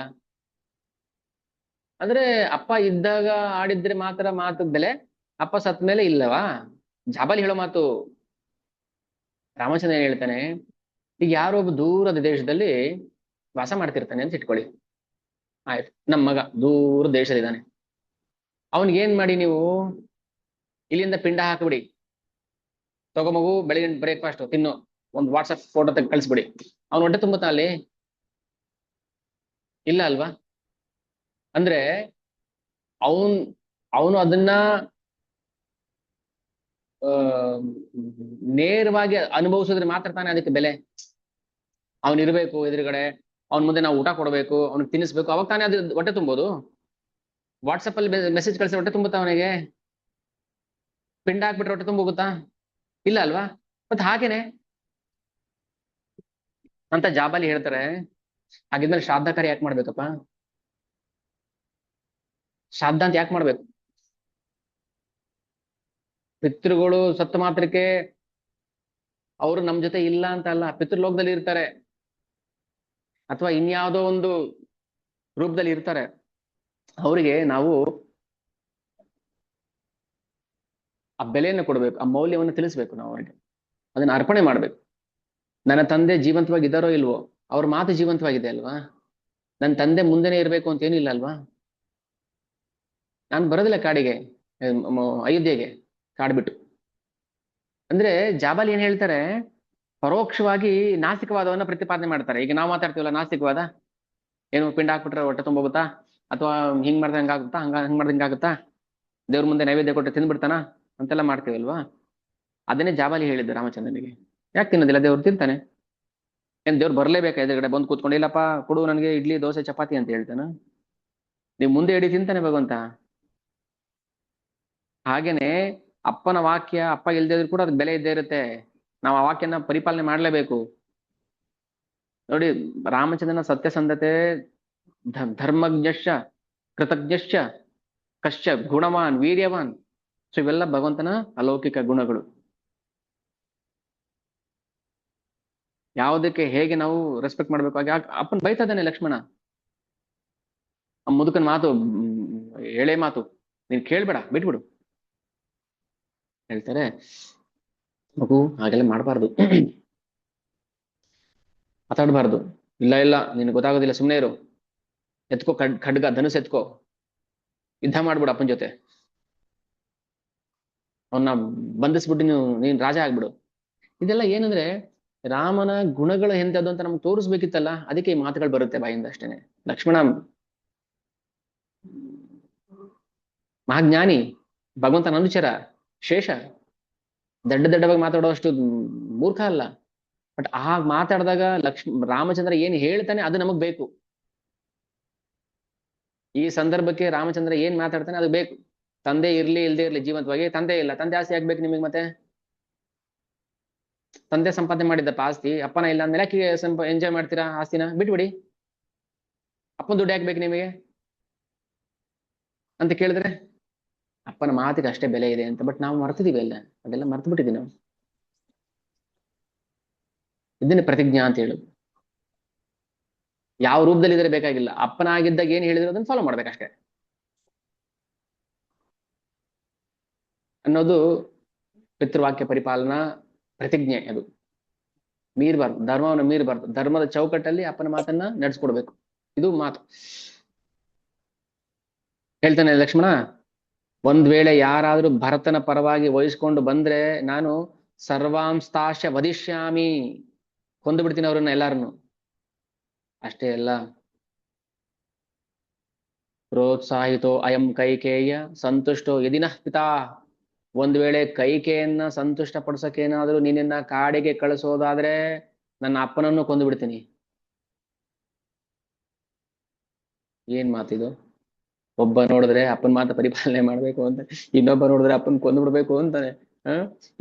ಅಂದ್ರೆ ಅಪ್ಪ ಇದ್ದಾಗ ಆಡಿದ್ರೆ ಮಾತ್ರ ಮಾತು ಬೆಲೆ, ಅಪ್ಪ ಸತ್ ಮೇಲೆ ಇಲ್ಲವಾ? ಜಾಬಾಲಿ ಹೇಳೋ ಮಾತು. ರಾಮಚಂದ್ರ ಏನ್ ಹೇಳ್ತಾನೆ, ಈಗ ಯಾರೋ ಒಬ್ಬ ದೂರದ ದೇಶದಲ್ಲಿ ವಾಸ ಮಾಡ್ತಿರ್ತಾನೆ ಅಂತ ಇಟ್ಕೊಳ್ಳಿ. ಆಯ್ತು, ನಮ್ಮ ಮಗ ದೂರ ದೇಶದಿದ್ದಾನೆ. ಅವನಿಗೇನ್ ಮಾಡಿ ನೀವು, ಇಲ್ಲಿಂದ ಪಿಂಡ ಹಾಕಿಬಿಡಿ, ತಗೋ ಮಗು ಬೆಳಗಿನ ಬ್ರೇಕ್ಫಾಸ್ಟ್ ತಿನ್ನು, ಒಂದು ವಾಟ್ಸಪ್ ಫೋಟೋ ತೆಗೆದು ಕಳಿಸ್ಬಿಡಿ. ಅವ್ನು ಹೊಟ್ಟೆ ತುಂಬುತ್ತಾ ಅಲ್ಲಿ? ಇಲ್ಲ ಅಲ್ವಾ? ಅಂದ್ರೆ ಅವನು ಅದನ್ನ ನೇರವಾಗಿ ಅನುಭವಿಸಿದ್ರೆ ಮಾತ್ರ ತಾನೇ ಅದಕ್ಕೆ ಬೆಲೆ. ಅವನಿರ್ಬೇಕು ಎದುರುಗಡೆ, ಅವನ ಮುಂದೆ ನಾವು ಊಟ ಕೊಡ್ಬೇಕು, ಅವ್ನಿಗೆ ತಿನ್ನಿಸ್ಬೇಕು, ಅವಾಗ ತಾನೇ ಅದು ಹೊಟ್ಟೆ ತುಂಬೋದು. ವಾಟ್ಸಪ್ ಅಲ್ಲಿ ಮೆಸೇಜ್ ಕಳಿಸಿ ಹೊಟ್ಟೆ ತುಂಬುತ್ತಾ ಅವನಿಗೆ? ಪಿಂಡ ಹಾಕ್ಬಿಟ್ರೆ ಹೊಟ್ಟೆ ತುಂಬೋಗುತ್ತಾ? ಇಲ್ಲ ಅಲ್ವಾ? ಮತ್ತೆ ಹಾಗೇನೆ ಅಂತ ಜಾಬಾಲಿ ಹೇಳ್ತಾರೆ. ಹಾಗಿದ್ಮೇಲೆ ಶ್ರಾದ್ದ ಕಾರ್ಯ ಯಾಕೆ ಮಾಡ್ಬೇಕಪ್ಪ? ಶ್ರಾದ್ದ ಅಂತ ಯಾಕೆ ಮಾಡ್ಬೇಕು? ಪಿತೃಗಳು ಸತ್ತ ಮಾತ್ರಕ್ಕೆ ಅವರು ನಮ್ ಜೊತೆ ಇಲ್ಲ ಅಂತ ಅಲ್ಲ, ಪಿತೃಲೋಕದಲ್ಲಿ ಇರ್ತಾರೆ, ಅಥವಾ ಇನ್ಯಾವುದೋ ಒಂದು ರೂಪದಲ್ಲಿ ಇರ್ತಾರೆ. ಅವರಿಗೆ ನಾವು ಆ ಬೆಲೆಯನ್ನು ಕೊಡ್ಬೇಕು, ಆ ಮೌಲ್ಯವನ್ನು ತಿಳಿಸ್ಬೇಕು, ನಾವು ಅವರಿಗೆ ಅದನ್ನ ಅರ್ಪಣೆ ಮಾಡ್ಬೇಕು. ನನ್ನ ತಂದೆ ಜೀವಂತವಾಗಿದ್ದಾರೋ ಇಲ್ವೋ, ಅವ್ರ ಮಾತು ಜೀವಂತವಾಗಿದೆ ಅಲ್ವಾ? ನನ್ನ ತಂದೆ ಮುಂದೆನೆ ಇರ್ಬೇಕು ಅಂತ ಏನಿಲ್ಲ ಅಲ್ವಾ? ನಾನು ಬರೋದಿಲ್ಲ ಕಾಡಿಗೆ, ಅಯೋಧ್ಯೆಗೆ ಕಾಡ್ಬಿಟ್ಟು. ಅಂದ್ರೆ ಜಾಬಾಲಿ ಏನ್ ಹೇಳ್ತಾರೆ, ಪರೋಕ್ಷವಾಗಿ ನಾಸ್ತಿಕವಾದವನ್ನ ಪ್ರತಿಪಾದನೆ ಮಾಡ್ತಾರೆ. ಈಗ ನಾವು ಮಾತಾಡ್ತೀವಲ್ಲ ನಾಸ್ತಿಕವಾದ, ಏನು ಪಿಂಡ ಹಾಕ್ಬಿಟ್ರೆ ಹೊಟ್ಟೆ ತುಂಬೋಗುತ್ತಾ, ಅಥವಾ ಹಿಂಗ್ ಮಾಡಿದ್ರೆ ಹಂಗಾಗುತ್ತಾ, ಹಂಗ್ ಮಾಡಿದ್ರೆ ಹಿಂಗಾಗುತ್ತಾ, ದೇವ್ರ ಮುಂದೆ ನೈವೇದ್ಯ ಕೊಟ್ಟರೆ ತಿಂದ್ಬಿಡ್ತಾನ ಅಂತೆಲ್ಲ ಮಾಡ್ತೀವಲ್ವಾ? ಅದನ್ನೇ ಜಾಬಾಲಿ ಹೇಳಿದ್ದು ರಾಮಚಂದ್ರನಿಗೆ. ಯಾಕೆ ತಿನ್ನೋದಿಲ್ಲ? ದೇವ್ರು ತಿಂತಾನೆ. ಏನ್ ದೇವ್ರು ಬರ್ಲೇಬೇಕಾ ಎದುರುಗಡೆ ಬಂದು ಕೂತ್ಕೊಂಡು, ಇಲ್ಲಪ್ಪ ಕೊಡು ನನಗೆ ಇಡ್ಲಿ ದೋಸೆ ಚಪಾತಿ ಅಂತ ಹೇಳ್ತಾನ? ನೀವು ಮುಂದೆ ಇಡಿ ತಿಂತಾನೆ ಭಗವಂತ. ಹಾಗೇನೆ ಅಪ್ಪನ ವಾಕ್ಯ ಅಪ್ಪ ಇಲ್ದೇ ಇದ್ರು ಕೂಡ ಅದಕ್ಕೆ ಬೆಲೆ ಇದ್ದೇ ಇರುತ್ತೆ. ನಾವು ಆ ವಾಕ್ಯನ ಪರಿಪಾಲನೆ ಮಾಡ್ಲೇಬೇಕು. ನೋಡಿ, ರಾಮಚಂದ್ರನ ಸತ್ಯಸಂಧತೆ, ಧರ್ಮಜ್ಞಶ್ಚ ಕೃತಜ್ಞಶ್ಚ ಕಶ್ಚ ಗುಣವಾನ್ ವೀರ್ಯವಾನ್. ಸೊ ಇವೆಲ್ಲ ಭಗವಂತನ ಅಲೌಕಿಕ ಗುಣಗಳು. ಯಾವುದಕ್ಕೆ ಹೇಗೆ ನಾವು ರೆಸ್ಪೆಕ್ಟ್ ಮಾಡ್ಬೇಕು. ಹಾಗೆ ಅಪ್ಪನ್ ಬೈತಾ ಇದ್ದಾನೆ ಲಕ್ಷ್ಮಣ. ಆ ಮುದುಕನ ಮಾತು ಎಳೆ ಮಾತು, ನೀನ್ ಕೇಳ್ಬೇಡ, ಬಿಟ್ಬಿಡು ಹೇಳ್ತಾರೆ. ಮಗು ಹಾಗೆಲ್ಲ ಮಾಡಬಾರ್ದು, ಮಾತಾಡಬಾರ್ದು. ಇಲ್ಲ ಇಲ್ಲ ನಿನ್ಗೆ ಗೊತ್ತಾಗೋದಿಲ್ಲ, ಸುಮ್ಮನೆ ಇರು, ಎತ್ಕೋ ಖಡ್ಗ ಧನುಸ್ ಎತ್ಕೋ, ಯುದ್ಧ ಮಾಡ್ಬಿಡು ಅಪ್ಪನ ಜೊತೆ, ಅವನ್ನ ಬಂಧಿಸ್ಬಿಟ್ಟು ನೀನ್ ರಾಜ ಆಗ್ಬಿಡು. ಇದೆಲ್ಲ ಏನಂದ್ರೆ ರಾಮನ ಗುಣಗಳು ಎಂತದ್ದು ಅಂತ ನಮ್ಗೆ ತೋರಿಸ್ಬೇಕಿತ್ತಲ್ಲ, ಅದಕ್ಕೆ ಈ ಮಾತುಗಳು ಬರುತ್ತೆ ಬಾಯಿಂದ ಅಷ್ಟೇನೆ. ಲಕ್ಷ್ಮಣ ಮಹಾಜ್ಞಾನಿ, ಭಗವಂತನ ಅನುಚರ, ಶೇಷ, ದಡ್ಡವಾಗಿ ಮಾತಾಡೋಷ್ಟು ಮೂರ್ಖ ಅಲ್ಲ. ಬಟ್ ಆ ಮಾತಾಡಿದಾಗ ರಾಮಚಂದ್ರ ಏನ್ ಹೇಳ್ತಾನೆ ಅದು ನಮಗ್ ಬೇಕು. ಈ ಸಂದರ್ಭಕ್ಕೆ ರಾಮಚಂದ್ರ ಏನ್ ಮಾತಾಡ್ತಾನೆ ಅದು ಬೇಕು. ತಂದೆ ಇರ್ಲಿ ಇಲ್ದೇ ಇರ್ಲಿ ಜೀವಂತವಾಗಿ, ತಂದೆ ಇಲ್ಲ, ತಂದೆ ಆಸ್ತಿ ಆಗ್ಬೇಕು ನಿಮಗೆ. ಮತ್ತೆ ತಂದೆ ಸಂಪಾದನೆ ಮಾಡಿದ್ದಪ್ಪ ಆಸ್ತಿ, ಅಪ್ಪನ ಇಲ್ಲ ಅಂದ್ಮೇಲೆ ಯಾಕೆ ಎಂಜಾಯ್ ಮಾಡ್ತೀರಾ ಆಸ್ತಿನ? ಬಿಟ್ಬಿಡಿ. ಅಪ್ಪನ ದುಡ್ಡು ಹಾಕ್ಬೇಕು ನಿಮಗೆ ಅಂತ ಕೇಳಿದ್ರೆ ಅಪ್ಪನ ಮಾತಿಗೆ ಅಷ್ಟೇ ಬೆಲೆ ಇದೆ ಅಂತ. ಬಟ್ ನಾವು ಮರ್ತಿದೀವಿ ಎಲ್ಲ, ಅದೆಲ್ಲ ಮರ್ತು ಬಿಟ್ಟಿದ್ದೀವಿ ನಾವು. ಇದನ್ನೇ ಪ್ರತಿಜ್ಞಾ ಅಂತ ಹೇಳುದು. ಯಾವ ರೂಪದಲ್ಲಿ ಇದ್ರೆ ಬೇಕಾಗಿಲ್ಲ, ಅಪ್ಪನಾಗಿದ್ದಾಗ ಏನ್ ಹೇಳಿದ್ರು ಅದನ್ನ ಫಾಲೋ ಮಾಡ್ಬೇಕಷ್ಟೇ ಅನ್ನೋದು ಪಿತೃವಾಕ್ಯ ಪರಿಪಾಲನಾ ಪ್ರತಿಜ್ಞೆ. ಅದು ಮೀರ್ಬಾರ್ದು, ಧರ್ಮವನ್ನು ಮೀರ್ಬಾರ್ದು. ಧರ್ಮದ ಚೌಕಟ್ಟಲ್ಲಿ ಅಪ್ಪನ ಮಾತನ್ನ ನಡೆಸ್ಕೊಡ್ಬೇಕು. ಇದು ಮಾತು. ಹೇಳ್ತಾನೆ ಲಕ್ಷ್ಮಣ, ಒಂದ್ ವೇಳೆ ಯಾರಾದ್ರೂ ಭರತನ ಪರವಾಗಿ ವಹಿಸ್ಕೊಂಡು ಬಂದ್ರೆ ನಾನು ಸರ್ವಾಂಸ್ತಾಶ ವದಿಷ್ಯಾಮಿ, ಕೊಂದು ಬಿಡ್ತೀನಿ ಅವ್ರನ್ನ ಎಲ್ಲಾರನ್ನು. ಅಷ್ಟೇ ಅಲ್ಲ, ಪ್ರೋತ್ಸಾಹಿತೋ ಅಯಂ ಕೈಕೇಯ ಸಂತುಷ್ಟೋ ಯದಿನಃ ಪಿತಾ. ಒಂದ್ ವೇಳೆ ಕೈಕೆಯನ್ನ ಸಂತುಷ್ಟ ಪಡಿಸೋಕೇನಾದ್ರೂ ನಿನ್ನ ಕಾಡಿಗೆ ಕಳಿಸೋದಾದ್ರೆ ನನ್ನ ಅಪ್ಪನನ್ನು ಕೊಂದು ಬಿಡ್ತೀನಿ. ಏನ್ ಮಾತಿದು? ಒಬ್ಬ ನೋಡಿದ್ರೆ ಅಪ್ಪನ ಮಾತ ಪರಿಪಾಲನೆ ಮಾಡ್ಬೇಕು ಅಂತ, ಇನ್ನೊಬ್ಬ ನೋಡಿದ್ರೆ ಅಪ್ಪನ್ ಕೊಂದು ಬಿಡ್ಬೇಕು ಅಂತಾನೆ.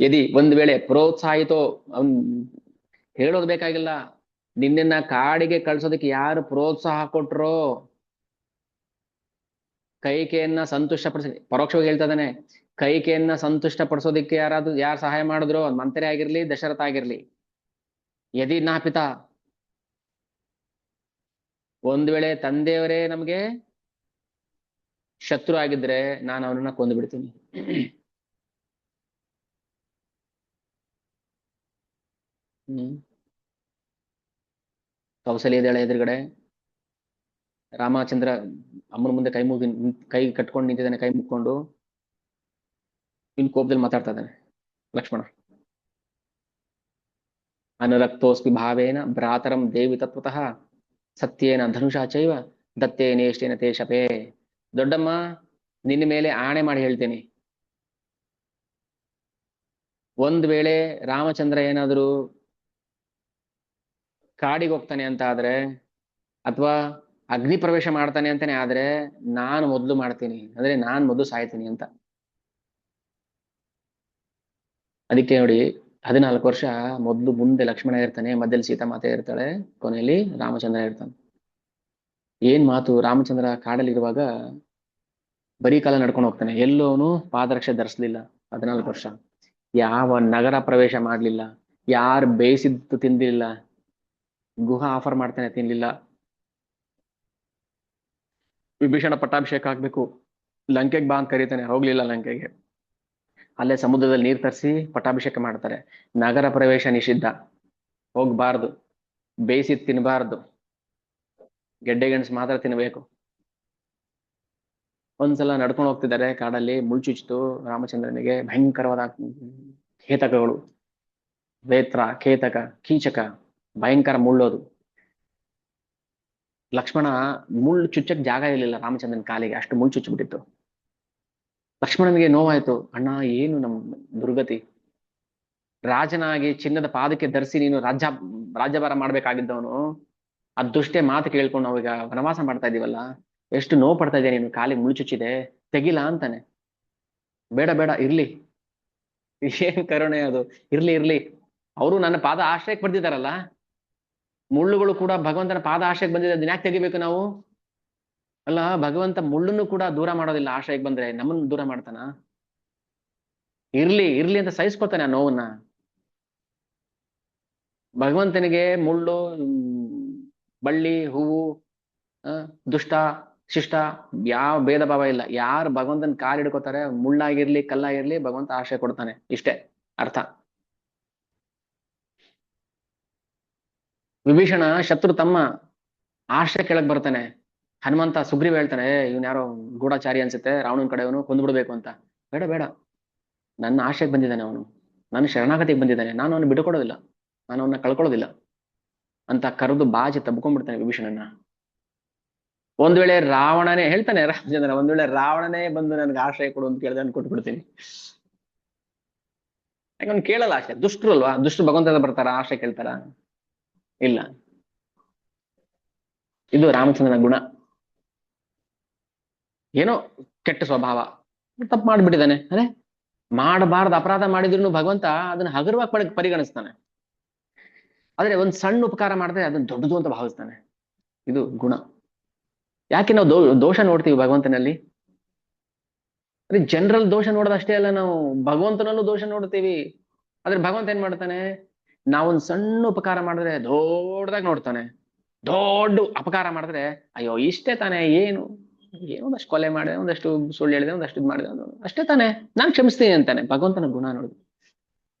ಯದಿ ಒಂದ್ ವೇಳೆ ಪ್ರೋತ್ಸಾಹಿತೋ, ಅವನ್ ಹೇಳೋದ್ ಬೇಕಾಗಿಲ್ಲ, ನಿನ್ನ ಕಾಡಿಗೆ ಕಳ್ಸೋದಕ್ಕೆ ಯಾರು ಪ್ರೋತ್ಸಾಹ ಕೊಟ್ರೋ, ಕೈಕೆಯನ್ನ ಸಂತುಷ್ಟ ಪರೋಕ್ಷವಾಗಿ ಹೇಳ್ತಾ ಇದ್ದಾನೆ. ಕೈಕೆಯನ್ನ ಸಂತುಷ್ಟ ಪಡಿಸೋದಿಕ್ಕೆ ಯಾರು ಸಹಾಯ ಮಾಡಿದ್ರು, ಮಂತ್ರಿ ಆಗಿರ್ಲಿ ದಶರಥ ಆಗಿರ್ಲಿ, ಯದಿ ನಾ ಪಿತಾ, ಒಂದ್ ವೇಳೆ ತಂದೆಯವರೇ ನಮ್ಗೆ ಶತ್ರು ಆಗಿದ್ರೆ ನಾನು ಅವನನ್ನ ಕೊಂದು ಬಿಡ್ತೀನಿ. ಕೌಸಲ್ಯ ಇದ್ದಾಳೆ ಎದುರುಗಡೆ, ರಾಮಚಂದ್ರ ಅಮ್ಮನ ಮುಂದೆ ಕೈ ಕಟ್ಕೊಂಡು ನಿಂತಿದ್ದಾನೆ, ಕೈ ಮುಕ್ಕೊಂಡು. ಇನ್ ಕೋಪದಲ್ಲಿ ಮಾತಾಡ್ತಾ ಇದ್ದಾನೆ ಲಕ್ಷ್ಮಣ. ಅನುರಕ್ತೋಸ್ಮಿ ಭಾವೇನ ಭ್ರಾತರಂ ದೇವಿ ತತ್ವತಃ ಸತ್ಯೇನ ಧನುಷಾ ಚೈವ ದತ್ತೇನೇಷ್ಟೇನ ತೇ ಶಪೇ. ದೊಡ್ಡಮ್ಮ, ನಿನ್ನ ಮೇಲೆ ಆಣೆ ಮಾಡಿ ಹೇಳ್ತೇನೆ, ಒಂದ್ ವೇಳೆ ರಾಮಚಂದ್ರ ಏನಾದ್ರು ಕಾಡಿಗೆ ಹೋಗ್ತಾನೆ ಅಂತ ಆದ್ರೆ, ಅಥವಾ ಅಗ್ನಿ ಪ್ರವೇಶ ಮಾಡ್ತಾನೆ ಅಂತಾನೆ ಆದ್ರೆ ನಾನು ಮೊದಲು ಮಾಡ್ತೀನಿ, ಅಂದ್ರೆ ನಾನ್ ಮೊದಲು ಸಾಯ್ತೀನಿ ಅಂತ. ಅದಕ್ಕೆ ನೋಡಿ, 14 ವರ್ಷ ಮೊದಲು ಮುಂದೆ ಲಕ್ಷ್ಮಣ ಇರ್ತಾನೆ, ಮಧ್ಯದಲ್ಲಿ ಸೀತಾ ಮಾತೆ ಇರ್ತಾಳೆ, ಕೊನೆಯಲ್ಲಿ ರಾಮಚಂದ್ರ ಇರ್ತಾನೆ. ಏನ್ ಮಾತು! ರಾಮಚಂದ್ರ ಕಾಡಲ್ಲಿ ಇರುವಾಗ ಬರೀ ಕಾಲ ನಡ್ಕೊಂಡು ಹೋಗ್ತಾನೆ, ಎಲ್ಲೋನು ಪಾದರಕ್ಷೆ ಧರಿಸ್ಲಿಲ್ಲ. 14 ವರ್ಷ ಯಾವ ನಗರ ಪ್ರವೇಶ ಮಾಡ್ಲಿಲ್ಲ, ಯಾರು ಬೇಯಿಸಿದ್ದು ತಿಂದಿಲ್ಲ, ಗುಹಾ ಆಫರ್ ಮಾಡ್ತಾನೆ ತಿನ್ಲಿಲ್ಲ. ವಿಭೀಷಣ ಪಟ್ಟಾಭಿಷೇಕ ಆಗ್ಬೇಕು, ಲಂಕೆಗೆ ಬಾ ಅಂತ ಕರೀತಾನೆ, ಹೋಗ್ಲಿಲ್ಲ ಲಂಕೆಗೆ. ಅಲ್ಲೇ ಸಮುದ್ರದಲ್ಲಿ ನೀರು ತರಿಸಿ ಪಟ್ಟಾಭಿಷೇಕ ಮಾಡ್ತಾರೆ. ನಗರ ಪ್ರವೇಶ ನಿಷಿದ್ಧ. ಹೋಗ್ಬಾರ್ದು, ಬೇಯಿಸಿ ತಿನ್ನಬಾರ್ದು, ಗೆಡ್ಡೆ ಗೆಣಸು ಮಾತ್ರ ತಿನ್ಬೇಕು. ಒಂದ್ಸಲ ನಡ್ಕೊಂಡು ಹೋಗ್ತಿದ್ದಾರೆ ಕಾಡಲ್ಲಿ, ಮುಳ್ಚುಚ್ಚಿತು ರಾಮಚಂದ್ರನಿಗೆ. ಭಯಂಕರವಾದ ಕೇತಕಗಳು, ವೇತ್ರ, ಕೇತಕ, ಕೀಚಕ, ಭಯಂಕರ ಮುಳ್ಳೋದು. ಲಕ್ಷ್ಮಣ ಮುಳ್ಳು ಚುಚ್ಚಕ್ ಜಾಗ ಇರಲಿಲ್ಲ ರಾಮಚಂದ್ರನ ಕಾಲಿಗೆ, ಅಷ್ಟು ಮುಳ್ಳು ಚುಚ್ಚಿಬಿಟ್ಟಿತ್ತು. ಲಕ್ಷ್ಮಣನಿಗೆ ನೋವಾಯ್ತು. ಅಣ್ಣ ಏನು ನಮ್ ದುರ್ಗತಿ, ರಾಜನಾಗಿ ಚಿನ್ನದ ಪಾದಕ್ಕೆ ಧರಿಸಿ ನೀನು ರಾಜ್ಯಭಾರ ಮಾಡ್ಬೇಕಾಗಿದ್ದವನು, ದುಷ್ಟೇ ಮಾತು ಕೇಳ್ಕೊಂಡು ನಾವೀಗ ವನವಾಸ ಮಾಡ್ತಾ ಇದೀವಲ್ಲ, ಎಷ್ಟು ನೋವು ಪಡ್ತಾ ಇದೆಯಾ ನೀನು, ಕಾಲಿಗೆ ಮುಳ್ಳು ಚುಚ್ಚಿದೆ, ತೆಗಿಲಾ ಅಂತಾನೆ. ಬೇಡ ಬೇಡ ಇರ್ಲಿ, ಏನ್ ಕರುಣೆ ಅದು, ಇರ್ಲಿ. ಅವರು ನನ್ನ ಪಾದ ಆಶ್ರಯಕ್ಕೆ ಬರ್ದಿದಾರಲ್ಲ, ಮುಳ್ಳುಗಳು ಕೂಡ ಭಗವಂತನ ಪಾದ ಆಶ್ರಯಕ್ಕೆ ಬಂದಿದೆ, ಅದನ್ನ ಯಾಕೆ ತೆಗಿಬೇಕು ನಾವು? ಅಲ್ಲ, ಭಗವಂತ ಮುಳ್ಳನ್ನು ಕೂಡ ದೂರ ಮಾಡೋದಿಲ್ಲ, ಆಶ್ರಯಕ್ಕೆ ಬಂದ್ರೆ ನಮ್ಮನ್ನು ದೂರ ಮಾಡ್ತಾನ? ಇರ್ಲಿ ಅಂತ ಸಹಿಸ್ಕೊತಾನೆ ಆ ನೋವನ್ನ. ಭಗವಂತನಿಗೆ ಮುಳ್ಳು, ಬಳ್ಳಿ, ಹೂವು, ದುಷ್ಟ ಶಿಷ್ಟ ಯಾವ ಭೇದ ಭಾವ ಇಲ್ಲ. ಯಾರು ಭಗವಂತನ ಕಾಲು ಹಿಡ್ಕೋತಾರೆ, ಮುಳ್ಳಾಗಿರ್ಲಿ ಕಲ್ಲಾಗಿರ್ಲಿ, ಭಗವಂತ ಆಶ್ರಯ ಕೊಡ್ತಾನೆ, ಇಷ್ಟೇ ಅರ್ಥ. ವಿಭೀಷಣ ಶತ್ರು ತಮ್ಮ, ಆಶ್ರಯ ಕೆಳಗ್ ಬರ್ತಾನೆ. ಹನುಮಂತ ಸುಗ್ರೀವ ಹೇಳ್ತಾನೆ, ಇವನ್ ಯಾರೋ ಗೂಢಚಾರಿ ಅನ್ಸುತ್ತೆ, ರಾವಣನ ಕಡೆಯವನು, ಕೊಂದ್ಬಿಡ್ಬೇಕು ಅಂತ. ಬೇಡ, ನನ್ನ ಆಶ್ರಯಕ್ಕೆ ಬಂದಿದ್ದಾನೆ ಅವನು, ನನ್ನ ಶರಣಾಗತಿಗೆ ಬಂದಿದ್ದಾನೆ, ನಾನು ಅವನು ಬಿಟ್ಟುಕೊಡೋದಿಲ್ಲ, ನಾನು ಅವನ್ನ ಕಳ್ಕೊಳ್ಳೋದಿಲ್ಲ ಅಂತ ಕರೆದು ಬಾಜಿ ತಬ್ಕೊಂಡ್ಬಿಡ್ತಾನೆ ವಿಭೀಷಣನ. ಒಂದ್ ವೇಳೆ ರಾವಣನೇ ಹೇಳ್ತಾನೆ, ರಾಮಚಂದ್ರ, ಒಂದ್ ವೇಳೆ ರಾವಣನೇ ಬಂದು ನನ್ಗೆ ಆಶ್ರಯ ಕೊಡು ಅಂತ ಕೇಳಿದ್ರೆ ನಾನು ಕೊಟ್ಬಿಡ್ತೀನಿ. ಯಾಕೆ ಅವ್ನು ಕೇಳಲ್ಲ ಅಷ್ಟೇ, ದುಷ್ಟರು ಅಲ್ವಾ, ದುಷ್ಟರು ಭಗವಂತ ಬರ್ತಾರ ಆಶ್ರಯ ಕೇಳ್ತಾರ? ಇಲ್ಲ. ಇದು ರಾಮಚಂದ್ರನ ಗುಣ. ಏನೋ ಕೆಟ್ಟ ಸ್ವಭಾವ, ತಪ್ಪು ಮಾಡ್ಬಿಟ್ಟಿದ್ದಾನೆ, ಅದೇ ಮಾಡಬಾರ್ದು ಅಪರಾಧ ಮಾಡಿದ್ರು ಭಗವಂತ ಅದನ್ನ ಹಗುರವಾಗಿ ಪರಿಗಣಿಸ್ತಾನೆ. ಆದ್ರೆ ಒಂದ್ ಸಣ್ಣ ಉಪಕಾರ ಮಾಡಿದ್ರೆ ಅದನ್ನ ದೊಡ್ಡದು ಅಂತ ಭಾವಿಸ್ತಾನೆ. ಇದು ಗುಣ. ಯಾಕೆ ನಾವು ದೋಷ ನೋಡ್ತೀವಿ ಭಗವಂತನಲ್ಲಿ? ಅದೇ ಜನರಲ್ ದೋಷ ನೋಡೋದಷ್ಟೇ ಅಲ್ಲ, ನಾವು ಭಗವಂತನಲ್ಲೂ ದೋಷ ನೋಡ್ತೀವಿ. ಆದ್ರೆ ಭಗವಂತ ಏನ್ ಮಾಡ್ತಾನೆ, ನಾವೊಂದ್ ಸಣ್ಣ ಉಪಕಾರ ಮಾಡಿದ್ರೆ ದೊಡ್ಡದಾಗಿ ನೋಡ್ತಾನೆ. ದೊಡ್ಡ ಅಪಕಾರ ಮಾಡಿದ್ರೆ ಅಯ್ಯೋ ಇಷ್ಟೇ ತಾನೆ, ಏನು ಒಂದಷ್ಟು ಕೊಲೆ ಮಾಡಿದೆ, ಒಂದಷ್ಟು ಸುಳ್ಳು ಹೇಳಿದೆ, ಒಂದಷ್ಟು ಇದು ಮಾಡಿದೆ, ಅಷ್ಟೇ ತಾನೆ, ನಾನ್ ಕ್ಷಮಿಸ್ತೀನಿ ಅಂತಾನೆ. ಭಗವಂತನ ಗುಣ ನೋಡುದು.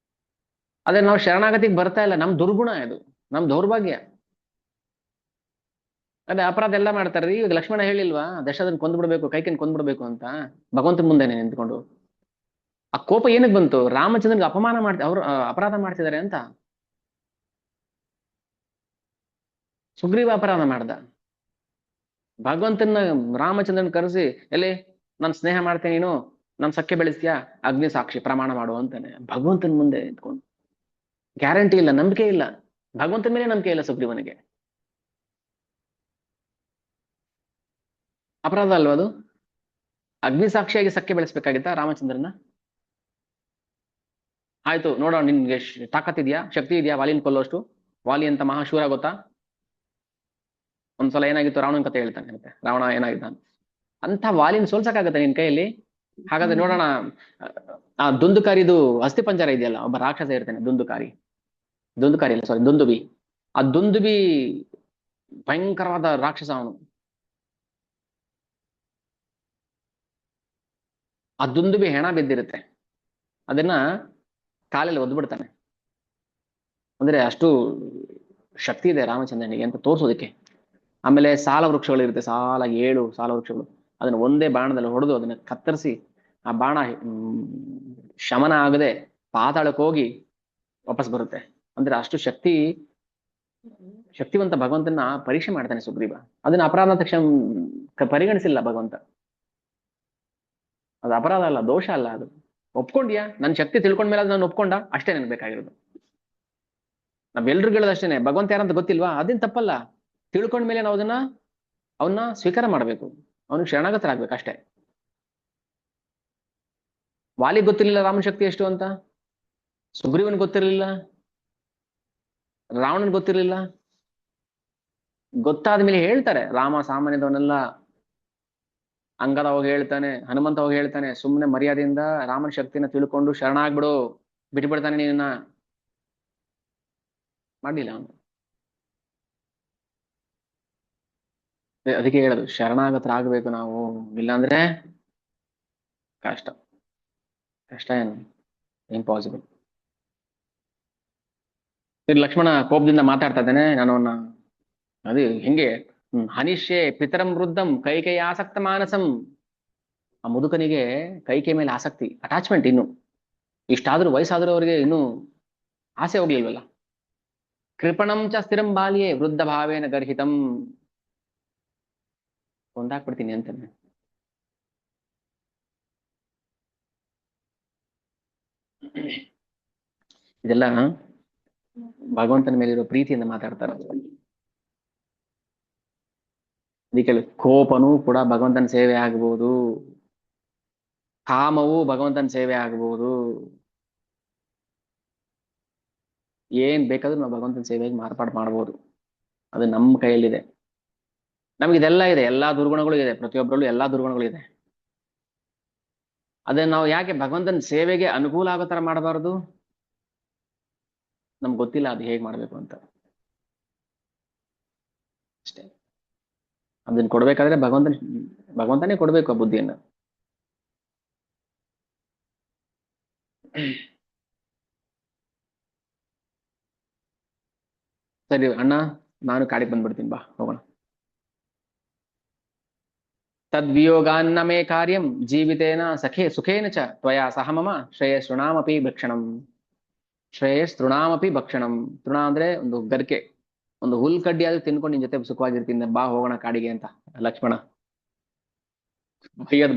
ಆದ್ರೆ ನಾವು ಶರಣಾಗತಿಗೆ ಬರ್ತಾ ಇಲ್ಲ, ನಮ್ ದುರ್ಗುಣ ಇದು, ನಮ್ ದೌರ್ಭಾಗ್ಯ. ಅದೇ ಅಪರಾಧ ಎಲ್ಲ ಮಾಡ್ತಾರ್ರಿ. ಈಗ ಲಕ್ಷ್ಮಣ ಹೇಳಿಲ್ವಾ, ದಶರಥನ್ ಕೊಂದ್ಬಿಡ್ಬೇಕು, ಕೈಕೇನ್ ಕೊಂದ್ಬಿಡ್ಬೇಕು ಅಂತ, ಭಗವಂತನ ಮುಂದೆನೆ ನಿಂತ್ಕೊಂಡು. ಆ ಕೋಪ ಏನಕ್ಕೆ ಬಂತು? ರಾಮಚಂದ್ರನ್ಗೆ ಅಪಮಾನ ಅವ್ರು ಅಪರಾಧ ಮಾಡ್ತಿದ್ದಾರೆ ಅಂತ. ಸುಗ್ರೀವ ಅಪರಾಧ ಮಾಡ್ದ. ಭಗವಂತನ ರಾಮಚಂದ್ರನ್ ಕರೆಸಿ, ಎಲ್ಲಿ ನಾನು ಸ್ನೇಹ ಮಾಡ್ತೇನೆ, ನೀನು ನನ್ ಸಖ್ಯ ಬೆಳೆಸ್ತೀಯಾ, ಅಗ್ನಿ ಸಾಕ್ಷಿ ಪ್ರಮಾಣ ಮಾಡು ಅಂತಾನೆ. ಭಗವಂತನ ಮುಂದೆ ನಿಂತ್ಕೊಂಡು ಗ್ಯಾರಂಟಿ ಇಲ್ಲ, ನಂಬಿಕೆ ಇಲ್ಲ, ಭಗವಂತನ ಮೇಲೆ ನಂಬಿಕೆ ಇಲ್ಲ ಸುಗ್ರೀವನಿಗೆ. ಅಪರಾಧ ಅಲ್ವಾ ಅದು? ಅಗ್ನಿ ಸಾಕ್ಷಿಯಾಗಿ ಸಖ್ಯ ಬೆಳೆಸ್ಬೇಕಾಗಿತ್ತ ರಾಮಚಂದ್ರನ? ಆಯ್ತು ನೋಡೋಣ, ನಿನ್ಗೆ ತಾಕತ್ತಿದ್ಯಾ, ಶಕ್ತಿ ಇದೆಯಾ ವಾಲಿನ ಕೊಲ್ಲೋಷ್ಟು? ವಾಲಿ ಅಂತ ಮಹಾಶೂರ ಗೊತ್ತಾ? ಒಂದ್ಸಲ ಏನಾಗಿತ್ತು, ರಾವಣನ ಕತೆ ಹೇಳ್ತಾನೆ ಮತ್ತೆ, ರಾವಣ ಏನಾಗಿದ್ದ ಅಂತ. ವಾಲಿನ ಸೋಲ್ಸಕ್ಕಾಗತ್ತೆ ನಿನ್ ಕೈಯಲ್ಲಿ? ಹಾಗಾದ್ರೆ ನೋಡೋಣ, ಆ ದುಂದುಕಾರಿದು ಅಸ್ಥಿ ಪಂಜರ ಇದೆಯಲ್ಲ, ಒಬ್ಬ ರಾಕ್ಷಸ ಇರ್ತಾನೆ, ದುಂದುಕಾರಿ ಇಲ್ಲ ಸಾರಿ, ದುಂದುಬಿ. ಆ ದುಂದುಬಿ ಭಯಂಕರವಾದ ರಾಕ್ಷಸ ಅವನು. ಆ ದುಂದುಬಿ ಹೆಣ ಬಿದ್ದಿರುತ್ತೆ, ಅದನ್ನ ಕಾಲಲ್ಲಿ ಒದ್ಬಿಡ್ತಾನೆ. ಅಂದ್ರೆ ಅಷ್ಟು ಶಕ್ತಿ ಇದೆ ರಾಮಚಂದ್ರನಿಗೆ ಅಂತ ತೋರ್ಸೋದಕ್ಕೆ. ಆಮೇಲೆ ಸಾಲ ವೃಕ್ಷಗಳಿರುತ್ತೆ, 7 ಸಾಲ ವೃಕ್ಷಗಳು, ಅದನ್ನ ಒಂದೇ ಬಾಣದಲ್ಲಿ ಹೊಡೆದು ಅದನ್ನ ಕತ್ತರಿಸಿ, ಆ ಬಾಣ ಶಮನ ಆಗದೆ ಪಾತಾಳಕ್ಕೆ ಹೋಗಿ ವಾಪಸ್ ಬರುತ್ತೆ. ಅಂದ್ರೆ ಅಷ್ಟು ಶಕ್ತಿವಂತ ಭಗವಂತನ ಪರೀಕ್ಷೆ ಮಾಡ್ತಾನೆ ಸುಗ್ರೀವ. ಅದನ್ನ ಅಪರಾಧ ಅಂತ ಪರಿಗಣಿಸಿಲ್ಲ ಭಗವಂತ. ಅದು ಅಪರಾಧ ಅಲ್ಲ, ದೋಷ ಅಲ್ಲ, ಅದು ಒಪ್ಕೊಂಡ್ಯಾ, ನನ್ನ ಶಕ್ತಿ ತಿಳ್ಕೊಂಡ್ಮೇಲೆ ಅದು ನಾನು ಒಪ್ಕೊಂಡ, ಅಷ್ಟೇ ನನ್ಗೆ ಬೇಕಾಗಿರೋದು. ನಾವೆಲ್ರು ಹೇಳೋದು ಅಷ್ಟೇನೆ, ಭಗವಂತ ಯಾರಂತ ಗೊತ್ತಿಲ್ವಾ, ಅದೇನ್ ತಪ್ಪಲ್ಲ. ತಿಳ್ಕೊಂಡ್ಮೇಲೆ ನಾವು ಅವನ್ನ ಸ್ವೀಕಾರ ಮಾಡ್ಬೇಕು, ಅವನಿಗೆ ಶರಣಾಗತರಾಗ್ಬೇಕು ಅಷ್ಟೇ. ವಾಲಿಗೆ ಗೊತ್ತಿರ್ಲಿಲ್ಲ ರಾಮನ ಶಕ್ತಿ ಎಷ್ಟು ಅಂತ, ಸುಗ್ರೀವನ್ ಗೊತ್ತಿರ್ಲಿಲ್ಲ, ರಾವಣನ್ ಗೊತ್ತಿರ್ಲಿಲ್ಲ. ಗೊತ್ತಾದ ಮೇಲೆ ಹೇಳ್ತಾರೆ, ರಾಮ ಸಾಮಾನ್ಯದವನೆಲ್ಲ. ಅಂಗದ ಹೋಗಿ ಹೇಳ್ತಾನೆ, ಹನುಮಂತ ಹೋಗಿ ಹೇಳ್ತಾನೆ, ಸುಮ್ಮನೆ ಮರ್ಯಾದೆಯಿಂದ ರಾಮನ ಶಕ್ತಿನ ತಿಳ್ಕೊಂಡು ಶರಣಾಗ್ಬಿಡು, ಬಿಟ್ಬಿಡ್ತಾನೆ ನಿನ್ನ. ಮಾಡ್ಲಿಲ್ಲ ಅವನು. ಅದಕ್ಕೆ ಹೇಳೋದು, ಶರಣಾಗತರಾಗಬೇಕು ನಾವು, ಇಲ್ಲಾಂದ್ರೆ ಕಷ್ಟ ಏನು, ಇಂಪಾಸಿಬಲ್. ಲಕ್ಷ್ಮಣ ಕೋಪದಿಂದ ಮಾತಾಡ್ತಾ ಇದ್ದಾನೆ. ನಾನು ಅವನ್ನ ಅದು ಹೆಂಗೆ ಹನಿಷ್ಯೆ ಪಿತರಂ ವೃದ್ಧಂ ಕೈಕೇಯ ಆಸಕ್ತ ಮಾನಸಂ. ಆ ಮುದುಕನಿಗೆ ಕೈಕೆ ಮೇಲೆ ಆಸಕ್ತಿ, ಅಟ್ಯಾಚ್ಮೆಂಟ್. ಇನ್ನು ಇಷ್ಟಾದ್ರೂ ವಯಸ್ಸಾದ್ರೂ ಅವರಿಗೆ ಇನ್ನು ಆಸೆ ಹೋಗ್ಲಿಲ್ವಲ್ಲ. ಕೃಪಣಂ ಚ ಸ್ಥಿರಂ ಬಾಲ್ಯೆ ವೃದ್ಧ ಭಾವೇನ ಗರ್ಹಿತಂ. ಕೊಂದಾಕ್ಬಿಡ್ತೀನಿ ಅಂತಾನೆ. ಇದೆಲ್ಲ ಭಗವಂತನ ಮೇಲಿರೋ ಪ್ರೀತಿಯಿಂದ ಮಾತಾಡ್ತಾರೆ. ಅದಕ್ಕೆ ಕೋಪನೂ ಕೂಡ ಭಗವಂತನ ಸೇವೆ ಆಗ್ಬೋದು, ಕಾಮವು ಭಗವಂತನ ಸೇವೆ ಆಗ್ಬೋದು. ಏನ್ ಬೇಕಾದ್ರೂ ನಾವು ಭಗವಂತನ ಸೇವೆಗೆ ಮಾರ್ಪಾಡು ಮಾಡ್ಬೋದು. ಅದು ನಮ್ಮ ಕೈಯಲ್ಲಿದೆ. ನಮ್ಗೆ ಇದೆಲ್ಲ ಇದೆ, ಎಲ್ಲಾ ದುರ್ಗುಣಗಳು ಇದೆ, ಪ್ರತಿಯೊಬ್ಬರಲ್ಲೂ ಎಲ್ಲಾ ದುರ್ಗುಣಗಳು ಇದೆ. ಅದನ್ನ ನಾವು ಯಾಕೆ ಭಗವಂತನ ಸೇವೆಗೆ ಅನುಕೂಲ ಆಗೋ ತರ ಮಾಡಬಾರದು? ನಮ್ಗೆ ಗೊತ್ತಿಲ್ಲ ಅದು ಹೇಗ್ ಮಾಡ್ಬೇಕು ಅಂತ ಅಷ್ಟೇ. ಅದನ್ನ ಕೊಡ್ಬೇಕಾದ್ರೆ ಭಗವಂತನೇ ಕೊಡ್ಬೇಕು ಆ ಬುದ್ಧಿಯನ್ನ. ಸರಿ ಅಣ್ಣ, ನಾನು ಕಾಡಿಗೆ ಬಂದ್ಬಿಡ್ತೀನಿ, ಬಾ ಹೋಗೋಣ. ತದ್ವಿಯೋಗಾನ್ನ ಮೇ ಕಾರ್ಯಂ ಜೀವಿತೇನ ಸಖೇ ಸುಖೇನ ಚ ತ್ವಯಾ ಸಹ ಮಮ ಶ್ರೇಯಸ್ಸೃಣಾಮಪಿ ಭಕ್ಷಣಂ. ಶ್ರೇಯಸ್ಸೃಣಾಮಪಿ ಭಕ್ಷಣಂ. ತೃಣ ಅಂದ್ರೆ ಒಂದು ಗರಿಕೆ, ಒಂದು ಹುಲ್ ಕಡ್ಡಿ ಆದ್ರೂ ತಿನ್ಕೊಂಡು ನಿನ್ ಜೊತೆ ಸುಖವಾಗಿರ್ತೀನಿ, ಬಾ ಹೋಗೋಣ ಕಾಡಿಗೆ ಅಂತ ಲಕ್ಷ್ಮಣ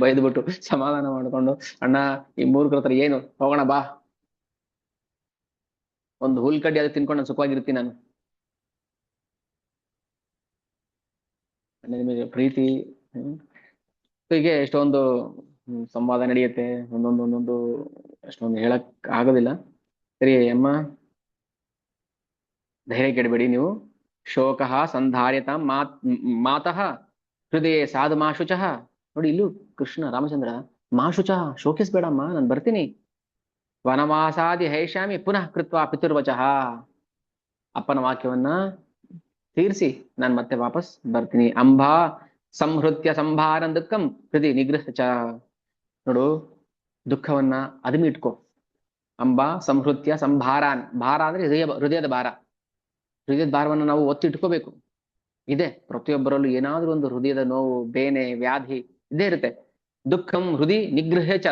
ಬೈದ್ಬಿಟ್ಟು ಸಮಾಧಾನ ಮಾಡ್ಕೊಂಡು, ಅಣ್ಣ ಈ ಮೂರ್ಖರ ಹತ್ರ ಏನು, ಹೋಗೋಣ ಬಾ, ಒಂದು ಹುಲ್ ಕಡ್ಡಿ ಆದ್ರೂ ತಿನ್ಕೊಂಡು ನಾನು ಸುಖವಾಗಿರ್ತೀನಿ ನಾನು. ನಿಮಗೆ ಪ್ರೀತಿ ಹೀಗೆ ಎಷ್ಟೊಂದು ಸಂವಾದ ನಡೆಯುತ್ತೆ, ಒಂದೊಂದು ಅಷ್ಟೊಂದು ಹೇಳಕ್ ಆಗೋದಿಲ್ಲ. ಸರಿ ಅಮ್ಮ, ಧೈರ್ಯ ಕೆಡಬೇಡಿ ನೀವು. ಶೋಕಃ ಸಂಧಾರ್ಯತ ಮಾತಃ ಹೃದಯ ಸಾಧು ಮಾಶುಚಃ. ನೋಡಿ ಇಲ್ಲೂ ಕೃಷ್ಣ ರಾಮಚಂದ್ರ ಮಾಶುಚಃ, ಶೋಕಿಸ್ಬೇಡಮ್ಮ, ನಾನು ಬರ್ತೀನಿ. ವನವಾಸಾದಿ ಹೈಷಾಮಿ ಪುನಃ ಕೃತ್ವ ಪಿತುರ್ವಚಃ. ಅಪ್ಪನ ವಾಕ್ಯವನ್ನ ತೀರಿಸಿ ನಾನು ಮತ್ತೆ ವಾಪಸ್ ಬರ್ತೀನಿ. ಅಂಬಾ ಸಂಹೃತ್ಯ ಸಂಭಾರಂ ದುಃಖಂ ಹೃದಯ ನಿಗ್ರಹ ಚ. ನೋಡು, ದುಃಖವನ್ನ ಅದುಮಿಟ್ಕೋ. ಅಂಬಾ ಸಂಹೃತ್ಯ ಸಂಭಾರಾನ್. ಭಾರ ಅಂದ್ರೆ ಹೃದಯದ ಭಾರ. ಹೃದಯದ ಭಾರವನ್ನು ನಾವು ಒತ್ತಿಟ್ಕೋಬೇಕು. ಇದೆ ಪ್ರತಿಯೊಬ್ಬರಲ್ಲೂ ಏನಾದ್ರೂ ಒಂದು ಹೃದಯದ ನೋವು, ಬೇನೆ, ವ್ಯಾಧಿ ಇದೇ ಇರುತ್ತೆ. ದುಃಖಂ ಹೃದಯ ನಿಗ್ರಹ ಚ.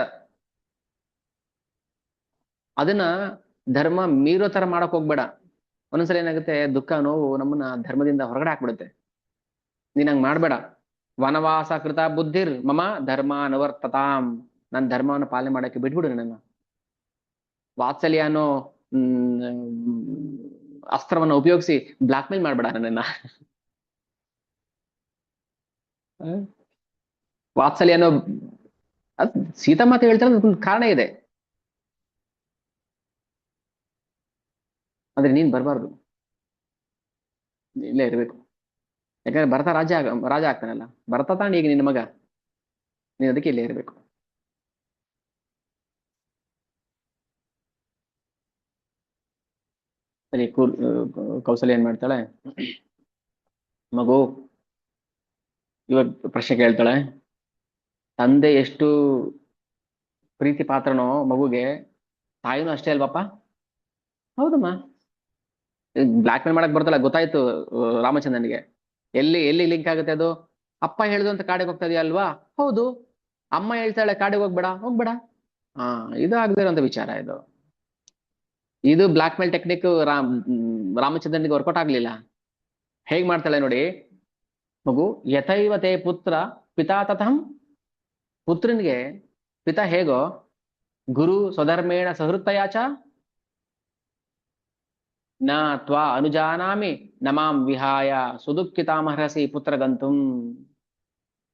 ಅದನ್ನ ಧರ್ಮ ಮೀರೋ ತರ ಮಾಡಕ್ ಹೋಗ್ಬೇಡ. ಒಂದೊಂದ್ಸಲ ಏನಾಗುತ್ತೆ, ದುಃಖ ನೋವು ನಮ್ಮನ್ನ ಧರ್ಮದಿಂದ ಹೊರಗಡೆ ಹಾಕ್ಬಿಡುತ್ತೆ. ನೀನ್ ಹಂಗ್ ಮಾಡ್ಬೇಡ. ವನವಾಸ ಕೃತ ಬುದ್ಧಿರ್ ಮಮ ಧರ್ಮ ಅನುವರ್ತತಾಂ. ನನ್ನ ಧರ್ಮವನ್ನು ಪಾಲನೆ ಮಾಡಕ್ಕೆ ಬಿಟ್ಬಿಡು ನನ್ನ. ವಾತ್ಸಲ್ಯ ಅನ್ನೋ ಅಸ್ತ್ರವನ್ನ ಉಪಯೋಗಿಸಿ ಬ್ಲಾಕ್ ಮೇಲ್ ಮಾಡ್ಬೇಡ ನನ್ನನ್ನ. ವಾತ್ಸಲ್ಯ ಅನ್ನೋ ಸೀತಾಮಾತೆ ಹೇಳ್ತಾರೆ, ಅದಕ್ಕೊಂದು ಕಾರಣ ಇದೆ. ಆದ್ರೆ ನೀನ್ ಬರಬಾರ್ದು, ಇಲ್ಲೇ ಇರ್ಬೇಕು. ಯಾಕಂದ್ರೆ ಭರತ ರಾಜ ಆಗ್ತಾನಲ್ಲ, ಭರತ ತಾಂಡ್ ಈಗ ನಿನ್ನ ಮಗ, ನೀನ್ ಅದಕ್ಕೆ ಇಲ್ಲೇ ಇರ್ಬೇಕು. ಸರಿ, ಕೌಸಲ್ಯ ಏನ್ ಮಾಡ್ತಾಳೆ, ಮಗು ಇವಾಗ ಪ್ರಶ್ನೆ ಕೇಳ್ತಾಳೆ. ತಂದೆ ಎಷ್ಟು ಪ್ರೀತಿ ಪಾತ್ರನೋ ಮಗುಗೆ, ತಾಯಿನೂ ಅಷ್ಟೇ ಅಲ್ವಪ್ಪ? ಹೌದಮ್ಮ. ಬ್ಲಾಕ್ ಮೇಲ್ ಮಾಡಕ್ ಬರ್ತಲ್ಲ, ಗೊತ್ತಾಯ್ತು ರಾಮಚಂದ್ರನಿಗೆ. ಎಲ್ಲಿ ಲಿಂಕ್ ಆಗುತ್ತೆ ಅದು? ಅಪ್ಪ ಹೇಳಿದ್ರು ಅಂತ ಕಾಡಿಗೆ ಹೋಗ್ತಾ ಇದೆಯಾ ಅಲ್ವಾ? ಹೌದು. ಅಮ್ಮ ಹೇಳ್ತಾಳೆ ಕಾಡಿಗೆ ಹೋಗ್ಬೇಡ. ಇದು ಆಗದೆ ಇರೋಂಥ ವಿಚಾರ ಇದು ಬ್ಲಾಕ್ ಮೇಲ್ ಟೆಕ್ನಿಕ್ ರಾಮಚಂದ್ರನಿಗೆ ವರ್ಕೌಟ್ ಆಗ್ಲಿಲ್ಲ. ಹೇಗ್ ಮಾಡ್ತಾಳೆ ನೋಡಿ ಮಗು. ಯಥೈವ ತೇ ಪುತ್ರ ಪಿತಾ ತಥಂ. ಪುತ್ರನಿಗೆ ಪಿತಾ ಹೇಗೋ, ಗುರು ಸ್ವಧರ್ಮೇಣ ಸಹೃತ್ತಯಾಚ ನ ತ್ವಾ ಅನುಜಾನಾಮಿ ನಮಾಂ ವಿಹಾಯ ಸುದುಃಖಿತಾಮಹರ್ಹಸಿ ಪುತ್ರ ಗಂತುಂ.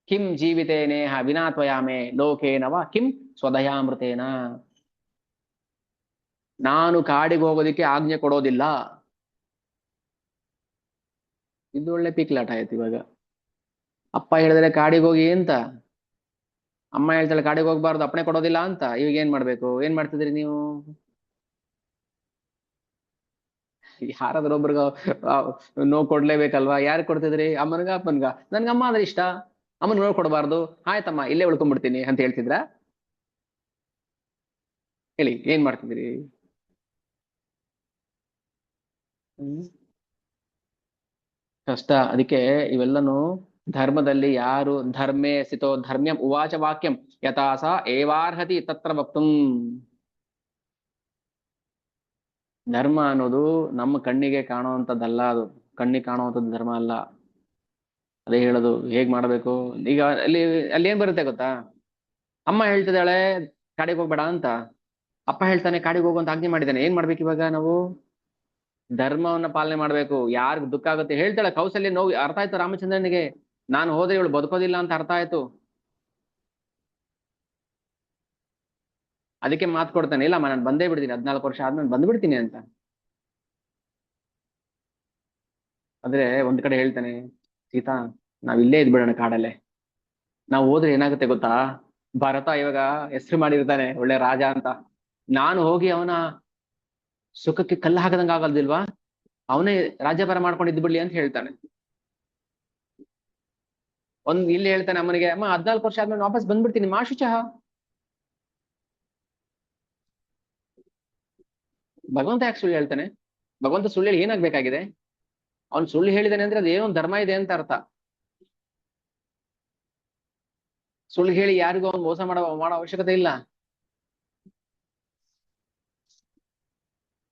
ಕಿಂ ಜೀವಿತೇನೇಹ ವಿನಾ ತ್ವಯಾಮೇ ಲೋಕೇನವ ಕಿಂ ಸ್ವದಯಾಮೃತೇನ. ನಾನು ಕಾಡಿಗೆ ಹೋಗೋದಿಕ್ಕೆ ಆಜ್ಞೆ ಕೊಡೋದಿಲ್ಲ. ಇದು ಒಳ್ಳೆ ಪೀಕ್ಲಾಟ ಆಯ್ತು ಇವಾಗ. ಅಪ್ಪ ಹೇಳಿದ್ರೆ ಕಾಡಿಗೆ ಹೋಗಿ ಅಂತ, ಅಮ್ಮ ಹೇಳ್ತಾಳೆ ಕಾಡಿಗೆ ಹೋಗ್ಬಾರ್ದು, ಅಪ್ಪಣೆ ಕೊಡೋದಿಲ್ಲ ಅಂತ. ಇವಾಗ ಏನ್ ಮಾಡ್ಬೇಕು? ಏನ್ ಮಾಡ್ತಿದ್ರಿ ನೀವು? ಯಾರಾದ್ರೂ ಒಬ್ರಿಗ ನೋವು ಕೊಡ್ಲೇಬೇಕಲ್ವಾ? ಯಾರು ಕೊಡ್ತಿದ್ರಿ? ಅಮ್ಮನ್ಗ ಅಪ್ಪನ್ಗ? ನನ್ಗ ಅಮ್ಮ ಅಂದ್ರೆ ಇಷ್ಟ, ಅಮ್ಮನ್ ನೋವು ಕೊಡಬಾರ್ದು, ಆಯ್ತಮ್ಮ ಇಲ್ಲೇ ಉಳ್ಕೊಂಡ್ಬಿಡ್ತೀನಿ ಅಂತ ಹೇಳ್ತಿದ್ರ? ಹೇಳಿ, ಏನ್ ಮಾಡ್ತಿದ್ರಿ? ಕಷ್ಟ. ಅದಕ್ಕೆ ಇವೆಲ್ಲನು ಧರ್ಮದಲ್ಲಿ ಯಾರು ಧರ್ಮೇ ಸ್ಥಿತೋ ಧರ್ಮ್ಯಂ ಉವಾಚ ವಾಕ್ಯಂ ಯಥಾಸ ಏವಾರ್ಹತಿ ತತ್ರ ವಕ್ತುಂ. ಧರ್ಮ ಅನ್ನೋದು ನಮ್ಮ ಕಣ್ಣಿಗೆ ಕಾಣುವಂಥದ್ದಲ್ಲ, ಅದು ಕಣ್ಣಿಗೆ ಕಾಣುವಂಥದ್ದು ಧರ್ಮ ಅಲ್ಲ. ಅದೇ ಹೇಳೋದು ಹೇಗ್ ಮಾಡ್ಬೇಕು. ಈಗ ಅಲ್ಲಿ ಏನ್ ಬರುತ್ತೆ ಗೊತ್ತಾ, ಅಮ್ಮ ಹೇಳ್ತಿದ್ದಾಳೆ ಕಾಡಿಗೆ ಹೋಗ್ಬೇಡ ಅಂತ, ಅಪ್ಪ ಹೇಳ್ತಾನೆ ಕಾಡಿಗೆ ಹೋಗು ಅಂತ ಆಜ್ಞೆ ಮಾಡಿದ್ದಾನೆ. ಏನ್ ಮಾಡ್ಬೇಕು ಇವಾಗ ನಾವು? ಧರ್ಮವನ್ನ ಪಾಲನೆ ಮಾಡ್ಬೇಕು. ಯಾರಿಗ್ ದುಃಖ ಆಗುತ್ತೆ ಹೇಳ್ತಾಳೆ ಕೌಸಲ್ಯ, ನೋವು ಅರ್ಥ ಆಯ್ತು ರಾಮಚಂದ್ರನಿಗೆ, ನಾನು ಹೋದ್ರೆ ಇವಳು ಬದುಕೋದಿಲ್ಲ ಅಂತ ಅರ್ಥ ಆಯ್ತು. ಅದಕ್ಕೆ ಮಾತು ಕೊಡ್ತಾನೆ, ಇಲ್ಲಮ್ಮ ನಾನು ಬಂದೇ ಬಿಡ್ತೀನಿ, 14 ವರ್ಷ ಆದ್ಮೇಲೆ ಬಂದ್ಬಿಡ್ತೀನಿ ಅಂತ. ಆದ್ರೆ ಒಂದ್ ಕಡೆ ಹೇಳ್ತಾನೆ, ಸೀತಾ ನಾವ್ ಇಲ್ಲೇ ಇದ್ಬಿಡೋಣ ಕಾಡಲ್ಲೇ. ನಾವು ಹೋದ್ರೆ ಏನಾಗುತ್ತೆ ಗೊತ್ತಾ, ಭರತ ಇವಾಗ ಹೆಸರು ಮಾಡಿರ್ತಾನೆ ಒಳ್ಳೆ ರಾಜ ಅಂತ, ನಾನು ಹೋಗಿ ಅವನ ಸುಖಕ್ಕೆ ಕಲ್ಲು ಹಾಕದಂಗ ಆಗಲ್ದಿಲ್ವಾ, ಅವನೇ ರಾಜ್ಯಭಾರ ಮಾಡ್ಕೊಂಡು ಇದ್ದು ಬಿಡ್ಲಿ ಅಂತ ಹೇಳ್ತಾನೆ. ಇಲ್ಲಿ ಹೇಳ್ತಾನೆ ಅಮ್ಮನಿಗೆ, ಅಮ್ಮ 14 ವರ್ಷ ಆದ್ಮೇಲೆ ವಾಪಸ್ ಬಂದ್ಬಿಡ್ತೀನಿ ಮಾಶುಚಃ. ಭಗವಂತ ಯಾಕೆ ಸುಳ್ಳು ಹೇಳ್ತಾನೆ? ಭಗವಂತ ಸುಳ್ಳು ಹೇಳಿ ಏನಾಗ್ಬೇಕಾಗಿದೆ? ಅವ್ನು ಸುಳ್ಳು ಹೇಳಿದಾನೆ ಅಂದ್ರೆ ಅದು ಏನೋ ಧರ್ಮ ಇದೆ ಅಂತ ಅರ್ಥ. ಸುಳ್ಳು ಹೇಳಿ ಯಾರಿಗೂ ಅವ್ನು ಮೋಸ ಮಾಡೋ ಅವಶ್ಯಕತೆ ಇಲ್ಲ.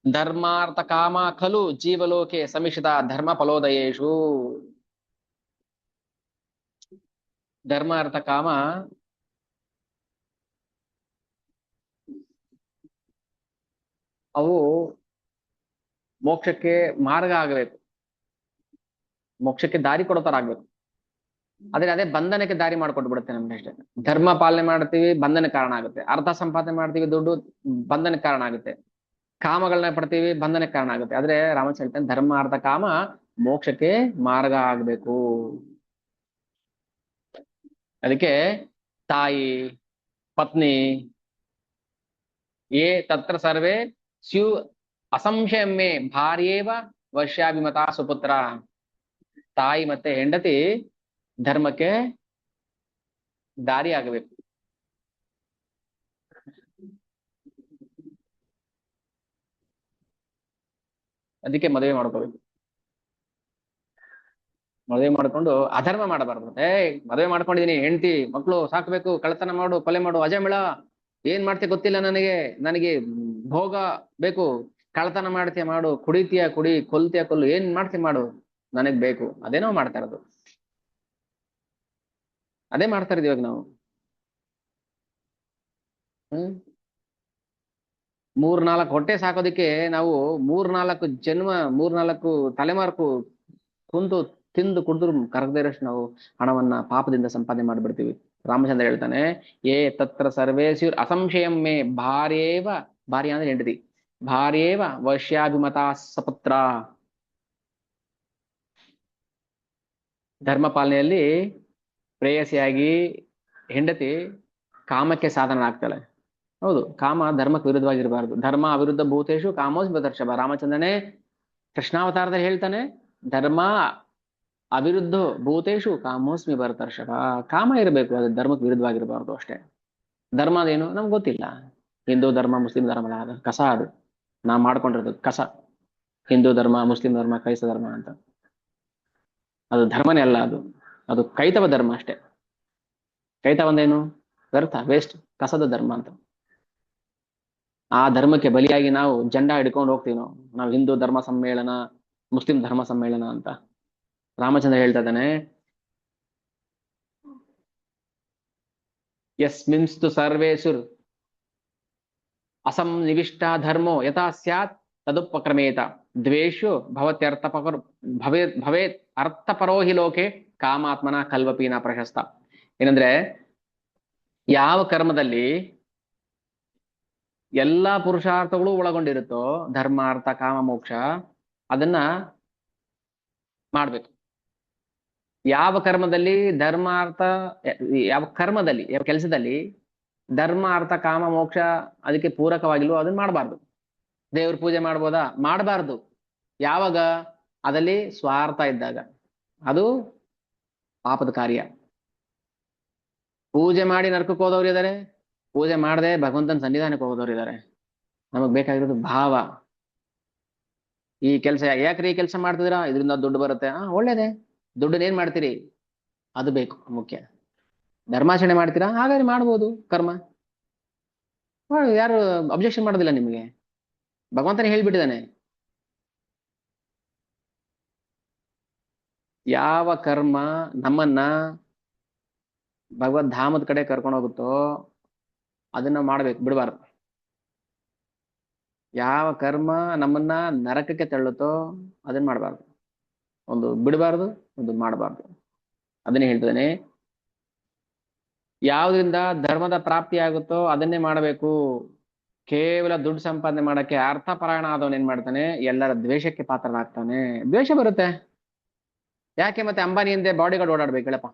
ಧರ್ಮಾರ್ಥ ಕಾಮ ಖಲು ಜೀವಲೋಕೆ ಸಮಿಷಿತ ಧರ್ಮ ಫಲೋದಯೇಶು. ಧರ್ಮ ಅರ್ಥ ಕಾಮ ಅವು ಮೋಕ್ಷಕ್ಕೆ ಮಾರ್ಗ ಆಗಬೇಕು, ಮೋಕ್ಷಕ್ಕೆ ದಾರಿ ಕೊಡೋ ಆಗ್ಬೇಕು. ಆದ್ರೆ ಅದೇ ಬಂಧನಕ್ಕೆ ದಾರಿ ಮಾಡ್ಕೊಟ್ಟು ಬಿಡುತ್ತೆ ನಮ್ಗೆ ಅಷ್ಟೇ. ಧರ್ಮ ಪಾಲನೆ ಮಾಡ್ತೀವಿ, ಬಂಧನಕ್ಕೆ ಕಾರಣ ಆಗುತ್ತೆ. ಅರ್ಥ ಸಂಪಾದನೆ ಮಾಡ್ತೀವಿ, ದುಡ್ಡು ಬಂಧನಕ್ಕೆ ಕಾರಣ ಆಗುತ್ತೆ. ಕಾಮಗಳನ್ನ ಪಡ್ತೀವಿ, ಬಂಧನಕ್ಕೆ ಕಾರಣ ಆಗುತ್ತೆ. ಆದ್ರೆ ರಾಮಚಂದ್ರ ಹೇಳ್ತಾನೆ, ಧರ್ಮ ಅರ್ಥ ಕಾಮ ಮೋಕ್ಷಕ್ಕೆ ಮಾರ್ಗ ಆಗ್ಬೇಕು. ಅದಕ್ಕೆ ತಾಯಿ ಪತ್ನಿ ಏ ತತ್ರ ಸರ್ವೇ ಸ್ಯು ಅಸಂಶಯಮ್ಮೆ ಭಾರ್ಯೇವ ವಶ್ಯಾಭಿಮತಾ ಸುಪುತ್ರ. ತಾಯಿ ಮತ್ತೆ ಹೆಂಡತಿ ಧರ್ಮಕ್ಕೆ ದಾರಿ ಆಗಬೇಕು. ಅದಕ್ಕೆ ಮದುವೆ ಮಾಡ್ಕೋಬೇಕು. ಮದುವೆ ಮಾಡ್ಕೊಂಡು ಅಧರ್ಮ ಮಾಡಬಾರ್ದು. ಮದುವೆ ಮಾಡ್ಕೊಂಡಿದೀನಿ, ಹೆಂಡತಿ ಮಕ್ಕಳು ಸಾಕ್ಬೇಕು, ಕಳ್ಳತನ ಮಾಡು, ಕೊಲೆ ಮಾಡು, ಅಜಮಿಳ, ಏನ್ ಮಾಡ್ತೀಯ ಗೊತ್ತಿಲ್ಲ ನನಗೆ, ನನಗೆ ಭೋಗ ಬೇಕು, ಕಳ್ಳತನ ಮಾಡ್ತೀಯ ಮಾಡು, ಕುಡಿತೀಯ ಕುಡಿ, ಕೊಲ್ತೀಯ ಕೊಲ್ಲು, ಏನ್ ಮಾಡ್ತೀಯ ಮಾಡು, ನನಗ್ ಬೇಕು. ಅದೇನೋ ಮಾಡ್ತಾ ಇರೋದು, ಅದೇ ಮಾಡ್ತಾ ಇರೋದು ಇವಾಗ ನಾವು. 3-4 ಹೊಟ್ಟೆ ಸಾಕೋದಿಕ್ಕೆ ನಾವು 3-4 ಜನ್ಮ 3-4 ತಲೆಮಾರ್ಕು ಕುಂತು ತಿಂದು ಕುಡಿದ್ರು ಕರಗದೇ ಇರೋಷ್ಟು ನಾವು ಹಣವನ್ನ ಪಾಪದಿಂದ ಸಂಪಾದನೆ ಮಾಡಿಬಿಡ್ತೀವಿ. ರಾಮಚಂದ್ರ ಹೇಳ್ತಾನೆ, ಏ ತತ್ರ ಸರ್ವೇಸ್ಯುರ್ ಅಸಂಶಯಂ ಮೇ ಭಾರ್ಯೇವ, ಭಾರ್ಯ ಅಂದ್ರೆ ಹೆಂಡತಿ, ಭಾರ್ಯೇವ ವಶ್ಯಾಭಿಮತಾ ಸಪುತ್ರ. ಧರ್ಮ ಪಾಲನೆಯಲ್ಲಿ ಪ್ರೇಯಸಿಯಾಗಿ ಹೆಂಡತಿ ಕಾಮಕ್ಕೆ ಸಾಧನ ಆಗ್ತಾಳೆ. ಹೌದು, ಕಾಮ ಧರ್ಮಕ್ಕೆ ವಿರುದ್ಧವಾಗಿರಬಾರ್ದು. ಧರ್ಮ ಅವಿರುದ್ಧ ಭೂತೇಶು ಕಾಮೋಸ್ ಬದರ್ಶಭ. ರಾಮಚಂದ್ರನೇ ಕೃಷ್ಣಾವತಾರದಲ್ಲಿ ಹೇಳ್ತಾನೆ, ಧರ್ಮ ಅವಿರುದ್ಧ ಭೂತೇಶು ಕಾಮೋಸ್ಮಿ ಭರತರ್ಷಭ. ಕಾಮ ಇರಬೇಕು, ಅದು ಧರ್ಮಕ್ಕೆ ವಿರುದ್ಧವಾಗಿರಬಾರ್ದು ಅಷ್ಟೇ. ಧರ್ಮ ಅದೇನು ನಮ್ಗೆ ಗೊತ್ತಿಲ್ಲ. ಹಿಂದೂ ಧರ್ಮ ಮುಸ್ಲಿಂ ಧರ್ಮ ಅಲ್ಲ, ಅದು ಕಸ, ಅದು ನಾವು ಮಾಡ್ಕೊಂಡಿರೋದು ಕಸ. ಹಿಂದೂ ಧರ್ಮ, ಮುಸ್ಲಿಂ ಧರ್ಮ, ಕ್ರೈಸ್ತ ಧರ್ಮ ಅಂತ, ಅದು ಧರ್ಮನೇ ಅಲ್ಲ. ಅದು ಕೈತವ ಧರ್ಮ ಅಷ್ಟೇ. ಕೈತವ ಅಂದೇನು? ವ್ಯರ್ಥ, ವೇಸ್ಟ್, ಕಸದ ಧರ್ಮ ಅಂತ. ಆ ಧರ್ಮಕ್ಕೆ ಬಲಿಯಾಗಿ ನಾವು ಜೆಂಡಾ ಹಿಡ್ಕೊಂಡು ಹೋಗ್ತೀವಿ. ನಾವು ಹಿಂದೂ ಧರ್ಮ ಸಮ್ಮೇಳನ, ಮುಸ್ಲಿಂ ಧರ್ಮ ಸಮ್ಮೇಳನ ಅಂತ. ರಾಮಚಂದ್ರ ಹೇಳ್ತಾ ಇದ್ದಾನೆ, ಯಸ್ಮಿನ್ಸ್ತು ಸರ್ವೇಸುರ್ ಅಸಂನಿವಿಷ್ಟ ಧರ್ಮೋ ಯಥಾ ಸ್ಯಾತ್ ತದುಪಕ್ರಮೇತ ದ್ವೇಷು ಭವೇತ್ ಅರ್ಥಪರೋ ಹಿ ಲೋಕೆ ಕಾಮಾತ್ಮನ ಕಲ್ವಪೀನ ಪ್ರಶಸ್ತ. ಏನಂದ್ರೆ, ಯಾವ ಕರ್ಮದಲ್ಲಿ ಎಲ್ಲಾ ಪುರುಷಾರ್ಥಗಳು ಒಳಗೊಂಡಿರುತ್ತೋ, ಧರ್ಮ ಅರ್ಥ ಕಾಮ ಮೋಕ್ಷ, ಅದನ್ನ ಮಾಡ್ಬೇಕು. ಯಾವ ಕರ್ಮದಲ್ಲಿ ಯಾವ ಕೆಲಸದಲ್ಲಿ ಧರ್ಮ ಅರ್ಥ ಕಾಮ ಮೋಕ್ಷ ಅದಕ್ಕೆ ಪೂರಕವಾಗಿಲ್ವೋ ಅದನ್ನ ಮಾಡಬಾರ್ದು. ದೇವ್ರ ಪೂಜೆ ಮಾಡ್ಬೋದಾ? ಮಾಡಬಾರ್ದು. ಯಾವಾಗ? ಅದಲ್ಲಿ ಸ್ವಾರ್ಥ ಇದ್ದಾಗ ಅದು ಪಾಪದ ಕಾರ್ಯ. ಪೂಜೆ ಮಾಡಿ ನರಕಕ್ಕೆ ಹೋದವ್ರು ಇದ್ದಾರೆ, ಪೂಜೆ ಮಾಡದೆ ಭಗವಂತನ ಸನ್ನಿಧಾನಕ್ಕೆ ಹೋದವ್ರು ಇದ್ದಾರೆ. ನಮಗ್ ಬೇಕಾಗಿರೋದು ಭಾವ. ಈ ಕೆಲಸ ಯಾಕ್ರಿ ಈ ಕೆಲಸ ಮಾಡ್ತಿದ್ದೀರಾ, ಇದರಿಂದ ದುಡ್ಡು ಬರುತ್ತೆ. ಒಳ್ಳೇದೇ, ದುಡ್ಡನ್ನ ಏನ್ ಮಾಡ್ತೀರಿ ಅದು ಬೇಕು ಮುಖ್ಯ. ಧರ್ಮಾಚರಣೆ ಮಾಡ್ತೀರಾ, ಹಾಗಾದ್ರೆ ಮಾಡ್ಬೋದು ಕರ್ಮ, ಯಾರು ಅಬ್ಜೆಕ್ಷನ್ ಮಾಡೋದಿಲ್ಲ ನಿಮಗೆ. ಭಗವಂತನೇ ಹೇಳ್ಬಿಟ್ಟಿದ್ದಾನೆ, ಯಾವ ಕರ್ಮ ನಮ್ಮನ್ನ ಭಗವದ್ ಧಾಮದ ಕಡೆ ಕರ್ಕೊಂಡು ಹೋಗುತ್ತೋ ಅದನ್ನ ಮಾಡ್ಬೇಕು, ಬಿಡಬಾರ್ದು. ಯಾವ ಕರ್ಮ ನಮ್ಮನ್ನ ನರಕಕ್ಕೆ ತಳ್ಳುತ್ತೋ ಅದನ್ನ ಮಾಡಬಾರ್ದು. ಒಂದು ಬಿಡಬಾರ್ದು, ಒಂದು ಮಾಡಬಾರ್ದು. ಅದನ್ನೇ ಹೇಳ್ತಾನೆ, ಯಾವ್ದ್ರಿಂದ ಧರ್ಮದ ಪ್ರಾಪ್ತಿ ಆಗುತ್ತೋ ಅದನ್ನೇ ಮಾಡಬೇಕು. ಕೇವಲ ದುಡ್ಡು ಸಂಪಾದನೆ ಮಾಡಕ್ಕೆ ಅರ್ಥಪರಾಯಣ ಆದವನ್ ಏನ್ ಮಾಡ್ತಾನೆ, ಎಲ್ಲರ ದ್ವೇಷಕ್ಕೆ ಪಾತ್ರನಾಗ್ತಾನೆ. ದ್ವೇಷ ಬರುತ್ತೆ. ಯಾಕೆ ಮತ್ತೆ ಅಂಬಾನಿ ಹಿಂದೆ ಬಾಡಿ ಗಾರ್ಡ್ ಓಡಾಡ್ಬೇಕು ಹೇಳಪ್ಪ,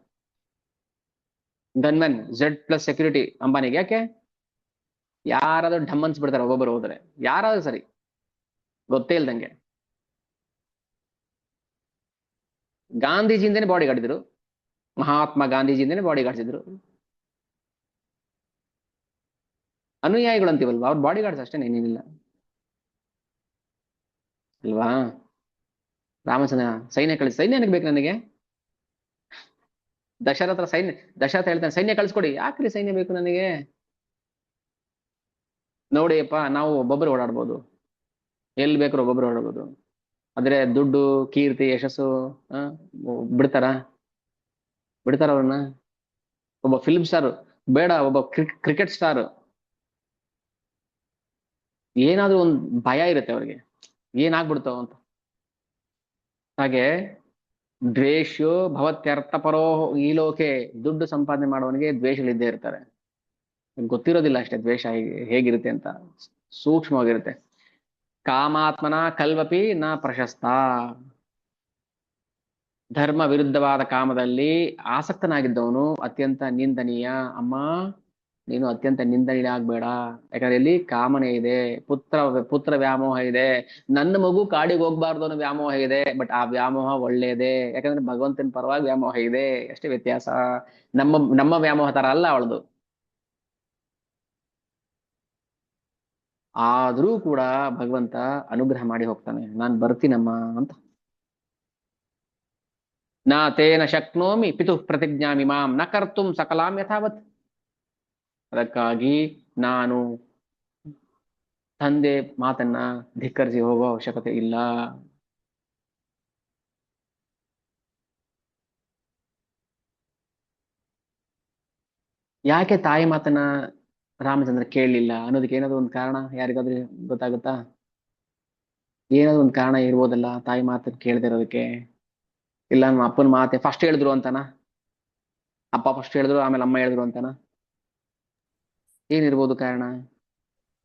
ಗನ್ಮನ್ Z+ ಸೆಕ್ಯೂರಿಟಿ ಅಂಬಾನಿಗೆ ಯಾಕೆ? ಯಾರಾದ್ರೂ ಢಮ್ಮನ್ಸ್ ಬಿಡ್ತಾರೆ ಒಬ್ಬೊಬ್ಬರು ಹೋದ್ರೆ, ಯಾರಾದ್ರೂ ಸರಿ, ಗೊತ್ತೇ ಇಲ್ದಂಗೆ. ಗಾಂಧೀಜಿಯಿಂದನೇ ಬಾಡಿ ಗಾರ್ಡ್ ಇದ್ರು, ಮಹಾತ್ಮ ಗಾಂಧೀಜಿಯಿಂದನೇ ಬಾಡಿ ಗಾರ್ಡ್ಸ್ ಇದ್ರು. ಅನುಯಾಯಿಗಳು ಅಂತೀವಲ್ವಾ, ಅವ್ರ ಬಾಡಿ ಗಾರ್ಡ್ಸ್ ಅಷ್ಟೇ, ಏನೇನಿಲ್ಲ ಅಲ್ವಾ. ರಾಮಚಂದ್ರ ಸೈನ್ಯ ಕಳಿಸಿ, ಸೈನ್ಯ ಏನಕ್ಕೆ ಬೇಕು ನನಗೆ? ದಶರಥ ಹೇಳ್ತಾನೆ ಸೈನ್ಯ ಕಳಿಸ್ಕೊಡಿ. ಯಾಕ್ರಿ ಸೈನ್ಯ ಬೇಕು ನನಗೆ? ನೋಡಿಯಪ್ಪ, ನಾವು ಒಬ್ಬೊಬ್ಬರು ಓಡಾಡ್ಬೋದು, ಎಲ್ಲಿ ಬೇಕಾದ್ರೂ ಒಬ್ಬೊಬ್ರು ಓಡಾಡ್ಬೋದು. ಆದ್ರೆ ದುಡ್ಡು, ಕೀರ್ತಿ, ಯಶಸ್ಸು ಬಿಡ್ತಾರ ಅವ್ರನ್ನ? ಒಬ್ಬ ಫಿಲ್ಮ್ ಸ್ಟಾರ್ ಬೇಡ, ಒಬ್ಬ ಕ್ರಿಕೆಟ್ ಸ್ಟಾರ್ ಏನಾದ್ರೂ ಒಂದು ಭಯ ಇರುತ್ತೆ ಅವ್ರಿಗೆ, ಏನಾಗ್ಬಿಡ್ತಾವ ಅಂತ. ಹಾಗೆ ದ್ವೇಷೋ ಭವತ್ಯರ್ಥಪರೋ ಈ ಲೋಕೆ, ದುಡ್ಡು ಸಂಪಾದನೆ ಮಾಡೋವನಿಗೆ ದ್ವೇಷಗಳಿದ್ದೇ ಇರ್ತಾರೆ. ಗೊತ್ತಿರೋದಿಲ್ಲ ಅಷ್ಟೇ ದ್ವೇಷ ಹೇಗಿರುತ್ತೆ ಅಂತ, ಸೂಕ್ಷ್ಮವಾಗಿರುತ್ತೆ. ಕಾಮಾತ್ಮನ ಕಲ್ವಪಿ ನ ಪ್ರಶಸ್ತ. ಧರ್ಮ ವಿರುದ್ಧವಾದ ಕಾಮದಲ್ಲಿ ಆಸಕ್ತನಾಗಿದ್ದವನು ಅತ್ಯಂತ ನಿಂದನೀಯ. ಅಮ್ಮ, ನೀನು ಅತ್ಯಂತ ನಿಂದನೀಯ ಆಗ್ಬೇಡ. ಯಾಕಂದ್ರೆ ಇಲ್ಲಿ ಕಾಮನೆ ಇದೆ, ಪುತ್ರ ವ್ಯಾಮೋಹ ಇದೆ, ನನ್ನ ಮಗು ಕಾಡಿಗೆ ಹೋಗ್ಬಾರ್ದು ಅನ್ನೋ ವ್ಯಾಮೋಹ ಇದೆ. ಬಟ್ ಆ ವ್ಯಾಮೋಹ ಒಳ್ಳೇದೇ, ಯಾಕಂದ್ರೆ ಭಗವಂತನ ಪರವಾಗಿ ವ್ಯಾಮೋಹ ಇದೆ, ಅಷ್ಟೇ ವ್ಯತ್ಯಾಸ. ನಮ್ಮ ವ್ಯಾಮೋಹ ತರ ಅಲ್ಲ ಅವಳದು. ಆದ್ರೂ ಕೂಡ ಭಗವಂತ ಅನುಗ್ರಹ ಮಾಡಿ ಹೋಗ್ತಾನೆ, ನಾನ್ ಬರ್ತೀನಮ್ಮ ಅಂತ. ನಾ ತೇನ ಶಕ್ನೋಮಿ ಪಿತು ಪ್ರತಿಜ್ಞಾಮಿ ಮಾಂ ನ ಕರ್ತುಂ ಸಕಲಾಂ ಯಥಾವತ್. ಅದಕ್ಕಾಗಿ ನಾನು ತಂದೆ ಮಾತನ್ನ ಧಿಕ್ಕರಿಸಿ ಹೋಗೋ ಅವಶ್ಯಕತೆ ಇಲ್ಲ. ಯಾಕೆ ತಾಯಿ ಮಾತನ್ನ ರಾಮಚಂದ್ರ ಕೇಳಲಿಲ್ಲ ಅನ್ನೋದಕ್ಕೆ ಏನಾದ್ರು ಒಂದು ಕಾರಣ ಯಾರಿಗಾದ್ರೂ ಗೊತ್ತಾಗುತ್ತಾ? ಏನಾದ್ರು ಒಂದು ಕಾರಣ ಇರ್ಬೋದಲ್ಲ ತಾಯಿ ಮಾತನ್ನ ಕೇಳದೆ ಇರೋದಕ್ಕೆ. ಇಲ್ಲ ನಮ್ಮ ಅಪ್ಪನ ಮಾತೆ ಫಸ್ಟ್ ಹೇಳಿದ್ರು ಅಂತಾನ, ಅಪ್ಪ ಫಸ್ಟ್ ಹೇಳಿದ್ರು ಆಮೇಲೆ ಅಮ್ಮ ಹೇಳಿದ್ರು ಅಂತಾನ? ಏನಿರ್ಬೋದು ಕಾರಣ?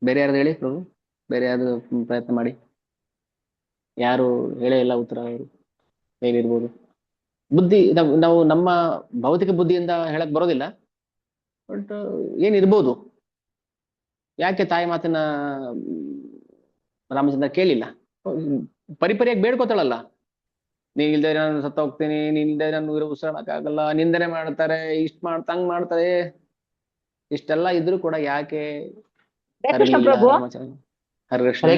ಬೇರೆ ಯಾರ್ದು ಹೇಳಿ ಪ್ರಭು, ಬೇರೆ ಯಾರ್ದು ಪ್ರಯತ್ನ ಮಾಡಿ. ಯಾರು ಹೇಳೇ ಇಲ್ಲ ಉತ್ತರ. ಅವರು ಏನಿರ್ಬೋದು? ಬುದ್ಧಿ ನಾವು ನಮ್ಮ ಭೌತಿಕ ಬುದ್ಧಿಯಿಂದ ಹೇಳಕ್ ಬರೋದಿಲ್ಲ, ಬಟ್ ಏನಿರ್ಬೋದು? ಯಾಕೆ ತಾಯಿ ಮಾತನ್ನ ರಾಮಚಂದ್ರ ಕೇಳಿಲ್ಲ? ಪರಿಪರಿಯಾಗಿ ಬೇಡ್ಕೋತಾಳಲ್ಲ, ನೀನ್ ಇಲ್ದೆ ನಾನು ಸತ್ತ ಹೋಗ್ತೀನಿ, ನೀನ್ ಇಲ್ದೆ ನಾನು ಉಸಿರಾಡಕ್ಕಾಗಲ್ಲ, ನಿಂದನೆ ಮಾಡ್ತಾರೆ, ತಂಗ್ ಮಾಡ್ತಾರೆ, ಇಷ್ಟೆಲ್ಲ ಇದ್ರು ಕೂಡ ಯಾಕೆ ಕರೀಲಿಲ್ಲ ರಾಮಚಂದ್ರ? ಹರಕೃಷ್ಣ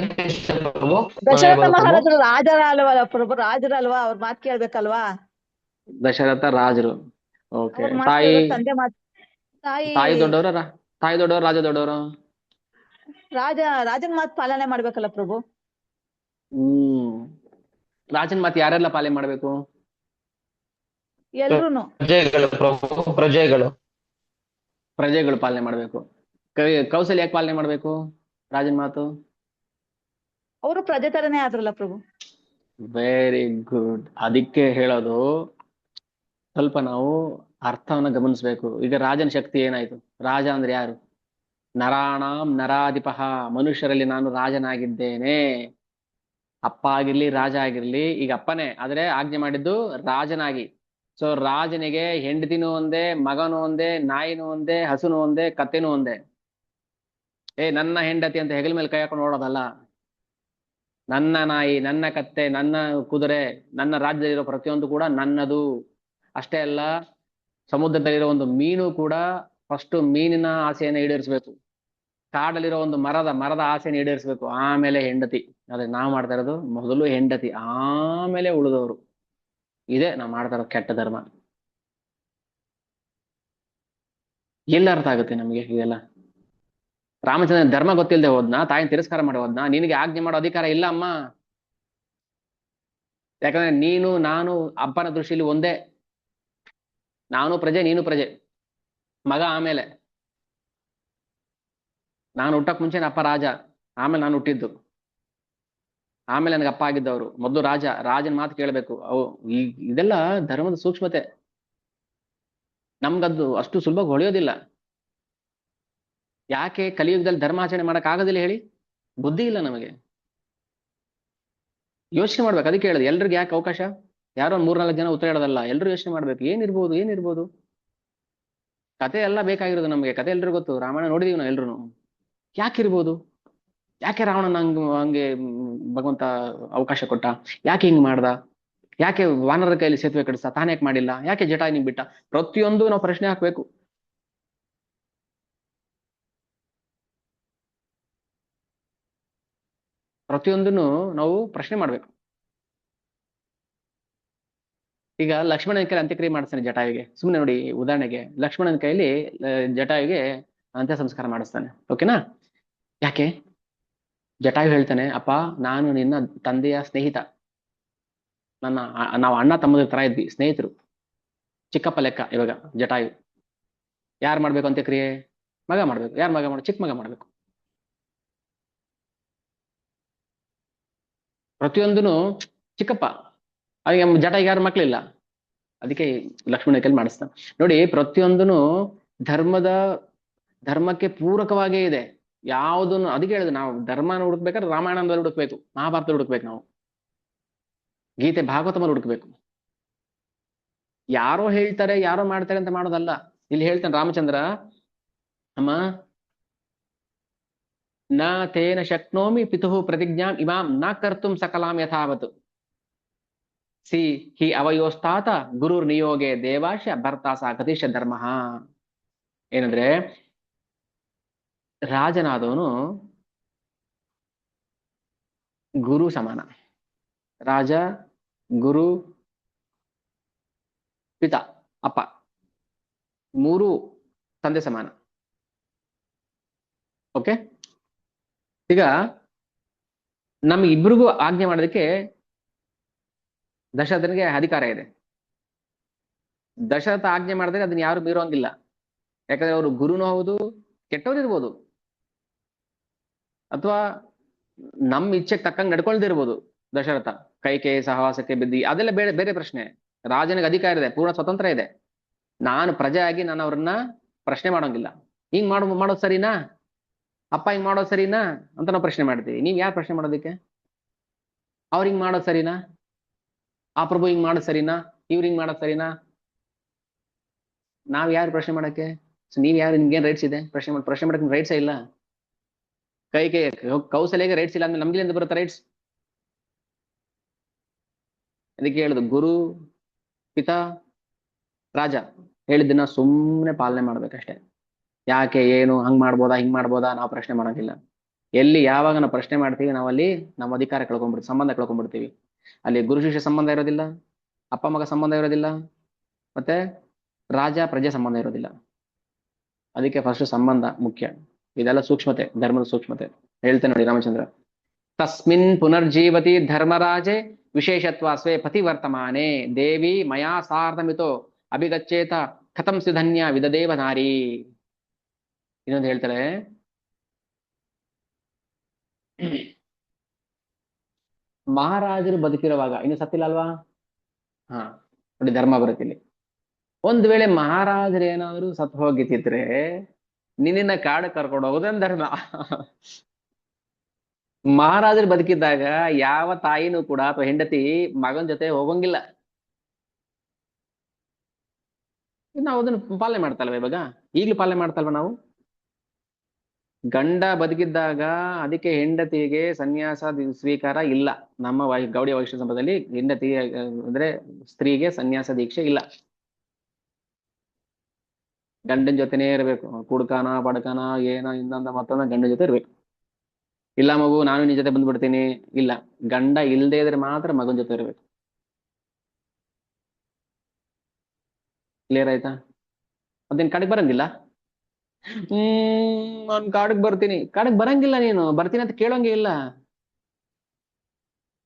ಪ್ರಭು. ದಶರಥ ಮಹಾರಾಜರು ರಾಜರ ಅಲ್ವಾ ಪ್ರಭು, ರಾಜರು ಅಲ್ವಾ, ಅವ್ರ ಮಾತು ಕೇಳ್ಬೇಕಲ್ವಾ? ದಶರಥ ರಾಜರು. ಓಕೆ. ಅವ್ರ ಮಾತು ತಾಯಿ ತಂದೆ ಮಾತು. ತಾಯಿ ದೊಡ್ಡವರ, ರಾಜ ದೊಡ್ಡವರು? ರಾಜನ ಮಾತು ಪಾಲನೆ ಮಾಡ್ಬೇಕಲ್ಲ ಪ್ರಭು. ರಾಜನ ಮಾತು ಯಾರೆಲ್ಲ ಪಾಲನೆ ಮಾಡ್ಬೇಕು? ಎಲ್ರುನು. ಪ್ರಜೆಗಳು ಪಾಲನೆ ಮಾಡ್ಬೇಕು. ಕೌಸಲ್ಯ ಯಾಕೆ ಪಾಲನೆ ಮಾಡ್ಬೇಕು ರಾಜನ ಮಾತು? ಅವರು ಪ್ರಜೆ ತರನೇ ಆದ್ರಲ್ಲ ಪ್ರಭು. Very good. ಅದಕ್ಕೆ ಹೇಳೋದು ಸ್ವಲ್ಪ ನಾವು ಅರ್ಥವನ್ನ ಗಮನಿಸ್ಬೇಕು. ಈಗ ರಾಜನ ಶಕ್ತಿ ಏನಾಯ್ತು? ರಾಜ ಅಂದ್ರೆ ಯಾರು? ನರಾಣಾಂ ನರಾಧಿಪಃ, ಮನುಷ್ಯರಲ್ಲಿ ನಾನು ರಾಜನಾಗಿದ್ದೇನೆ. ಅಪ್ಪ ಆಗಿರ್ಲಿ, ರಾಜ ಆಗಿರ್ಲಿ, ಈಗ ಅಪ್ಪನೇ ಆದ್ರೆ ಆಜ್ಞೆ ಮಾಡಿದ್ದು ರಾಜನಾಗಿ. ಸೊ ರಾಜನಿಗೆ ಹೆಂಡತಿನೂ ಒಂದೇ, ಮಗನೂ ಒಂದೇ, ನಾಯಿನೂ ಒಂದೇ, ಹಸುನು ಒಂದೇ, ಕತ್ತೆನೂ ಒಂದೇ. ನನ್ನ ಹೆಂಡತಿ ಅಂತ ಹೆಗಲ ಮೇಲೆ ಕೈ ಹಾಕೊಂಡು ನೋಡೋದಲ್ಲ. ನನ್ನ ನಾಯಿ, ನನ್ನ ಕತ್ತೆ, ನನ್ನ ಕುದುರೆ, ನನ್ನ ರಾಜ್ಯದಲ್ಲಿರೋ ಪ್ರತಿಯೊಂದು ಕೂಡ ನನ್ನದು. ಅಷ್ಟೇ ಅಲ್ಲ, ಸಮುದ್ರದಲ್ಲಿರೋ ಒಂದು ಮೀನು ಕೂಡ ಫಸ್ಟ್ ಮೀನಿನ ಆಸೆಯನ್ನು ಈಡೇರಿಸಬೇಕು. ಕಾಡಲ್ಲಿರೋ ಒಂದು ಮರದ ಆಸೆನ ಈಡೇರಿಸ್ಬೇಕು, ಆಮೇಲೆ ಹೆಂಡತಿ. ಅದೇ ನಾವ್ ಮಾಡ್ತಾ ಇರೋದು, ಮೊದಲು ಹೆಂಡತಿ ಆಮೇಲೆ ಉಳಿದವರು. ಇದೇ ನಾವ್ ಮಾಡ್ತಾ ಇರೋ ಕೆಟ್ಟ ಧರ್ಮ. ಎಲ್ಲ ಅರ್ಥ ಆಗುತ್ತೆ ನಮ್ಗೆ ಇದೆಲ್ಲ? ರಾಮಚಂದ್ರ ಧರ್ಮ ಗೊತ್ತಿಲ್ಲದೆ ಹೋದ್ನಾ? ತಾಯಿನ ತಿರಸ್ಕಾರ ಮಾಡಿ ಹೋದ್ನಾ? ನಿನಗೆ ಆಜ್ಞೆ ಮಾಡೋ ಅಧಿಕಾರ ಇಲ್ಲ ಅಮ್ಮ. ಯಾಕಂದ್ರೆ ನೀನು ನಾನು ಅಪ್ಪನ ದೃಷ್ಟಿಯಲ್ಲಿ ಒಂದೇ. ನಾನು ಪ್ರಜೆ, ನೀನು ಪ್ರಜೆ. ಮಗ ಆಮೇಲೆ. ನಾನು ಹುಟ್ಟಕ್ ಮುಂಚೆ ಅಪ್ಪ ರಾಜ, ಆಮೇಲೆ ನಾನು ಹುಟ್ಟಿದ್ದು, ಆಮೇಲೆ ನನಗೆ ಅಪ್ಪ ಆಗಿದ್ದವರು. ಮೊದಲು ರಾಜನ ಮಾತು ಕೇಳಬೇಕು. ಇದೆಲ್ಲ ಧರ್ಮದ ಸೂಕ್ಷ್ಮತೆ. ನಮ್ಗದ್ದು ಅಷ್ಟು ಸುಲಭ ಹೊಳೆಯೋದಿಲ್ಲ. ಯಾಕೆ ಕಲಿಯುಗದಲ್ಲಿ ಧರ್ಮಾಚರಣೆ ಮಾಡಕ್ ಆಗೋದಿಲ್ಲ ಹೇಳಿ? ಬುದ್ಧಿ ಇಲ್ಲ ನಮಗೆ. ಯೋಚನೆ ಮಾಡ್ಬೇಕು. ಅದಕ್ಕೆ ಹೇಳೋದು, ಎಲ್ರಿಗೂ ಯಾಕೆ ಅವಕಾಶ? ಯಾರೋ 3-4 ಜನ ಉತ್ತರ ಹೇಳೋದಲ್ಲ, ಎಲ್ರು ಯೋಚನೆ ಮಾಡ್ಬೇಕು. ಏನಿರ್ಬೋದು ಕತೆ ಎಲ್ಲ ಬೇಕಾಗಿರೋದು ನಮಗೆ. ಕತೆ ಎಲ್ರಿಗೂ ಗೊತ್ತು, ರಾಮಾಯಣ ನೋಡಿದೀವಿ ನಾವು ಎಲ್ರು. ಯಾಕಿರ್ಬೋದು? ಯಾಕೆ ರಾವಣನ ಹಂಗೆ ಭಗವಂತ ಅವಕಾಶ ಕೊಟ್ಟ? ಯಾಕೆ ಹಿಂಗ್ ಮಾಡ್ದ? ಯಾಕೆ ವಾನರ ಕೈಯಲ್ಲಿ ಸೇತುವೆ ಕಟ್ಟಿಸ್ತಾ? ತಾನೇ ಯಾಕೆ ಮಾಡಿಲ್ಲ? ಯಾಕೆ ಜಟಾಯು ನಿಂಗ್ ಬಿಟ್ಟ? ಪ್ರತಿಯೊಂದು ನಾವು ಪ್ರಶ್ನೆ ಹಾಕ್ಬೇಕು. ಪ್ರತಿಯೊಂದನ್ನು ನಾವು ಪ್ರಶ್ನೆ ಮಾಡ್ಬೇಕು. ಈಗ ಲಕ್ಷ್ಮಣನ ಕೈಲಿ ಅಂತ್ಯಕ್ರಿಯೆ ಮಾಡಿಸ್ತಾನೆ ಜಟಾಯುಗೆ. ಸುಮ್ಮನೆ ನೋಡಿ, ಉದಾಹರಣೆಗೆ ಲಕ್ಷ್ಮಣನ ಕೈಲಿ ಜಟಾಯುಗೆ ಅಂತ್ಯ ಸಂಸ್ಕಾರ ಮಾಡಿಸ್ತಾನೆ. ಓಕೆನಾ? ಯಾಕೆ? ಜಟಾಯು ಹೇಳ್ತಾನೆ, ಅಪ್ಪ ನಾನು ನಿನ್ನ ತಂದೆಯ ಸ್ನೇಹಿತ, ನಾವು ಅಣ್ಣ ತಮ್ಮದ ತರ ಇದ್ವಿ, ಸ್ನೇಹಿತರು, ಚಿಕ್ಕಪ್ಪ ಲೆಕ್ಕ. ಇವಾಗ ಜಟಾಯು ಯಾರು ಮಾಡ್ಬೇಕು ಅಂತ್ಯಕ್ರಿಯೆ? ಮಗ ಮಾಡ್ಬೇಕು. ಯಾರು ಮಗ ಚಿಕ್ಕ ಮಗ ಮಾಡ್ಬೇಕು. ಪ್ರತಿಯೊಂದನು ಚಿಕ್ಕಪ್ಪ. ಹಾಗೆ ಜಟಾಯಿಗೆ ಯಾರು ಮಕ್ಳಿಲ್ಲ, ಅದಕ್ಕೆ ಲಕ್ಷ್ಮಣ ಕೈಲಿ ಮಾಡಿಸ್ತಾನೆ. ನೋಡಿ, ಪ್ರತಿಯೊಂದನು ಧರ್ಮಕ್ಕೆ ಪೂರಕವಾಗೇ ಇದೆ. ಯಾವುದನ್ನು ಅದಕ್ಕೆ ಹೇಳಿದ್ರೆ, ನಾವು ಧರ್ಮನ ಹುಡುಕ್ಬೇಕಾದ್ರೆ ರಾಮಾಯಣದಲ್ಲಿ ಹುಡುಕ್ಬೇಕು, ಮಹಾಭಾರತದಲ್ಲಿ ಹುಡುಕ್ಬೇಕು, ನಾವು ಗೀತೆ ಭಾಗವತದಲ್ಲಿ ಹುಡುಕ್ಬೇಕು. ಯಾರೋ ಹೇಳ್ತಾರೆ, ಯಾರೋ ಮಾಡ್ತಾರೆ ಅಂತ ಮಾಡೋದಲ್ಲ. ಇಲ್ಲಿ ಹೇಳ್ತಾನೆ ರಾಮಚಂದ್ರ, ಅಮ್ಮ ನ ತೇನ ಶಕ್ನೋಮಿ ಪಿತುಃ ಪ್ರತಿಜ್ಞಾಂ ಇಮಾಂ ನ ಕರ್ತುಂ ಸಕಲಾಂ ಯಥಾವತ್ ಸಿ ಹಿ ಅವಯೋಸ್ತಾತ ಗುರುರ್ ನಿಯೋಗೆ ದೇವಾಶ ಭರ್ತಾಸ ಗತಿಶ ಧರ್ಮ. ಏನಂದ್ರೆ, ರಾಜನಾದವನು ಗುರು ಸಮಾನ. ರಾಜ, ಗುರು, ಪಿತ, ಅಪ್ಪ, ಮೂರು ತಂದೆ ಸಮಾನ. ಓಕೆ? ಈಗ ನಮ್ಗಿಬ್ರಿಗೂ ಆಜ್ಞೆ ಮಾಡೋದಕ್ಕೆ ದಶರಥನಿಗೆ ಅಧಿಕಾರ ಇದೆ. ದಶರಥ ಆಜ್ಞೆ ಮಾಡಿದ್ರೆ ಅದನ್ನ ಯಾರು ಮೀರೋಂಗಿಲ್ಲ. ಯಾಕಂದ್ರೆ ಅವರು ಗುರುನೂ ಹೌದು, ಕೆಟ್ಟವ್ರು ಇರ್ಬೋದು, ಅಥವಾ ನಮ್ಮ ಇಚ್ಛೆಗೆ ತಕ್ಕಂಗೆ ನಡ್ಕೊಳ್ದಿರ್ಬೋದು. ದಶರಥ ಕೈಕೇಯಿ ಸಹವಾಸಕ್ಕೆ ಬಿದ್ದಿ, ಅದೆಲ್ಲ ಬೇರೆ ಪ್ರಶ್ನೆ. ರಾಜನಿಗೆ ಅಧಿಕಾರ ಇದೆ, ಪೂರ್ಣ ಸ್ವತಂತ್ರ ಇದೆ. ನಾನು ಪ್ರಜೆ ಆಗಿ ನಾನು ಅವ್ರನ್ನ ಪ್ರಶ್ನೆ ಮಾಡೋಂಗಿಲ್ಲ. ಹಿಂಗ್ ಮಾಡೋದು ಸರಿನಾ? ಅಪ್ಪ ಹಿಂಗ್ ಮಾಡೋದು ಸರಿನಾ ಅಂತ ನಾವು ಪ್ರಶ್ನೆ ಮಾಡ್ತೀವಿ. ನೀವ್ ಯಾರು ಪ್ರಶ್ನೆ ಮಾಡೋದಕ್ಕೆ? ಅವ್ರು ಹಿಂಗ್ ಮಾಡೋದು ಸರಿನಾ? ಆ ಪ್ರಭು ಹಿಂಗ್ ಮಾಡೋದು ಸರಿನಾ? ಇವ್ರು ಹಿಂಗ್ ಮಾಡೋದು ಸರಿನಾ? ನಾವ್ ಯಾರು ಪ್ರಶ್ನೆ ಮಾಡಕ್ಕೆ? ನೀವ್ ಯಾರು? ನಿಮ್ಗೇನ್ ರೈಟ್ಸ್ ಇದೆ ಪ್ರಶ್ನೆ ಮಾಡಕ್ಕೆ? ರೈಟ್ಸೇ ಇಲ್ಲ. ಕೌಸಲ್ಯಗೆ ರೈಟ್ಸ್ ಇಲ್ಲ ಅಂದ್ರೆ ನಮ್ಗಿಂದ ಬರುತ್ತೆ ರೈಟ್ಸ್? ಅದಕ್ಕೆ ಹೇಳುದು, ಗುರು, ಪಿತಾ, ರಾಜ ಹೇಳಿದ್ದನ್ನ ಸುಮ್ಮನೆ ಪಾಲನೆ ಮಾಡ್ಬೇಕಷ್ಟೇ. ಯಾಕೆ, ಏನು, ಹಂಗ್ ಮಾಡ್ಬೋದಾ, ಹಿಂಗ್ ಮಾಡ್ಬೋದಾ ನಾವು ಪ್ರಶ್ನೆ ಮಾಡೋಂಗಿಲ್ಲ. ಎಲ್ಲಿ ಯಾವಾಗ ನಾವು ಪ್ರಶ್ನೆ ಮಾಡ್ತೀವಿ, ನಾವಲ್ಲಿ ನಮ್ಮ ಅಧಿಕಾರ ಕಳ್ಕೊಂಡ್ಬಿಡ್ತೀವಿ, ಸಂಬಂಧ ಕಳ್ಕೊಂಡ್ಬಿಡ್ತೀವಿ. ಅಲ್ಲಿ ಗುರು ಶಿಷ್ಯ ಸಂಬಂಧ ಇರೋದಿಲ್ಲ, ಅಪ್ಪ ಮಗ ಸಂಬಂಧ ಇರೋದಿಲ್ಲ, ಮತ್ತೆ ರಾಜ ಪ್ರಜೆ ಸಂಬಂಧ ಇರೋದಿಲ್ಲ. ಅದಕ್ಕೆ ಫಸ್ಟ್ ಸಂಬಂಧ ಮುಖ್ಯ. ಇದೆಲ್ಲ ಸೂಕ್ಷ್ಮತೆ, ಧರ್ಮದ ಸೂಕ್ಷ್ಮತೆ. ಹೇಳ್ತೇನೆ ನೋಡಿ ರಾಮಚಂದ್ರ, ತಸ್ಮಿನ್ ಪುನರ್ಜೀವತಿ ಧರ್ಮರಾಜೆ ವಿಶೇಷತ್ವ ಸ್ವೇ ಪತಿವರ್ತಮಾನೆ ದೇವಿ ಮಯಾ ಸಾರ್ಧಮಿತೋ ಅಭಿಗಚ್ಚೇತ ಕಥಂ ಸಿಧನ್ಯ ವಿದದೇವ ನಾರಿ. ಇನ್ನೊಂದು ಹೇಳ್ತಾರೆ, ಮಹಾರಾಜರು ಬದುಕಿರುವಾಗ, ಇನ್ನು ಸತ್ತಿಲ್ಲ ಅಲ್ವಾ? ಹಾ ನೋಡಿ, ಧರ್ಮ ಬರುತ್ತೆ ಇಲ್ಲಿ. ಒಂದ್ ವೇಳೆ ಮಹಾರಾಜರು ಏನಾದ್ರು ಸತ್ತು ಹೋಗಿತ್ತಿದ್ರೆ ನಿನ್ನ ಕಾಡು ಕರ್ಕೊಂಡು ಹೋಗೋದನ್ ಧರ್ಮ. ಮಹಾರಾಜರು ಬದುಕಿದ್ದಾಗ ಯಾವ ತಾಯಿನೂ ಕೂಡ ಅಥವಾ ಹೆಂಡತಿ ಮಗನ ಜೊತೆ ಹೋಗಂಗಿಲ್ಲ. ನಾವು ಅದನ್ನು ಪಾಲನೆ ಮಾಡ್ತಲ್ವ? ಇವಾಗ ಈಗ್ಲೂ ಪಾಲನೆ ಮಾಡ್ತಲ್ವ ನಾವು? ಗಂಡ ಬದುಕಿದ್ದಾಗ ಅದಕ್ಕೆ ಹೆಂಡತಿಗೆ ಸನ್ಯಾಸ ಸ್ವೀಕಾರ ಇಲ್ಲ. ನಮ್ಮ ಗೌಡಿಯ ವೈಷ್ಣವ ಸಂಪ್ರದಾಯದಲ್ಲಿ ಹೆಂಡತಿ ಅಂದ್ರೆ ಸ್ತ್ರೀಗೆ ಸನ್ಯಾಸ ದೀಕ್ಷೆ ಇಲ್ಲ. ಗಂಡನ ಜೊತೆನೇ ಇರ್ಬೇಕು. ಕುಡ್ಕಾನ ಬಡ್ಕಾನ ಏನೋ ಇನ್ನೊಂದ ಮತ್ತೊಂದ ಗಂಡನ ಜೊತೆ ಇರ್ಬೇಕು. ಇಲ್ಲ ಮಗು ನಾನು ನಿನ್ ಜೊತೆ ಬಂದ್ಬಿಡ್ತೀನಿ, ಇಲ್ಲ, ಗಂಡ ಇಲ್ದೇ ಇದ್ರೆ ಮಾತ್ರ ಮಗನ ಜೊತೆ ಇರ್ಬೇಕು. ಕ್ಲಿಯರ್ ಆಯ್ತಾ? ಮತ್ತೇನ್ ಕಾಡಿಗೆ ಬರಂಗಿಲ್ಲ? ನಾನ್ ಕಾಡಿಗೆ ಬರ್ತೀನಿ. ಕಾಡಿಗೆ ಬರಂಗಿಲ್ಲ, ನೀನು ಬರ್ತೀನಿ ಅಂತ ಕೇಳೋಂಗೆ ಇಲ್ಲ.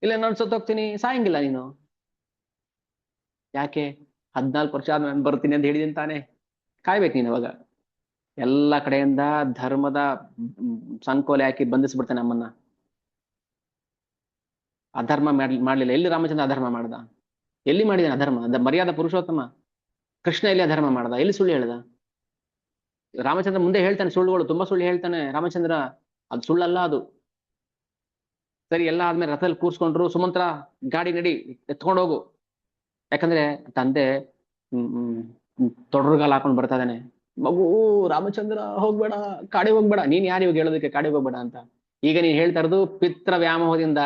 ಇಲ್ಲ ನಾನು ಸತ್ತೋಗ್ತೀನಿ, ಸಾಯಂಗಿಲ್ಲ ನೀನು. ಯಾಕೆ? 14 ವರ್ಷ ಆದ್ಮೇಲೆ ನಾನು ಬರ್ತೀನಿ ಅಂತ ಹೇಳಿದೀನಿ ತಾನೆ. ಕಾಯ್ಬೇಕು ನೀನು ಅವಾಗ. ಎಲ್ಲ ಕಡೆಯಿಂದ ಧರ್ಮದ ಸಂಕೋಲೆ ಹಾಕಿ ಬಂಧಿಸ್ಬಿಡ್ತಾನೆ ನಮ್ಮನ್ನ. ಅಧರ್ಮ ಮಾಡ್ಲಿಲ್ಲ. ಎಲ್ಲಿ ರಾಮಚಂದ್ರ ಅಧರ್ಮ ಮಾಡ್ದ? ಎಲ್ಲಿ ಮಾಡಿದಾನೆ ಅಧರ್ಮ? ಮರ್ಯಾದ ಪುರುಷೋತ್ತಮ ಕೃಷ್ಣ ಎಲ್ಲಿ ಅಧರ್ಮ ಮಾಡ್ದ? ಎಲ್ಲಿ ಸುಳ್ಳು ಹೇಳ್ದ? ರಾಮಚಂದ್ರ ಮುಂದೆ ಹೇಳ್ತಾನೆ ಸುಳ್ಳುಗಳು, ತುಂಬಾ ಸುಳ್ಳು ಹೇಳ್ತಾನೆ ರಾಮಚಂದ್ರ. ಅದು ಸುಳ್ಳಲ್ಲ ಅದು. ಸರಿ, ಎಲ್ಲ ಆದ್ಮೇಲೆ ರಥದಲ್ಲಿ ಕೂರ್ಸ್ಕೊಂಡ್ರು. ಸುಮಂತ್ರ ಗಾಡಿ ನಡಿ, ಎತ್ಕೊಂಡು ಹೋಗು. ಯಾಕಂದ್ರೆ ತಂದೆ ತೊಡರುಗಾಲ ಹಾಕೊಂಡು ಬರ್ತಾ ಇದ್ದಾನೆ. ಮಗು ರಾಮಚಂದ್ರ ಹೋಗ್ಬೇಡ, ಕಾಡಿಗೆ ಹೋಗ್ಬೇಡ. ನೀನ್ ಯಾರು ಇವಾಗ ಹೇಳೋದಕ್ಕೆ ಕಾಡಿಗೆ ಹೋಗ್ಬೇಡ ಅಂತ? ಈಗ ನೀನ್ ಹೇಳ್ತಾ ಇರೋದು ಪಿತ್ರ ವ್ಯಾಮೋಹದಿಂದ.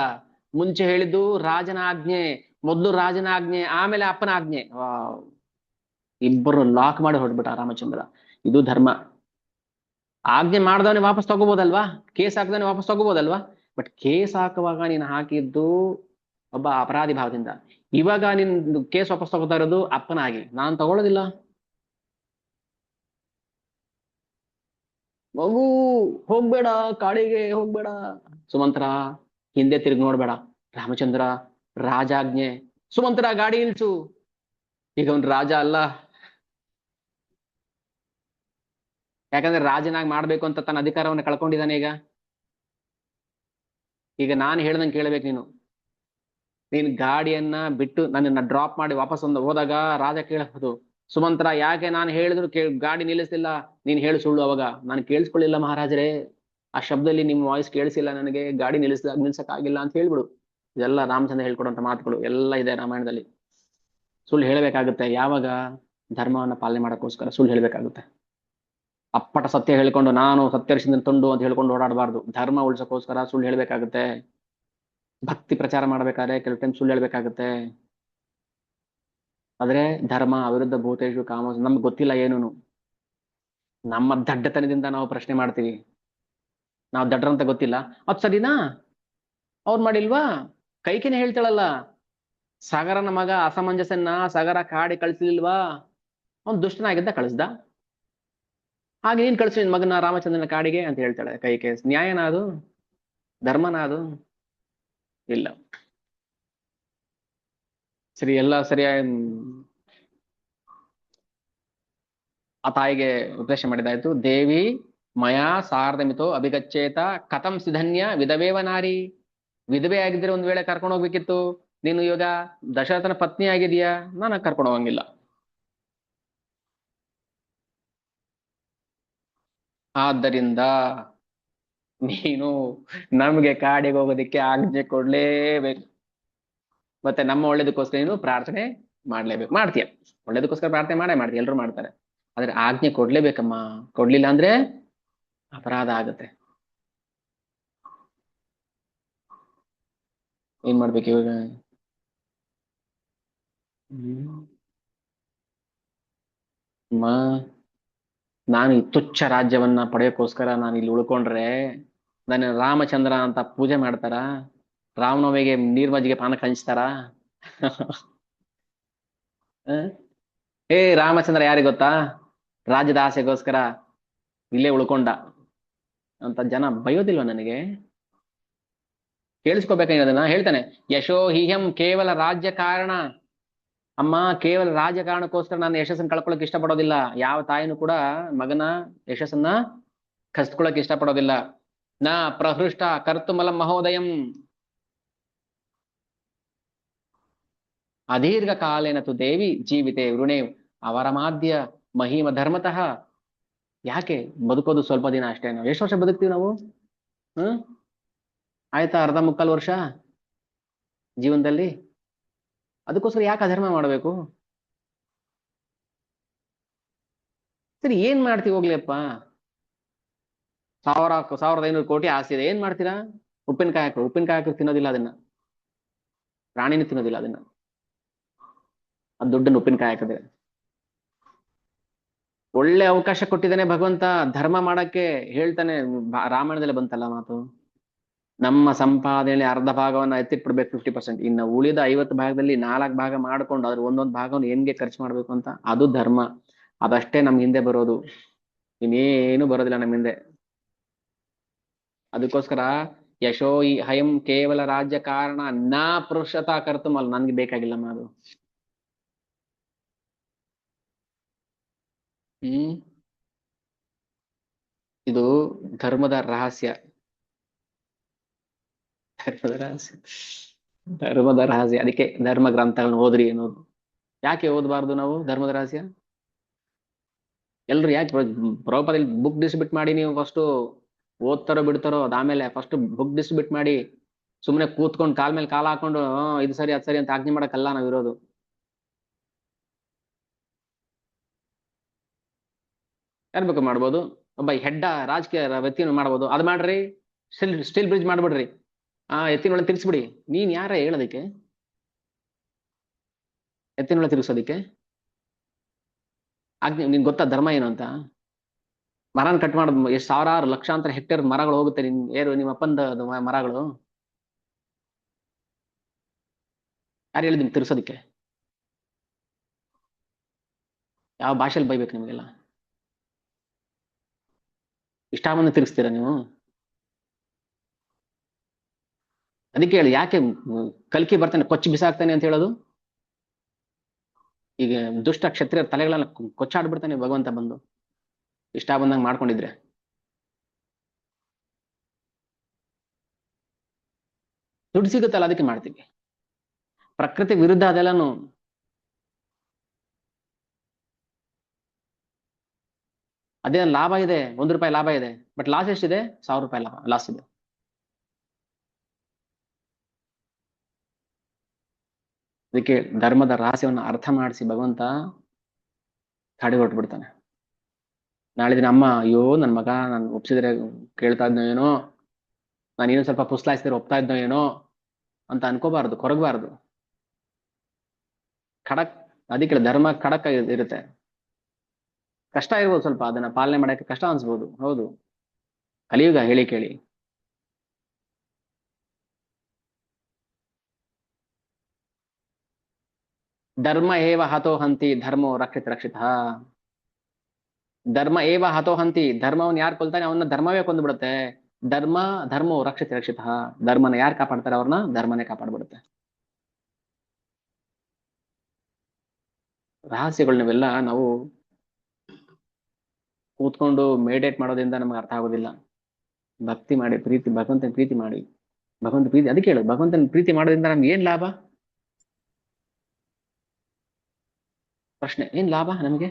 ಮುಂಚೆ ಹೇಳಿದ್ದು ರಾಜನ ಆಜ್ಞೆ. ಮೊದ್ಲು ರಾಜನ ಆಜ್ಞೆ, ಆಮೇಲೆ ಅಪ್ಪನ ಆಜ್ಞೆ. ಇಬ್ಬರು ಲಾಕ್ ಮಾಡಿ ಹೊರಡ್ಬಿಟ್ಟ ರಾಮಚಂದ್ರ. ಇದು ಧರ್ಮ. ಆಜ್ಞೆ ಮಾಡ್ದವನೇ ವಾಪಸ್ ತಗೋಬೋದಲ್ವಾ? ಕೇಸ್ ಹಾಕ್ದವನೇ ವಾಪಸ್ ತಗೋಬೋದಲ್ವಾ? ಬಟ್ ಕೇಸ್ ಹಾಕುವಾಗ ನೀನು ಹಾಕಿದ್ದು ಒಬ್ಬ ಅಪರಾಧಿ ಭಾವದಿಂದ. ಇವಾಗ ನಿನ್ ಕೇಸ್ ವಾಪಸ್ ತಗೋತಾ ಇರೋದು ಅಪ್ಪನಾಗಿ. ನಾನ್ ತಗೊಳ್ಳೋದಿಲ್ಲ. ಮಗು ಹೋಗ್ಬೇಡ, ಕಾಡಿಗೆ ಹೋಗ್ಬೇಡ. ಸುಮಂತ್ರ ಹಿಂದೆ ತಿರುಗಿ ನೋಡ್ಬೇಡ. ರಾಮಚಂದ್ರ ರಾಜಾಜ್ಞೆ. ಸುಮಂತ್ರ ಗಾಡಿ ನಿಲ್ಸು. ಈಗ ಅವ್ನು ರಾಜ ಅಲ್ಲ. ಯಾಕಂದ್ರೆ ರಾಜನಾಗಿ ಮಾಡ್ಬೇಕು ಅಂತ ತನ್ನ ಅಧಿಕಾರವನ್ನು ಕಳ್ಕೊಂಡಿದ್ದಾನೆ. ಈಗ ನಾನು ಹೇಳ್ದಂಗೆ ಕೇಳ್ಬೇಕು ನೀನು. ನೀನ್ ಗಾಡಿಯನ್ನ ಬಿಟ್ಟು ನನ್ನನ್ನ ಡ್ರಾಪ್ ಮಾಡಿ ವಾಪಸ್ ಹೋದಾಗ ರಾಜ ಕೇಳಬಹುದು, ಸುಮಂತ್ರ ಯಾಕೆ ನಾನು ಹೇಳಿದ್ರು ಗಾಡಿ ನಿಲ್ಲಿಸ್ತಿಲ್ಲ? ನೀನ್ ಹೇಳು ಸುಳ್ಳು. ಅವಾಗ ನಾನು ಕೇಳಿಸ್ಕೊಳ್ಳಿಲ್ಲ ಮಹಾರಾಜರೇ, ಆ ಶಬ್ದದಲ್ಲಿ ನಿಮ್ಮ ವಾಯ್ಸ್ ಕೇಳಿಸಿಲ್ಲ ನನಗೆ, ಗಾಡಿ ನಿಲ್ಸಕ್ ಆಗಿಲ್ಲ ಅಂತ ಹೇಳ್ಬಿಡು. ಇದೆಲ್ಲ ರಾಮಚಂದ್ರ ಹೇಳ್ಕೊಡುವಂತ ಮಾತುಗಳು ಎಲ್ಲ ಇದೆ ರಾಮಾಯಣದಲ್ಲಿ. ಸುಳ್ಳು ಹೇಳ್ಬೇಕಾಗುತ್ತೆ. ಯಾವಾಗ? ಧರ್ಮವನ್ನ ಪಾಲನೆ ಮಾಡಕ್ಕೋಸ್ಕರ ಸುಳ್ಳು ಹೇಳ್ಬೇಕಾಗುತ್ತೆ. ಅಪ್ಪಟ ಸತ್ಯ ಹೇಳ್ಕೊಂಡು ನಾನು ಸತ್ಯರ್ಷಿಂದ ತುಂಡು ಅಂತ ಹೇಳ್ಕೊಂಡು ಓಡಾಡಬಾರ್ದು. ಧರ್ಮ ಉಳ್ಸಕ್ಕೋಸ್ಕರ ಸುಳ್ಳು ಹೇಳ್ಬೇಕಾಗುತ್ತೆ. ಭಕ್ತಿ ಪ್ರಚಾರ ಮಾಡ್ಬೇಕಾದ್ರೆ ಕೆಲವು ಟೈಮ್ ಸುಳ್ಳು ಹೇಳ್ಬೇಕಾಗುತ್ತೆ. ಆದ್ರೆ ಧರ್ಮ ಅವಿರುದ್ಧ ಭೂತೇಶು ಕಾಮ, ನಮ್ಗೆ ಗೊತ್ತಿಲ್ಲ ಏನೂನು. ನಮ್ಮ ದಡ್ಡತನದಿಂದ ನಾವು ಪ್ರಶ್ನೆ ಮಾಡ್ತೀವಿ. ನಾವು ದಡ್ಡರಂತ ಗೊತ್ತಿಲ್ಲ. ಅದ್ ಸರಿನಾ? ಅವ್ರು ಮಾಡಿಲ್ವಾ? ಕೈಕೇನೆ ಹೇಳ್ತಾಳಲ್ಲ, ಸಾಗರನ ಮಗ ಅಸಮಂಜಸನ್ನ ಸಾಗರ ಕಾಡಿ ಕಳಿಸ್ಲಿಲ್ವಾ? ಅವ್ನು ದುಷ್ಟನಾಗಿದ್ದ ಕಳಿಸ್ದ. ಹಾಗೆ ನೀನ್ ಕಳಿಸಿ ನಿನ್ ಮಗನ ರಾಮಚಂದ್ರನ ಕಾಡಿಗೆ ಅಂತ ಹೇಳ್ತಾಳೆ ಕೈಕೆ. ನ್ಯಾಯನ ಅದು? ಧರ್ಮನ ಅದು? ಇಲ್ಲ. ಸರಿ, ಎಲ್ಲ ಸರಿಯಾಗಿ ಆ ತಾಯಿಗೆ ಉಪದೇಶ ಮಾಡಿದಾಯ್ತು. ದೇವಿ ಮಯಾ ಸಾರ್ಧಮಿತೋ ಅಭಿಗಚ್ಚೇತ ಕಥಂ ಸಿಧನ್ಯ ವಿಧವೇವ ನಾರಿ. ವಿಧವೆ ಆಗಿದ್ರೆ ಒಂದ್ ವೇಳೆ ಕರ್ಕೊಂಡು ಹೋಗ್ಬೇಕಿತ್ತು. ನೀನು ಇವಾಗ ದಶರಥನ ಪತ್ನಿ ಆಗಿದೀಯಾ, ನಾನು ಕರ್ಕೊಂಡು ಹೋಗಂಗಿಲ್ಲ. ಆದ್ದರಿಂದ ನೀನು ನಮ್ಗೆ ಕಾಡಿಗೆ ಹೋಗೋದಿಕ್ಕೆ ಆಜ್ಞೆ ಕೊಡ್ಲೇಬೇಕು. ಮತ್ತೆ ನಮ್ಮ ಒಳ್ಳೇದಕ್ಕೋಸ್ಕರ ನೀನು ಪ್ರಾರ್ಥನೆ ಮಾಡ್ಲೇಬೇಕು. ಮಾಡ್ತೀಯ, ಒಳ್ಳೇದಕ್ಕೋಸ್ಕರ ಪ್ರಾರ್ಥನೆ ಮಾಡ್ತೀಯ, ಎಲ್ರು ಮಾಡ್ತಾರೆ. ಆದ್ರೆ ಆಜ್ಞೆ ಕೊಡ್ಲೇಬೇಕಮ್ಮ. ಕೊಡ್ಲಿಲ್ಲ ಅಂದ್ರೆ ಅಪರಾಧ ಆಗುತ್ತೆ. ಏನ್ ಮಾಡ್ಬೇಕು ಇವಾಗ? ನಾನು ಈ ತುಚ್ಛ ರಾಜ್ಯವನ್ನ ಪಡೆಯೋಕ್ಕೋಸ್ಕರ ನಾನು ಇಲ್ಲಿ ಉಳ್ಕೊಂಡ್ರೆ ನನ್ನ ರಾಮಚಂದ್ರ ಅಂತ ಪೂಜೆ ಮಾಡ್ತಾರ? ರಾಮನವಮಿಗೆ ನೀರ್ಮಜ್ಜಿಗೆ ಪಾನಕ ಹಂಚ್ತಾರ? ರಾಮಚಂದ್ರ ಯಾರಿಗೆ ಗೊತ್ತಾ? ರಾಜ್ಯದ ಆಸೆಗೋಸ್ಕರ ಇಲ್ಲೇ ಉಳ್ಕೊಂಡ ಅಂತ ಜನ ಬೈಯೋದಿಲ್ವ ನನಗೆ? ಕೇಳಿಸ್ಕೋಬೇಕದನ್ನ ಹೇಳ್ತಾನೆ. ಯಶೋ ಹಿಹಂ ಕೇವಲ ರಾಜ್ಯ ಕಾರಣ. ಅಮ್ಮ, ಕೇವಲ ರಾಜಕಾರಣಕ್ಕೋಸ್ಕರ ನಾನು ಯಶಸ್ಸನ್ನು ಕಳ್ಕೊಳಕ್ ಇಷ್ಟಪಡೋದಿಲ್ಲ. ಯಾವ ತಾಯಿನೂ ಕೂಡ ಮಗನ ಯಶಸ್ಸನ್ನ ಕಸ್ಕೊಳಕ್ ಇಷ್ಟಪಡೋದಿಲ್ಲ. ನ ಪ್ರಹೃಷ್ಟ ಕರ್ತುಮಲಂ ಮಹೋದಯಂ ಅದೀರ್ಘ ಕಾಲೇನ ತು ದೇವಿ ಜೀವಿತೆ ವೃಣೆ ಅವರ ಮಾಧ್ಯ ಮಹಿಮ ಧರ್ಮತಃ. ಯಾಕೆ ಬದುಕೋದು ಸ್ವಲ್ಪ ದಿನ ಅಷ್ಟೇ. ನಾವು ಎಷ್ಟು ವರ್ಷ ಬದುಕ್ತೀವಿ ನಾವು? ಆಯ್ತಾ, ಅರ್ಧ ಮುಕ್ಕಾಲು ವರ್ಷ ಜೀವನದಲ್ಲಿ. ಅದಕ್ಕೋಸ್ಕರ ಯಾಕೆ ಅಧರ್ಮ ಮಾಡಬೇಕು? ಸರಿ, ಏನ್ ಮಾಡ್ತೀವಿ ಹೋಗ್ಲಿಯಪ್ಪ? 1500 ಕೋಟಿ ಆಸ್ತಿ ಇದೆ, ಏನ್ ಮಾಡ್ತೀರಾ? ಉಪ್ಪಿನಕಾಯಿ ಹಾಕಿ ತಿನ್ನೋದಿಲ್ಲ ಅದನ್ನ. ಪ್ರಾಣಿನೂ ತಿನ್ನೋದಿಲ್ಲ ಅದನ್ನ. ಅದು ದುಡ್ಡನ್ನು ಉಪ್ಪಿನಕಾಯಿ ಹಾಕಿದ್ರೆ. ಒಳ್ಳೆ ಅವಕಾಶ ಕೊಟ್ಟಿದ್ದಾನೆ ಭಗವಂತ ಧರ್ಮ ಮಾಡಕ್ಕೆ. ಹೇಳ್ತಾನೆ, ರಾಮಾಯಣದಲ್ಲಿ ಬಂತಲ್ಲ ಮಾತು, ನಮ್ಮ ಸಂಪಾದನೆಯಲ್ಲಿ ಅರ್ಧ ಭಾಗವನ್ನ ಎತ್ತಿಟ್ಬಿಡ್ಬೇಕು 50%. ಇನ್ನು ಉಳಿದ 50 ಭಾಗದಲ್ಲಿ 4 ಭಾಗ ಮಾಡ್ಕೊಂಡು ಅದ್ರ ಒಂದೊಂದು ಭಾಗವನ್ನು ಹೆಂಗೆ ಖರ್ಚು ಮಾಡ್ಬೇಕು ಅಂತ, ಅದು ಧರ್ಮ. ಅದಷ್ಟೇ ನಮ್ ಹಿಂದೆ ಬರೋದು, ಇನ್ನೇನು ಬರೋದಿಲ್ಲ ನಮ್ಮ ಹಿಂದೆ. ಅದಕ್ಕೋಸ್ಕರ ಯಶೋ ಈ ಹಯಂ ಕೇವಲ ರಾಜ್ಯ ಕಾರಣ ನಾ ಪುರುಷತಾ ಕರ್ತುಮಲ್ಲ, ನನ್ಗೆ ಬೇಕಾಗಿಲ್ಲಮ್ಮ ಅದು. ಇದು ಧರ್ಮದ ರಹಸ್ಯ, ಧರ್ಮದ ರಹಸ್ಯ, ಧರ್ಮದ ರಹಸ್ಯ. ಅದಕ್ಕೆ ಧರ್ಮ ಗ್ರಂಥಗಳನ್ನ ಓದ್ರಿ ಅನ್ನೋದು. ಯಾಕೆ ಓದಬಾರ್ದು ನಾವು ಧರ್ಮದ ರಹಸ್ಯ? ಎಲ್ರು ಯಾಕೆ ಪ್ರಭುಪಾದಲ್ಲಿ ಬುಕ್ ಡಿಸ್ಟ್ರಿಬ್ಯೂಟ್ ಮಾಡಿ, ನೀವು ಫಸ್ಟ್ ಓದ್ತಾರೋ ಬಿಡ್ತಾರೋ ಅದಾಮೇಲೆ ಫಸ್ಟ್ ಬುಕ್ ಡಿಸ್ಟ್ರಿಬ್ಯೂಟ್ ಮಾಡಿ ಸುಮ್ನೆ ಕೂತ್ಕೊಂಡು ಕಾಲ್ ಮೇಲೆ ಕಾಲ್ ಹಾಕೊಂಡು ಇದು ಸರಿ ಅದು ಸರಿ ಅಂತ ಆಜ್ಞೆ ಮಾಡಕ್ಕಲ್ಲ ನಾವಿರೋದು. ಯಾರು ಬೇಕು ಮಾಡ್ಬೋದು, ಒಬ್ಬ ಹೆಡ್ಡ ರಾಜಕೀಯ ವ್ಯಕ್ತಿಯನ್ನು ಮಾಡ್ಬೋದು, ಅದು ಮಾಡ್ರಿ. ಸ್ಟಿಲ್ ಬ್ರಿಡ್ಜ್ ಮಾಡ್ಬಿಡ್ರಿ, ಎತ್ತಿನೊಳಗೆ ತಿರ್ಸ್ಬಿಡಿ. ನೀನ್ ಯಾರ ಹೇಳೋದಕ್ಕೆ ಎತ್ತಿನೊಳಗೆ ತಿರ್ಸೋದಿಕ್ಕೆ? ಆಜ್ಞೆ ನಿನ್ ಗೊತ್ತಾ ಧರ್ಮ ಏನು ಅಂತ? ಮರನ ಕಟ್ ಮಾಡ ಎಷ್ಟು ಸಾವಿರಾರು ಲಕ್ಷಾಂತರ ಹೆಕ್ಟೇರ್ ಮರಗಳು ಹೋಗುತ್ತೆ, ನಿಮ್ಮ ಅಪ್ಪಂದ ಮರಗಳು. ಯಾರು ಹೇಳಿದ್ ನಿಮ್ಗೆ ತಿರ್ಸೋದಿಕ್ಕೆ? ಯಾವ ಭಾಷೆಯಲ್ಲಿ ಬೈಬೇಕು ನಿಮಗೆಲ್ಲ? ಇಷ್ಟ ಬಂದು ತಿರ್ಸ್ತೀರಾ ನೀವು? ಅದಕ್ಕೆ ಹೇಳಿ, ಯಾಕೆ ಕಲ್ಕಿ ಬರ್ತಾನೆ ಕೊಚ್ಚಿ ಬಿಸಾಕ್ತಾನೆ ಅಂತ ಹೇಳೋದು? ಈಗ ದುಷ್ಟ ಕ್ಷತ್ರಿಯರ ತಲೆಗಳನ್ನ ಕೊಚ್ಚಾಡ್ಬಿಡ್ತಾನೆ ಭಗವಂತ ಬಂದು, ಇಷ್ಟ ಬಂದಂಗೆ ಮಾಡ್ಕೊಂಡಿದ್ರೆ. ದುಡ್ಡು ಸಿಗುತ್ತಲ್ಲ ಅದಕ್ಕೆ ಮಾಡ್ತೀವಿ. ಪ್ರಕೃತಿ ವಿರುದ್ಧ ಅದೆಲ್ಲಾನು. ಅದೇ ಲಾಭ ಇದೆ, ₹1 ಲಾಭ ಇದೆ, ಬಟ್ ಲಾಸ್ ಎಷ್ಟಿದೆ? ₹1000 ಲಾಸ್ ಇದೆ. ಅದಕ್ಕೆ ಧರ್ಮದ ರಹಸ್ಯವನ್ನು ಅರ್ಥ ಮಾಡಿಸಿ ಭಗವಂತ ತಡೆ ಹೊರಟ್ಬಿಡ್ತಾನೆ. ನಾಳೆ ದಿನ ಅಮ್ಮ, ಅಯ್ಯೋ ನನ್ ಮಗ ನಾನು ಒಪ್ಸಿದ್ರೆ ಕೇಳ್ತಾ ಇದ್ನೋ ಏನೋ, ನಾನು ಇನ್ನೊಂದು ಸ್ವಲ್ಪ ಪುಸ್ಲಾಯಿಸಿದ್ರೆ ಒಪ್ತಾ ಇದ್ನೋ ಏನೋ ಅಂತ ಅನ್ಕೋಬಾರ್ದು, ಕೊರಗಬಾರ್ದು. ಖಡಕ್. ಅದಕ್ಕೆ ಧರ್ಮ ಖಡಕ್ ಇರುತ್ತೆ. ಕಷ್ಟ ಇರ್ಬೋದು ಸ್ವಲ್ಪ, ಅದನ್ನ ಪಾಲನೆ ಮಾಡಕ್ಕೆ ಕಷ್ಟ ಅನ್ಸ್ಬೋದು, ಹೌದು. ಕಲಿಯುಗ ಹೇಳಿ ಕೇಳಿ. ಧರ್ಮ ಏವ ಹತೋ ಹಂತಿ ಧರ್ಮೋ ರಕ್ಷಿತ. ಧರ್ಮ ಏವ ಹತೋ ಹಂತಿ, ಧರ್ಮವನ್ನು ಯಾರು ಕೊಲ್ತಾನೆ ಅವನ್ನ ಧರ್ಮವೇ ಕೊಂದು ಬಿಡುತ್ತೆ. ಧರ್ಮೋ ರಕ್ಷಿತ. ಧರ್ಮನ ಯಾರು ಕಾಪಾಡ್ತಾರೆ ಅವ್ರನ್ನ ಧರ್ಮನೇ ಕಾಪಾಡ್ಬಿಡುತ್ತೆ. ರಹಸ್ಯಗಳು ನೀವೆಲ್ಲ ನಾವು ಕೂತ್ಕೊಂಡು ಮೇಡಿಟೇಟ್ ಮಾಡೋದ್ರಿಂದ ನಮ್ಗೆ ಅರ್ಥ ಆಗೋದಿಲ್ಲ. ಭಕ್ತಿ ಮಾಡಿ, ಭಗವಂತನ ಪ್ರೀತಿ ಮಾಡಿ. ಭಗವಂತ ಪ್ರೀತಿ, ಅದಕ್ಕೆ ಹೇಳು, ಭಗವಂತನ ಪ್ರೀತಿ ಮಾಡೋದ್ರಿಂದ ನಮ್ಗೆ ಏನ್ ಲಾಭ? ಪ್ರಶ್ನೆ, ಏನ್ ಲಾಭ ನಮ್ಗೆ?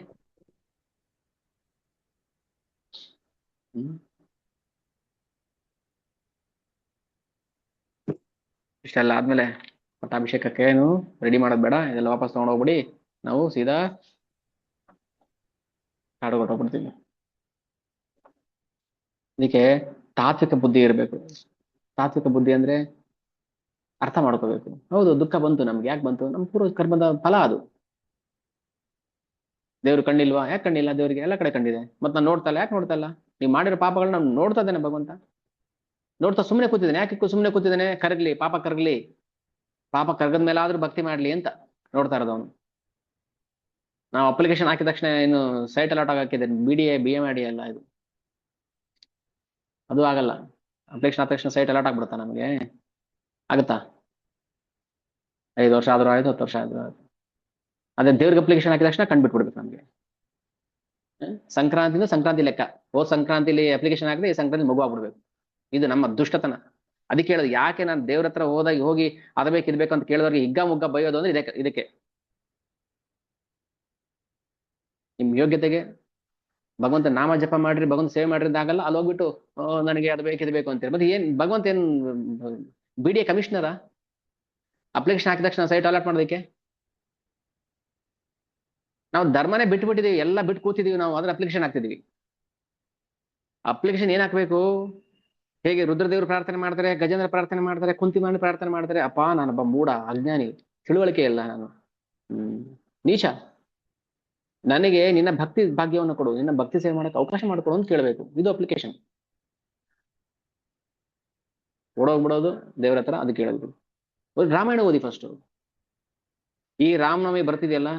ಇಷ್ಟೆಲ್ಲ ಆದ್ಮೇಲೆ ಪಟ್ಟಾಭಿಷೇಕಕ್ಕೆ ಏನು ರೆಡಿ ಮಾಡೋದ್ ಬೇಡ, ಇದೆಲ್ಲ ವಾಪಸ್ ತಗೊಂಡೋಗ್ಬಿಡಿ. ನಾವು ಸೀದಾ ಕಾಡು ಹೊರಟೋಗ್ಬಿಡ್ತೀವಿ. ಅದಕ್ಕೆ ತಾತ್ವಿಕ ಬುದ್ಧಿ ಇರಬೇಕು. ತಾತ್ವಿಕ ಬುದ್ಧಿ ಅಂದ್ರೆ ಅರ್ಥ ಮಾಡ್ಕೋಬೇಕು. ಹೌದು, ದುಃಖ ಬಂತು ನಮ್ಗೆ, ಯಾಕೆ ಬಂತು? ನಮ್ಮ ಪೂರ್ವ ಕರ್ಮದ ಫಲ ಅದು. ದೇವ್ರು ಕಣ್ಣಿಲ್ವಾ? ಯಾಕೆ ಕಣ್ಣಿಲ್ಲ? ದೇವ್ರಿಗೆ ಎಲ್ಲ ಕಡೆ ಕಂಡಿದೆ. ಮತ್ತೆ ನಾನು ನೋಡ್ತಲ್ಲ, ಯಾಕೆ ನೋಡ್ತಲ್ಲ? ನೀವು ಮಾಡಿರೋ ಪಾಪಗಳನ್ನ ನಾನು ನೋಡ್ತಾ ಇದ್ದೇನೆ ಭಗವಂತ. ನೋಡ್ತಾ ಸುಮ್ಮನೆ ಕೂತಿದ್ದೇನೆ. ಯಾಕೆ ಸುಮ್ಮನೆ ಕೂತಿದ್ದೇನೆ? ಕರಗ್ಲಿ, ಪಾಪ ಕರಗ್ಲಿ, ಪಾಪ ಕರಗದ ಮೇಲೆ ಆದ್ರೂ ಭಕ್ತಿ ಮಾಡ್ಲಿ ಅಂತ ನೋಡ್ತಾ ಇರೋದು ಅವನು. ನಾವು ಅಪ್ಲಿಕೇಶನ್ ಹಾಕಿದ ತಕ್ಷಣ ಏನು ಸೈಟ್ ಅಲಾಟ್ ಹಾಕಿದ್ದೇನೆ, BDA BM ಮಾಡಿ ಅಲ್ಲ ಇದು, ಅದು ಆಗಲ್ಲ. ಅಪ್ಲಿಕೇಶನ್ ಆದ ತಕ್ಷಣ ಸೈಟ್ ಅಲಾಟ್ ಆಗ್ಬಿಡುತ್ತಾ ನಮಗೆ? ಆಗುತ್ತಾ? 5 ವರ್ಷ ಆದ್ರೂ ಆಯ್ತು, 10 ವರ್ಷ ಆದ್ರೂ ಆಯ್ತು. ಅದೇ ದೇವ್ರಿಗೆ ಅಪ್ಲಿಕೇಶನ್ ಹಾಕಿದ ತಕ್ಷಣ ಕಂಡುಬಿಟ್ಬಿಡ್ಬೇಕು ನಮ್ಗೆ. ಸಂಕ್ರಾಂತಿ ಲೆಕ್ಕ. ಹೋದ್ ಸಂಕ್ರಾಂತಿಲಿ ಅಪ್ಲಿಕೇಶನ್ ಹಾಕಿದ್ರೆ ಈ ಸಂಕ್ರಾಂತಿ ಮಗು ಆಗ್ಬಿಡ್ಬೇಕು. ಇದು ನಮ್ಮ ದುಷ್ಟತನ. ಅದಕ್ಕೆ ಹೇಳೋದು, ಯಾಕೆ ನಾನು ದೇವ್ರ ಹತ್ರ ಹೋಗಿ ಅದಬೇಕು ಇದ್ಬೇಕು ಅಂತ ಕೇಳಿದವ್ರಿಗೆ ಹಿಗ್ಗ ಮುಗ್ಗ ಬೈಯೋದು ಅಂದ್ರೆ ಇದಕ್ಕೆ. ನಿಮ್ ಯೋಗ್ಯತೆಗೆ ಭಗವಂತ ನಾಮ ಜಪ ಮಾಡ್ರಿ, ಭಗವಂತ ಸೇವೆ ಮಾಡ್ರಿ ಆಗಲ್ಲ. ಅಲ್ಲಿ ಹೋಗ್ಬಿಟ್ಟು ನನಗೆ ಅದು ಬೇಕು ಇದು ಬೇಕು ಅಂತೇಳಿ ಮತ್ತೆ ಏನ್ ಭಗವಂತ ಏನ್ BDA ಕಮಿಷನರ? ಅಪ್ಲಿಕೇಶನ್ ಹಾಕಿದ ತಕ್ಷಣ ಸೈಟ್ ಅಲಾಟ್ ಮಾಡೋದಕ್ಕೆ? ನಾವು ಧರ್ಮನೇ ಬಿಟ್ಬಿಟ್ಟಿದೀವಿ, ಎಲ್ಲ ಬಿಟ್ಟು ಕೂತಿದೀವಿ ನಾವು, ಅದ್ರ ಅಪ್ಲಿಕೇಶನ್ ಹಾಕ್ತಿದೀವಿ. ಅಪ್ಲಿಕೇಶನ್ ಏನ್ ಹಾಕ್ಬೇಕು? ಹೇಗೆ ರುದ್ರದೇವರು ಪ್ರಾರ್ಥನೆ ಮಾಡ್ತಾರೆ, ಗಜೇಂದ್ರ ಪ್ರಾರ್ಥನೆ ಮಾಡ್ತಾರೆ, ಕುಂತಿಮಾನಿ ಪ್ರಾರ್ಥನೆ ಮಾಡ್ತಾರೆ. ಅಪ್ಪ ನಾನೊಬ್ಬ ಮೂಢ ಅಜ್ಞಾನಿ, ತಿಳುವಳಿಕೆ ಇಲ್ಲ ನಾನು, ನೀಚ. ನನಗೆ ನಿನ್ನ ಭಕ್ತಿ ಭಾಗ್ಯವನ್ನು ಕೊಡು, ನಿನ್ನ ಭಕ್ತಿ ಸೇವೆ ಮಾಡಕ್ಕೆ ಅವಕಾಶ ಮಾಡಿಕೊಡು ಅಂತ ಕೇಳಬೇಕು. ಇದು ಅಪ್ಲಿಕೇಶನ್. ಓಡೋಗ್ಬಿಡೋದು ದೇವ್ರ ಹತ್ರ, ಅದು ಕೇಳೋದು. ರಾಮಾಯಣ ಓದಿ ಫಸ್ಟ್. ಈ ರಾಮನವಮಿ ಬರ್ತಿದೆಯಲ್ಲ,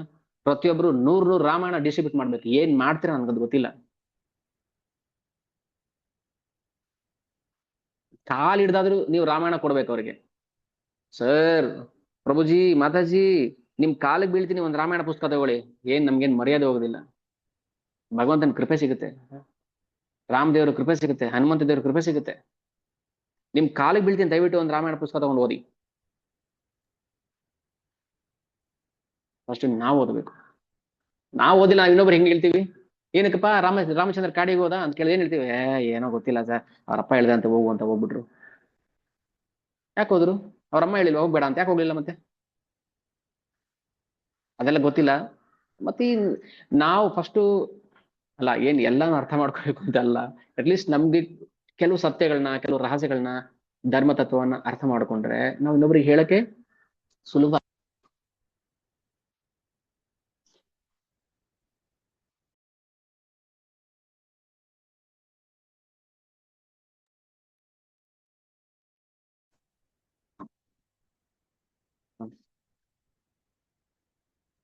ಪ್ರತಿಯೊಬ್ರು 100 ರಾಮಾಯಣ ಡಿಸ್ಟ್ರಿಬ್ಯೂಟ್ ಮಾಡ್ಬೇಕು. ಏನ್ ಮಾಡ್ತೀರಾ ನನ್ಗದು ಗೊತ್ತಿಲ್ಲ. ಕಾಲ್ ಹಿಡ್ದಾದ್ರು ನೀವು ರಾಮಾಯಣ ಕೊಡ್ಬೇಕು ಅವ್ರಿಗೆ. ಸರ್, ಪ್ರಭುಜಿ, ಮಾತಾಜಿ, ನಿಮ್ ಕಾಲಿಗೆ ಬೀಳ್ತೀನಿ, ಒಂದ್ ರಾಮಾಯಣ ಪುಸ್ತಕ ತಗೊಳ್ಳಿ. ನಮ್ಗೇನ್ ಮರ್ಯಾದೆ ಹೋಗೋದಿಲ್ಲ. ಭಗವಂತನ ಕೃಪೆ ಸಿಗುತ್ತೆ, ರಾಮದೇವ್ರ ಕೃಪೆ ಸಿಗುತ್ತೆ, ಹನುಮಂತ ದೇವ್ರ ಕೃಪೆ ಸಿಗುತ್ತೆ. ನಿಮ್ ಕಾಲಿಗೆ ಬೀಳ್ತೀನಿ, ದಯವಿಟ್ಟು ಒಂದ್ ರಾಮಾಯಣ ಪುಸ್ತಕ ತಗೊಂಡು ಓದಿ. ಫಸ್ಟ್ ನಾವು ಓದಬೇಕು. ನಾವು ಓದಿಲ್ಲ, ಇನ್ನೊಬ್ರು ಹೆಂಗ್ ಹೇಳ್ತೀವಿ? ಏನಕ್ಕಪ್ಪ ರಾಮಚಂದ್ರ ಕಾಡಿಗೆ ಹೋದ ಅಂತ ಕೇಳಿದ್ರೆ ಏನ್ ಹೇಳ್ತೀವಿ? ಏನೋ ಗೊತ್ತಿಲ್ಲ ಸರ್, ಅವ್ರಪ್ಪ ಹೇಳ್ದೆ ಅಂತ ಹೋಗು ಅಂತ ಹೋಗ್ಬಿಟ್ರು. ಯಾಕೆ ಹೋದ್ರು? ಅವ್ರಮ್ಮ ಹೇಳಿಲ್ವ ಹೋಗ್ಬೇಡ ಅಂತ? ಯಾಕೆ ಹೋಗ್ಲಿಲ್ಲ ಮತ್ತೆ? ಅದೆಲ್ಲ ಗೊತ್ತಿಲ್ಲ. ಮತ್ತೆ ನಾವು ಫಸ್ಟು ಅಲ್ಲ, ಎಲ್ಲಾನು ಅರ್ಥ ಮಾಡ್ಕೋಬೇಕು ಅಂತ ಅಲ್ಲ, ಅಟ್ಲೀಸ್ಟ್ ನಮ್ಗೆ ಕೆಲವು ಸತ್ಯಗಳನ್ನ, ಕೆಲವು ರಹಸ್ಯಗಳನ್ನ, ಧರ್ಮ ತತ್ವವನ್ನ ಅರ್ಥ ಮಾಡ್ಕೊಂಡ್ರೆ ನಾವು ಇನ್ನೊಬ್ರಿಗೆ ಹೇಳಕ್ಕೆ ಸುಲಭ.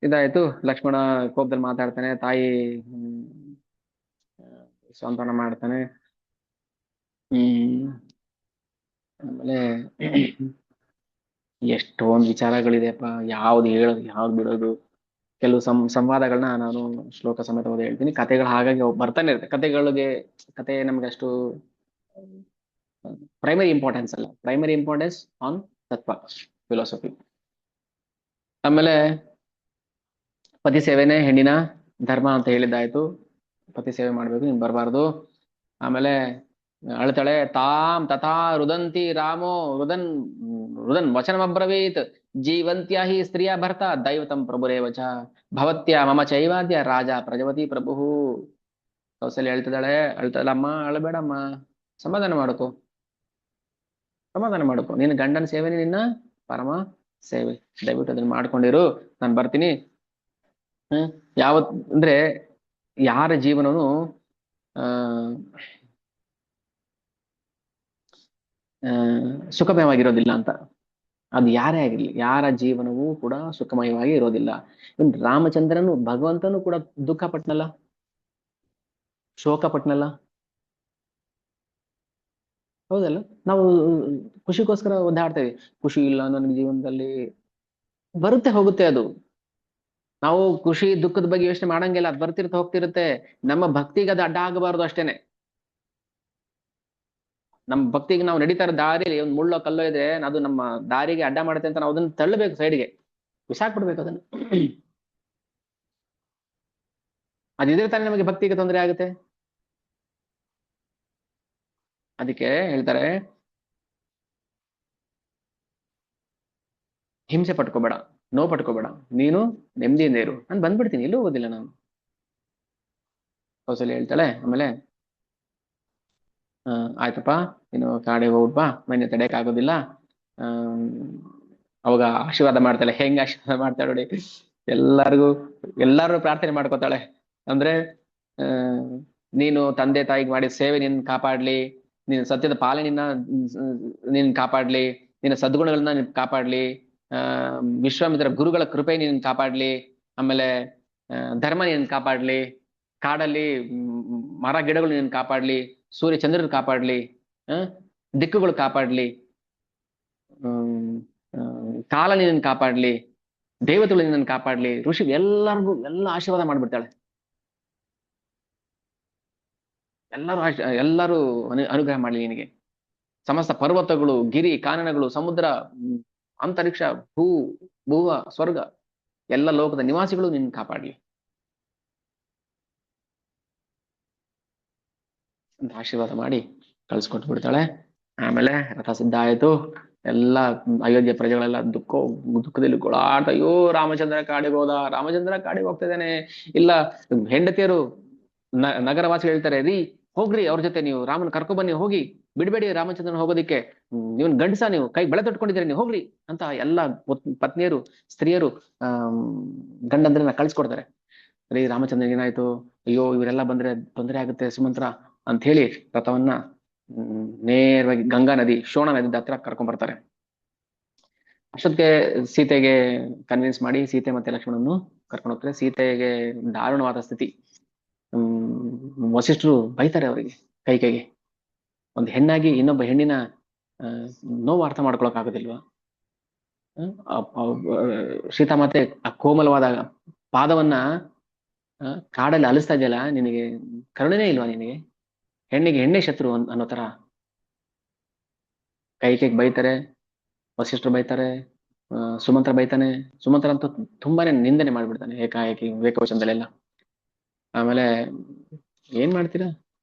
ಇದಾಯ್ತು. ಲಕ್ಷ್ಮಣ ಕೋಪದಲ್ಲಿ ಮಾತಾಡ್ತಾನೆ, ತಾಯಿ ಸಾಂತ್ವನ ಮಾಡ್ತಾನೆ. ಆಮೇಲೆ ಎಷ್ಟೊಂದು ವಿಚಾರಗಳಿದೆಯಪ್ಪ, ಯಾವ್ದು ಹೇಳೋದು ಯಾವ್ದು ಬಿಡೋದು. ಕೆಲವು ಸಂವಾದಗಳನ್ನ ನಾನು ಶ್ಲೋಕ ಸಮೇತ ಓದಿ ಹೇಳ್ತೀನಿ. ಕಥೆಗಳು ಹಾಗಾಗಿ ಬರ್ತಾನೆ ಇರುತ್ತೆ. ಕತೆ ನಮ್ಗೆ ಅಷ್ಟು ಪ್ರೈಮರಿ ಇಂಪಾರ್ಟೆನ್ಸ್ ಅಲ್ಲ. ಪ್ರೈಮರಿ ಇಂಪಾರ್ಟೆನ್ಸ್ ಆನ್ ತತ್ವ, ಫಿಲಾಸಫಿ. ಆಮೇಲೆ ಪತಿ ಸೇವೆನೇ ಹೆಣ್ಣಿನ ಧರ್ಮ ಅಂತ ಹೇಳಿದ್ದಾಯ್ತು. ಪತಿ ಸೇವೆ ಮಾಡ್ಬೇಕು, ನೀನ್ ಬರಬಾರ್ದು. ಆಮೇಲೆ ಅಳ್ತಾಳೆ, ತಾಮ್ ತಥಾ ರುದಂತಿ ರಾಮೋ ರುದನ್ ವಚನಮಬ್ರವೀತ್ ಜೀವಂತ್ಯ ಹಿ ಸ್ತ್ರೀಯ ಭರ್ತ ದೈವತಂ ಪ್ರಭುರೇವಚ ಭವತ್ಯ ಮಮ ಚೈವಾದ್ಯ ರಾಜ ಪ್ರಜವತಿ ಪ್ರಭು. ಕೌಸಲ್ಯ ಅಳ್ತಾಳೆ, ಅಮ್ಮ ಅಳಬೇಡಮ್ಮ, ಸಮಾಧಾನ ಮಾಡ್ಕೊ. ನಿನ್ನ ಗಂಡನ ಸೇವೆನೇ ನಿನ್ನ ಪರಮ ಸೇವೆ. ದಯವಿಟ್ಟು ಅದನ್ನ ಮಾಡ್ಕೊಂಡಿರು, ನಾನು ಬರ್ತೀನಿ. ಅಂದ್ರೆ ಯಾರ ಜೀವನನು ಸುಖಮಯವಾಗಿರೋದಿಲ್ಲ ಅಂತ. ಅದು ಯಾರೇ ಆಗಿರ್ಲಿ, ಯಾರ ಜೀವನವೂ ಕೂಡ ಸುಖಮಯವಾಗಿ ಇರೋದಿಲ್ಲ. ರಾಮಚಂದ್ರನು, ಭಗವಂತನು ಕೂಡ ದುಃಖ ಪಟ್ನಲ್ಲ, ಶೋಕ ಪಟ್ನಲ್ಲ. ಹೌದಲ್ಲ? ನಾವು ಖುಷಿಗೋಸ್ಕರ ಒದ್ದಾಡ್ತೇವೆ. ಖುಷಿ ಇಲ್ಲ ನನಗೆ ಜೀವನದಲ್ಲಿ, ಬರುತ್ತೆ ಹೋಗುತ್ತೆ ಅದು. ನಾವು ಖುಷಿ ದುಃಖದ ಬಗ್ಗೆ ಯೋಚನೆ ಮಾಡಂಗಿಲ್ಲ, ಅದು ಬರ್ತಿರುತ್ತೆ ಹೋಗ್ತಿರುತ್ತೆ. ನಮ್ಮ ಭಕ್ತಿಗೆ ಅದು ಅಡ್ಡ ಆಗಬಾರ್ದು ಅಷ್ಟೇನೆ. ನಮ್ಮ ಭಕ್ತಿಗೆ ನಾವು ನಡೀತಾ ಇರೋ ದಾರಿಯಲ್ಲಿ ಒಂದು ಮುಳ್ಳೋ ಕಲ್ಲೋ ಇದ್ರೆ ಅದು ನಮ್ಮ ದಾರಿಗೆ ಅಡ್ಡ ಮಾಡುತ್ತೆ ಅಂತ ನಾವು ಅದನ್ನ ತಳ್ಳಬೇಕು, ಸೈಡ್ಗೆ ಬಿಸಾಕ್ಬಿಡ್ಬೇಕು ಅದನ್ನು. ಅದಿದ್ರೆ ತಾನೇ ನಮಗೆ ಭಕ್ತಿಗೆ ತೊಂದರೆ ಆಗುತ್ತೆ. ಅದಕ್ಕೆ ಹೇಳ್ತಾರೆ, ಹಿಂಸೆ ಪಟ್ಕೋಬೇಡ, ನೋವು ಪಟ್ಕೋಬೇಡ, ನೀನು ನೆಮ್ಮದಿಯಿಂದ ಇರು. ನಾನು ಬಂದ್ಬಿಡ್ತೀನಿ, ಎಲ್ಲೂ ಹೋಗೋದಿಲ್ಲ ನಾನು. ಕೌಸಲ್ಯ ಹೇಳ್ತಾಳೆ. ಆಮೇಲೆ ಆಯ್ತಪ್ಪ, ನೀನು ಕಾಡಿಗೆ ಹೋಗ್ಬಾ, ಮನೆ ತಡೆಯಕ್ ಆಗೋದಿಲ್ಲ. ಅವಾಗ ಆಶೀರ್ವಾದ ಮಾಡ್ತಾಳೆ. ಹೆಂಗ್ ಆಶೀರ್ವಾದ ಮಾಡ್ತಾಳೆ ನೋಡಿ, ಎಲ್ಲಾರು ಪ್ರಾರ್ಥನೆ ಮಾಡ್ಕೋತಾಳೆ. ಅಂದ್ರೆ ನೀನು ತಂದೆ ತಾಯಿಗೆ ಮಾಡಿದ ಸೇವೆ ನಿನ್ನ ಕಾಪಾಡ್ಲಿ, ನಿನ್ನ ಸತ್ಯದ ಪಾಲನೆಯನ್ನ ನಿನ್ನ ಕಾಪಾಡ್ಲಿ, ನಿನ್ನ ಸದ್ಗುಣಗಳನ್ನ ನಿನ್ ಕಾಪಾಡ್ಲಿ, ವಿಶ್ವಾಮಿತ್ರ ಗುರುಗಳ ಕೃಪೆ ನಿನ್ನ ಕಾಪಾಡ್ಲಿ, ಆಮೇಲೆ ಧರ್ಮ ನಿನ್ನ ಕಾಪಾಡ್ಲಿ, ಕಾಡಲ್ಲಿ ಮರ ಗಿಡಗಳು ನಿನ್ನ ಕಾಪಾಡ್ಲಿ, ಸೂರ್ಯ ಚಂದ್ರರು ಕಾಪಾಡ್ಲಿ, ದಿಕ್ಕುಗಳು ಕಾಪಾಡ್ಲಿ, ಕಾಲ ನಿನ್ನ ಕಾಪಾಡ್ಲಿ, ದೇವತೆಗಳು ನಿನ್ನ ಕಾಪಾಡ್ಲಿ, ಋಷಿ ಎಲ್ಲರಿಗೂ ಎಲ್ಲ ಆಶೀರ್ವಾದ ಮಾಡ್ಬಿಡ್ತಾಳೆ. ಎಲ್ಲರೂ ಅನುಗ್ರಹ ಮಾಡ್ಲಿ ನಿನಗೆ. ಸಮಸ್ತ ಪರ್ವತಗಳು, ಗಿರಿ ಕಾನನಗಳು, ಸಮುದ್ರ, ಅಂತರಿಕ್ಷ, ಭೂವ, ಸ್ವರ್ಗ, ಎಲ್ಲ ಲೋಕದ ನಿವಾಸಿಗಳು ನಿನ್ನ ಕಾಪಾಡ್ಲಿ ಅಂತ ಆಶೀರ್ವಾದ ಮಾಡಿ ಕಳ್ಸಿಕೊಟ್ಟು ಬಿಡ್ತಾಳೆ. ಆಮೇಲೆ ರಥ ಸಿದ್ಧ ಆಯ್ತು. ಎಲ್ಲ ಅಯೋಧ್ಯೆ ಪ್ರಜೆಗಳೆಲ್ಲ ದುಃಖದಲ್ಲಿ ಗೋಳಾಟ. ಅಯ್ಯೋ, ರಾಮಚಂದ್ರ ಕಾಡಿಗೆ ಹೋದ, ರಾಮಚಂದ್ರ ಕಾಡಿಗೆ ಹೋಗ್ತಿದ್ದಾನೆ. ಇಲ್ಲ, ಹೆಂಡತಿಯರು ನಗರವಾಸಿ ಹೇಳ್ತಾರೆ, ರೀ ಹೋಗ್ರಿ, ಅವ್ರ ಜೊತೆ ನೀವು ರಾಮನ ಕರ್ಕೊಬನ್ನಿ, ಹೋಗಿ ಬಿಡ್ಬೇಡಿ ರಾಮಚಂದ್ರನ ಹೋಗೋದಿಕ್ಕೆ, ನೀವು ಗಂಡಸ, ನೀವು ಕೈ ಬೆಳೆ ತೊಟ್ಕೊಂಡಿದ್ದೀರಿ, ನೀವು ಹೋಗ್ರಿ ಅಂತ ಎಲ್ಲ ಪತ್ನಿಯರು, ಸ್ತ್ರೀಯರು ಗಂಡಂದ್ರನ್ನ ಕಳ್ಸಿಕೊಡ್ತಾರೆ. ರೀ ರಾಮಚಂದ್ರನಿಗೆ ಏನಾಯ್ತು, ಅಯ್ಯೋ ಇವರೆಲ್ಲ ಬಂದ್ರೆ ತೊಂದರೆ ಆಗುತ್ತೆ ಸುಮಂತ್ರ ಅಂತ ಹೇಳಿ ರಥವನ್ನ ನೇರವಾಗಿ ಗಂಗಾ ನದಿ, ಶೋಣ ನದಿ ಹತ್ರ ಕರ್ಕೊಂಡ್ ಬರ್ತಾರೆ. ಅಷ್ಟೊತ್ತಿಗೆ ಸೀತೆಗೆ ಕನ್ವಿನ್ಸ್ ಮಾಡಿ ಸೀತೆ ಮತ್ತೆ ಲಕ್ಷ್ಮಣನ್ನು ಕರ್ಕೊಂಡು ಹೋಗ್ತಾರೆ. ಸೀತೆಗೆ ದಾರುಣವಾದ ಸ್ಥಿತಿ. ವಸಿಷ್ಠರು ಬೈತಾರೆ ಅವರಿಗೆ, ಕೈಕೆಗೆ. ಒಂದು ಹೆಣ್ಣಾಗಿ ಇನ್ನೊಬ್ಬ ಹೆಣ್ಣಿನ ನೋವು ಅರ್ಥ ಮಾಡ್ಕೊಳಕ್ ಆಗೋದಿಲ್ವಾ? ಸೀತಾಮಾತೆ ಆ ಕೋಮಲವಾದ ಪಾದವನ್ನ ಕಾಡಲ್ಲಿ ಅಲಿಸ್ತಾ ಇದೆಯಲ್ಲ, ನಿನಗೆ ಕರುಣೆನೇ ಇಲ್ವಾ? ನಿನಗೆ ಹೆಣ್ಣಿಗೆ ಹೆಣ್ಣೆ ಶತ್ರು ಅನ್ನೋ ತರ ಕೈಕೆಗೆ ಬೈತಾರೆ, ವಸಿಷ್ಠರು ಬೈತಾರೆ, ಸುಮಂತ್ರ ಬೈತಾನೆ. ಸುಮಂತ್ರ ಅಂತೂ ತುಂಬಾನೇ ನಿಂದನೆ ಮಾಡ್ಬಿಡ್ತಾನೆ ಏಕಾಏಕಿ ವಿವೇಕವಚನದಲ್ಲೆಲ್ಲ. ಆಮೇಲೆ ಏನ್ ಮಾಡ್ತೀರಾ,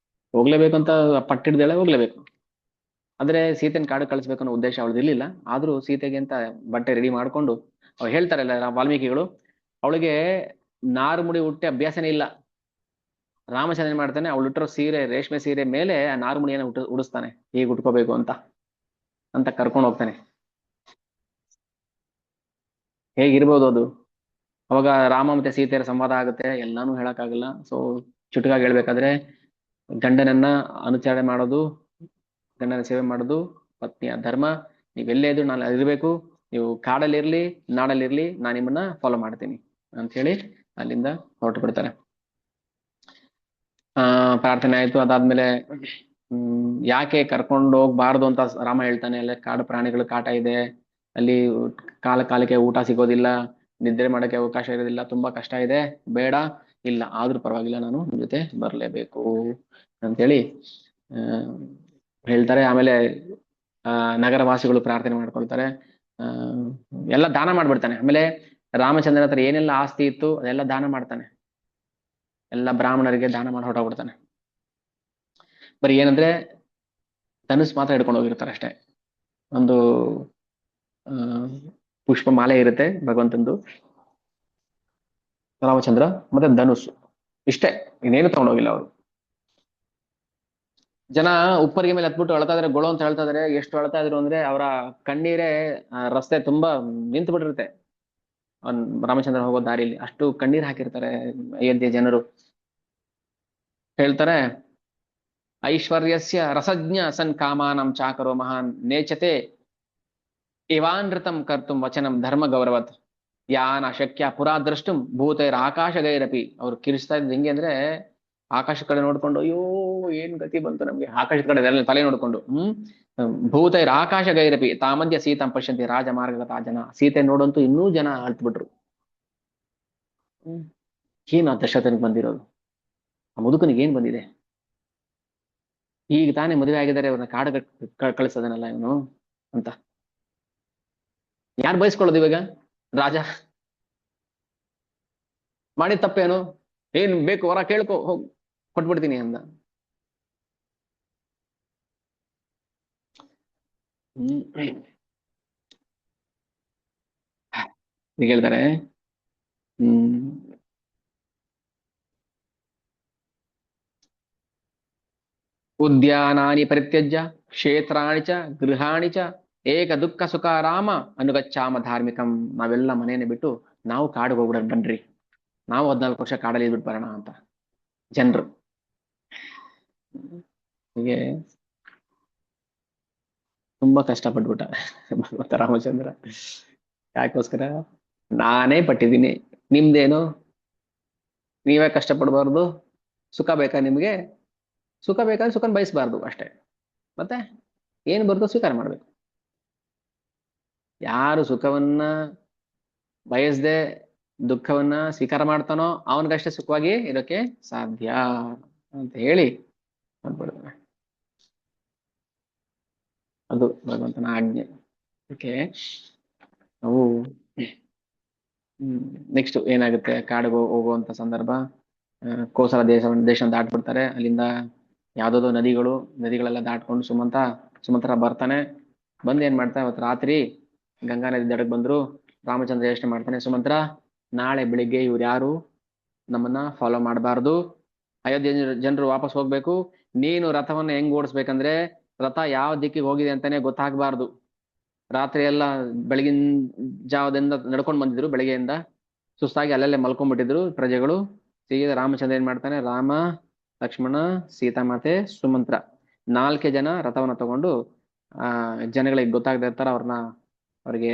ಹೋಗ್ಲೇಬೇಕು ಅಂತ ಪಟ್ಟಿಡ್ದೇಳೆ ಹೋಗ್ಲೇಬೇಕು. ಆದ್ರೆ ಸೀತೆನ ಕಾಡು ಕಳಿಸ್ಬೇಕು ಅನ್ನೋ ಉದ್ದೇಶ ಅವಳದು ಇರ್ಲಿಲ್ಲ. ಆದ್ರೂ ಸೀತೆಗೆ ಅಂತ ಬಟ್ಟೆ ರೆಡಿ ಮಾಡ್ಕೊಂಡು, ಅವ್ರು ಹೇಳ್ತಾರಲ್ಲ ವಾಲ್ಮೀಕಿಗಳು, ಅವಳಿಗೆ ನಾರು ಮುಡಿ ಹುಟ್ಟೆ ಅಭ್ಯಾಸನೇ ಇಲ್ಲ. ರಾಮಚಂದ್ರ ಏನ್ ಮಾಡ್ತಾನೆ, ಅವಳು ಇಟ್ಟಿರೋ ಸೀರೆ, ರೇಷ್ಮೆ ಸೀರೆ ಮೇಲೆ ಆ ನಾರು ಮುಡಿಯನ್ನು ಉಡಿಸ್ತಾನೆ, ಹೀಗೆ ಉಟ್ಕೋಬೇಕು ಅಂತ ಕರ್ಕೊಂಡು ಹೋಗ್ತಾನೆ. ಹೇಗಿರ್ಬೋದು ಅದು? ಅವಾಗ ರಾಮ ಮತ್ತೆ ಸೀತೆಯರ ಸಂವಾದ ಆಗುತ್ತೆ, ಎಲ್ಲಾನು ಹೇಳಕ್ಕಾಗಲ್ಲ. ಸೊ ಚುಟುಕಾಗಿ ಹೇಳ್ಬೇಕಾದ್ರೆ, ಗಂಡನನ್ನ ಅನುಚರಣೆ ಮಾಡೋದು, ಗಂಡನ ಸೇವೆ ಮಾಡೋದು ಪತ್ನಿಯ ಧರ್ಮ. ನೀವೆಲ್ಲೇ ಇದ್ರು ನಾನು ಇರ್ಬೇಕು, ನೀವು ಕಾಡಲ್ಲಿರ್ಲಿ ನಾಡಲ್ಲಿರ್ಲಿ ನಾನು ನಿಮ್ಮನ್ನ ಫಾಲೋ ಮಾಡ್ತೀನಿ ಅಂತ ಹೇಳಿ ಅಲ್ಲಿಂದ ಹೊರಟು ಬಿಡ್ತಾರೆ. ಪ್ರಾರ್ಥನೆ ಆಯ್ತು. ಅದಾದ್ಮೇಲೆ ಯಾಕೆ ಕರ್ಕೊಂಡು ಹೋಗ್ಬಾರ್ದು ಅಂತ ರಾಮ ಹೇಳ್ತಾನೆ. ಅಲ್ಲೇ ಕಾಡು ಪ್ರಾಣಿಗಳು ಕಾಟ ಇದೆ, ಅಲ್ಲಿ ಕಾಲಕ್ಕೆ ಊಟ ಸಿಗೋದಿಲ್ಲ, ನಿದ್ರೆ ಮಾಡಕ್ಕೆ ಅವಕಾಶ ಇರೋದಿಲ್ಲ, ತುಂಬಾ ಕಷ್ಟ ಇದೆ, ಬೇಡ, ಇಲ್ಲ ಆದ್ರೂ ಪರವಾಗಿಲ್ಲ ನಾನು ನಿಮ್ ಜೊತೆ ಬರ್ಲೇಬೇಕು ಅಂತೇಳಿ ಹೇಳ್ತಾರೆ. ಆಮೇಲೆ ನಗರವಾಸಿಗಳು ಪ್ರಾರ್ಥನೆ ಮಾಡ್ಕೊಳ್ತಾರೆ, ಎಲ್ಲ ದಾನ ಮಾಡ್ಬಿಡ್ತಾನೆ. ಆಮೇಲೆ ರಾಮಚಂದ್ರನ ಹತ್ರ ಏನೆಲ್ಲ ಆಸ್ತಿ ಇತ್ತು ಅದೆಲ್ಲ ದಾನ ಮಾಡ್ತಾನೆ, ಎಲ್ಲ ಬ್ರಾಹ್ಮಣರಿಗೆ ದಾನ ಮಾಡಿ ಹೊರಟೋಗ್ಬಿಡ್ತಾನೆ. ಬರೀ ಏನಂದ್ರೆ ಧನುಸ್ ಮಾತ್ರ ಹಿಡ್ಕೊಂಡು ಹೋಗಿರ್ತಾರೆ ಅಷ್ಟೇ. ಒಂದು ಪುಷ್ಪ ಮಾಲೆ ಇರುತ್ತೆ ಭಗವಂತಂದು, ರಾಮಚಂದ್ರ ಮತ್ತೆ ಧನುಸ್, ಇಷ್ಟೇ, ಇನ್ನೇನು ತಗೊಂಡೋಗಿಲ್ಲ ಅವರು. ಜನ ಉಪ್ಪರಿಗೆ ಮೇಲೆ ಹತ್ಬಿಟ್ಟು ಅಳ್ತಾ ಇದಾರೆ, ಗೊಳು ಅಂತ ಹೇಳ್ತಾ ಇದಾರೆ. ಎಷ್ಟು ಅಳ್ತಾ ಇದ್ರು ಅಂದ್ರೆ ಅವರ ಕಣ್ಣೀರೇ ರಸ್ತೆ ತುಂಬಾ ನಿಂತು ಬಿಟ್ಟಿರುತ್ತೆ. ರಾಮಚಂದ್ರ ಹೋಗೋ ದಾರಿಲಿ ಅಷ್ಟು ಕಣ್ಣೀರ್ ಹಾಕಿರ್ತಾರೆ ಅಯೋಧ್ಯೆ ಜನರು. ಹೇಳ್ತಾರೆ, ಐಶ್ವರ್ಯಸ್ಯ ರಸಜ್ಞ ಸನ್ ಕಾಮಾನಂ ಚಾಕರೋ ಮಹಾನ್ ನೇಚತೆ ಇವಾನೃತಂ ಕರ್ತುಂ ವಚನಂ ಧರ್ಮ ಗೌರವತ್ ಯಾನ ಶಕ್ಯ ಪುರಾ ದ್ರಷ್ಟುಂ ಭೂತೈರ್ ಆಕಾಶ ಗೈರಪಿ. ಅವ್ರು ಕಿರಿಸ್ತಾ ಇದ್ದು ಹೆಂಗೆ ಅಂದ್ರೆ, ಆಕಾಶ ಕಡೆ ನೋಡ್ಕೊಂಡು ಅಯ್ಯೋ ಏನ್ ಗತಿ ಬಂತು ನಮ್ಗೆ, ಆಕಾಶದ ಕಡೆ ತಲೆ ನೋಡ್ಕೊಂಡು ಭೂತೈರ್ ಆಕಾಶ ಗೈರಪಿ ತಾಮಧ್ಯ ಸೀತಾಂ ಪಶ್ಯಂತಿ ರಾಜಮಾರ್ಗಗತ ಜನ. ಸೀತೆ ನೋಡಂತೂ ಇನ್ನೂ ಜನ ಅಳ್ತ್ಬಿಟ್ರು. ಏನು ಆ ದಶರಥನಿಗೆ ಬಂದಿರೋದು, ಆ ಮುದುಕನಿಗೆ ಏನ್ ಬಂದಿದೆ? ಈಗ ತಾನೇ ಮದುವೆ ಆಗಿದ್ದಾರೆ, ಅವ್ರನ್ನ ಕಾಡ ಕಳಿಸೋದನಲ್ಲ ಇವನು ಅಂತ. ಯಾರು ಬಯಸ್ಕೊಳ್ಳೋದು ಇವಾಗ? ರಾಜ ಮಾಡಿದ ತಪ್ಪೇನು? ಏನ್ ಬೇಕು ವರ ಕೇಳ್ಕೊ, ಹೋಗ್ ಕೊಟ್ಬಿಡ್ತೀನಿ ಅಂದ. ಈಗ ಹೇಳ್ತಾರೆ, ಉದ್ಯಾನಾನಿ ಪರಿತ್ಯಜ್ಯ ಕ್ಷೇತ್ರಾಣಿ ಚ ಗೃಹಾಣಿ ಚ ಏಕ ದುಃಖ ಸುಖ ರಾಮ ಅನುಗಚ್ಚಾಮ ಧಾರ್ಮಿಕಂ. ನಾವೆಲ್ಲ ಮನೆಯನ್ನು ಬಿಟ್ಟು ನಾವು ಕಾಡಿಗೆ ಹೋಗ್ಬಿಡ ಬನ್ರಿ, ನಾವು 14 ವರ್ಷ ಕಾಡಲ್ಲಿ ಇದ್ಬಿಟ್ಟು ಬರೋಣ ಅಂತ ಜನರು. ಹೀಗೆ ತುಂಬಾ ಕಷ್ಟಪಟ್ಬಿಟ್ಟ ಭಗವಂತ ರಾಮಚಂದ್ರ. ಯಾಕೋಸ್ಕರ? ನಾನೇ ಪಟ್ಟಿದ್ದೀನಿ, ನಿಮ್ದೇನು? ನೀವೇ ಕಷ್ಟಪಡ್ಬಾರ್ದು? ಸುಖ ಬೇಕಾ ನಿಮ್ಗೆ? ಸುಖ ಬೇಕಾದ್ರೆ ಸುಖನ ಬಯಸ್ಬಾರ್ದು ಅಷ್ಟೇ. ಮತ್ತೆ ಏನ್ ಬರ್ತೋ ಸ್ವೀಕಾರ ಮಾಡ್ಬೇಕು. ಯಾರು ಸುಖವನ್ನ ಬಯಸ್ದೆ ದುಃಖವನ್ನ ಸ್ವೀಕಾರ ಮಾಡ್ತಾನೋ ಅವನಿಗಷ್ಟೇ ಸುಖವಾಗಿ ಇರೋಕೆ ಸಾಧ್ಯ ಅಂತ ಹೇಳಿ ಅಂದ್ಬಿಡ್ತಾನೆ. ಅದು ಭಗವಂತನ ಆಜ್ಞೆ. ಓಕೆ, ನಾವು ನೆಕ್ಸ್ಟ್ ಏನಾಗುತ್ತೆ, ಕಾಡಿಗೆ ಹೋಗುವಂತ ಸಂದರ್ಭ. ಕೋಸಲ ದೇಶವನ್ನು ದಾಟ್ಬಿಡ್ತಾರೆ. ಅಲ್ಲಿಂದ ಯಾವ್ದಾದ್ರು ನದಿಗಳೆಲ್ಲ ದಾಟ್ಕೊಂಡು ಸುಮಂತ್ರ ಬರ್ತಾನೆ. ಬಂದ್ ಏನ್ ಮಾಡ್ತಾನೆ, ಅವತ್ತು ರಾತ್ರಿ ಗಂಗಾ ನದಿ ದಡಕ್ ಬಂದ್ರು. ರಾಮಚಂದ್ರ ಯೋಚನೆ ಮಾಡ್ತಾನೆ, ಸುಮಂತ್ರ ನಾಳೆ ಬೆಳಿಗ್ಗೆ ಇವ್ರು ಯಾರು ನಮ್ಮನ್ನ ಫಾಲೋ ಮಾಡಬಾರ್ದು, ಅಯೋಧ್ಯೆ ಜನರು ವಾಪಸ್ ಹೋಗ್ಬೇಕು. ನೀನು ರಥವನ್ನ ಹೆಂಗ್ ಓಡಿಸ್ಬೇಕಂದ್ರೆ, ರಥ ಯಾವ ದಿಕ್ಕಿಗೆ ಹೋಗಿದೆ ಅಂತಾನೆ ಗೊತ್ತಾಗ್ಬಾರ್ದು. ರಾತ್ರಿ ಎಲ್ಲ ಬೆಳಗಿನ ಜಾವದಿಂದ ನಡ್ಕೊಂಡು ಬಂದಿದ್ರು, ಬೆಳಗ್ಗೆಯಿಂದ ಸುಸ್ತಾಗಿ ಅಲ್ಲಲ್ಲೇ ಮಲ್ಕೊಂಡ್ಬಿಟ್ಟಿದ್ರು ಪ್ರಜೆಗಳು. ಸೀದಾ ರಾಮಚಂದ್ರ ಏನ್ ಮಾಡ್ತಾನೆ, ರಾಮ, ಲಕ್ಷ್ಮಣ, ಸೀತಾಮಾತೆ, ಸುಮಂತ್ರ 4 ಜನ ರಥವನ್ನ ತಗೊಂಡು ಜನಗಳಿಗೆ ಗೊತ್ತಾಗದೇ ಇರ್ತಾರ ಅವ್ರಿಗೆ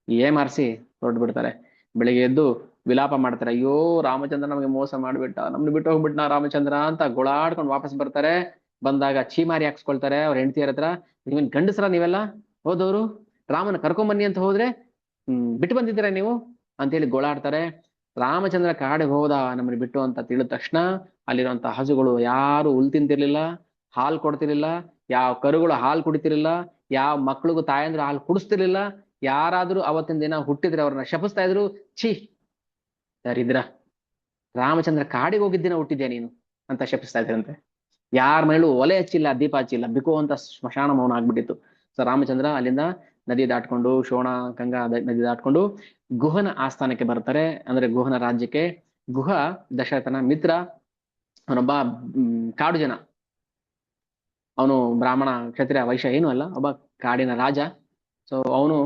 ಏಮಾರಿಸಿ ಹೊರಟು ಬಿಡ್ತಾರೆ. ಬೆಳಿಗ್ಗೆ ಎದ್ದು ವಿಲಾಪ ಮಾಡ್ತಾರೆ, ಅಯ್ಯೋ ರಾಮಚಂದ್ರ ನಮಗೆ ಮೋಸ ಮಾಡ್ಬಿಟ್ಟ, ನಮ್ನ ಬಿಟ್ಟು ಹೋಗ್ಬಿಟ್ನ ರಾಮಚಂದ್ರ ಅಂತ ಗೋಳಾಡ್ಕೊಂಡು ವಾಪಸ್ ಬರ್ತಾರೆ. ಬಂದಾಗ ಚೀಮಾರಿ ಹಾಕ್ಸ್ಕೊಳ್ತಾರೆ ಅವ್ರ ಹೆಂಡತಿಯರ ಹತ್ರ, ನೀವೇನ್ ಗಂಡಸ್ರ ನೀವೆಲ್ಲ ಹೋದವ್ರು, ರಾಮನ ಕರ್ಕೊಂಬನ್ನಿ ಅಂತ ಹೋದ್ರೆ ಬಿಟ್ಟು ಬಂದಿದ್ದೀರಾ ನೀವು ಅಂತೇಳಿ ಗೋಳಾಡ್ತಾರೆ. ರಾಮಚಂದ್ರ ಕಾಡಿಗೆ ಹೋದ ನಮ್ಮನ್ನ ಬಿಟ್ಟು ಅಂತ ತಿಳಿದ ತಕ್ಷಣ ಅಲ್ಲಿರುವಂತ ಹಸುಗಳು ಯಾರು ಹುಲ್ ತಿಂತಿರ್ಲಿಲ್ಲ, ಹಾಲು ಕೊಡ್ತಿರ್ಲಿಲ್ಲ, ಯಾವ ಕರುಗಳು ಹಾಲು ಕುಡಿತಿರ್ಲಿಲ್ಲ, ಯಾವ ಮಕ್ಳಿಗೂ ತಾಯಂದ್ರು ಹಾಲು ಕುಡಿಸ್ತಿರ್ಲಿಲ್ಲ. ಯಾರಾದ್ರೂ ಅವತ್ತಿನ ದಿನ ಹುಟ್ಟಿದ್ರೆ ಅವ್ರನ್ನ ಶಪಿಸ್ತಾ ಇದ್ರು, ಛೀ ಯಾರಿದ್ರ ರಾಮಚಂದ್ರ ಕಾಡಿಗೆ ಹೋಗಿದ್ದಿನ ಹುಟ್ಟಿದ್ಯಾ ನೀನು ಅಂತ ಶಪಿಸ್ತಾ ಇದ್ರಂತೆ. ಯಾರ ಮೇಲೂ ಒಲೆ ಹಚ್ಚಿಲ್ಲ, ದೀಪ ಹಚ್ಚಿಲ್ಲ, ಬಿಕೋ ಅಂತ ಸ್ಮಶಾನ ಮೌನ ಆಗ್ಬಿಟ್ಟಿತ್ತು. ಸೊ ರಾಮಚಂದ್ರ ಅಲ್ಲಿಂದ ನದಿ ದಾಟ್ಕೊಂಡು, ಶೋಣ, ಗಂಗಾ ನದಿ ದಾಟ್ಕೊಂಡು ಗುಹನ ಆಸ್ಥಾನಕ್ಕೆ ಬರ್ತಾರೆ, ಅಂದ್ರೆ ಗುಹನ ರಾಜ್ಯಕ್ಕೆ. ಗುಹ ದಶರಥನ ಮಿತ್ರ, ಅವನೊಬ್ಬ ಕಾಡು ಜನ, ಅವನು ಬ್ರಾಹ್ಮಣ, ಕ್ಷತ್ರಿಯ, ವೈಶ್ಯ ಏನೂ ಅಲ್ಲ, ಒಬ್ಬ ಕಾಡಿನ ರಾಜ. ಸೊ ಅವನು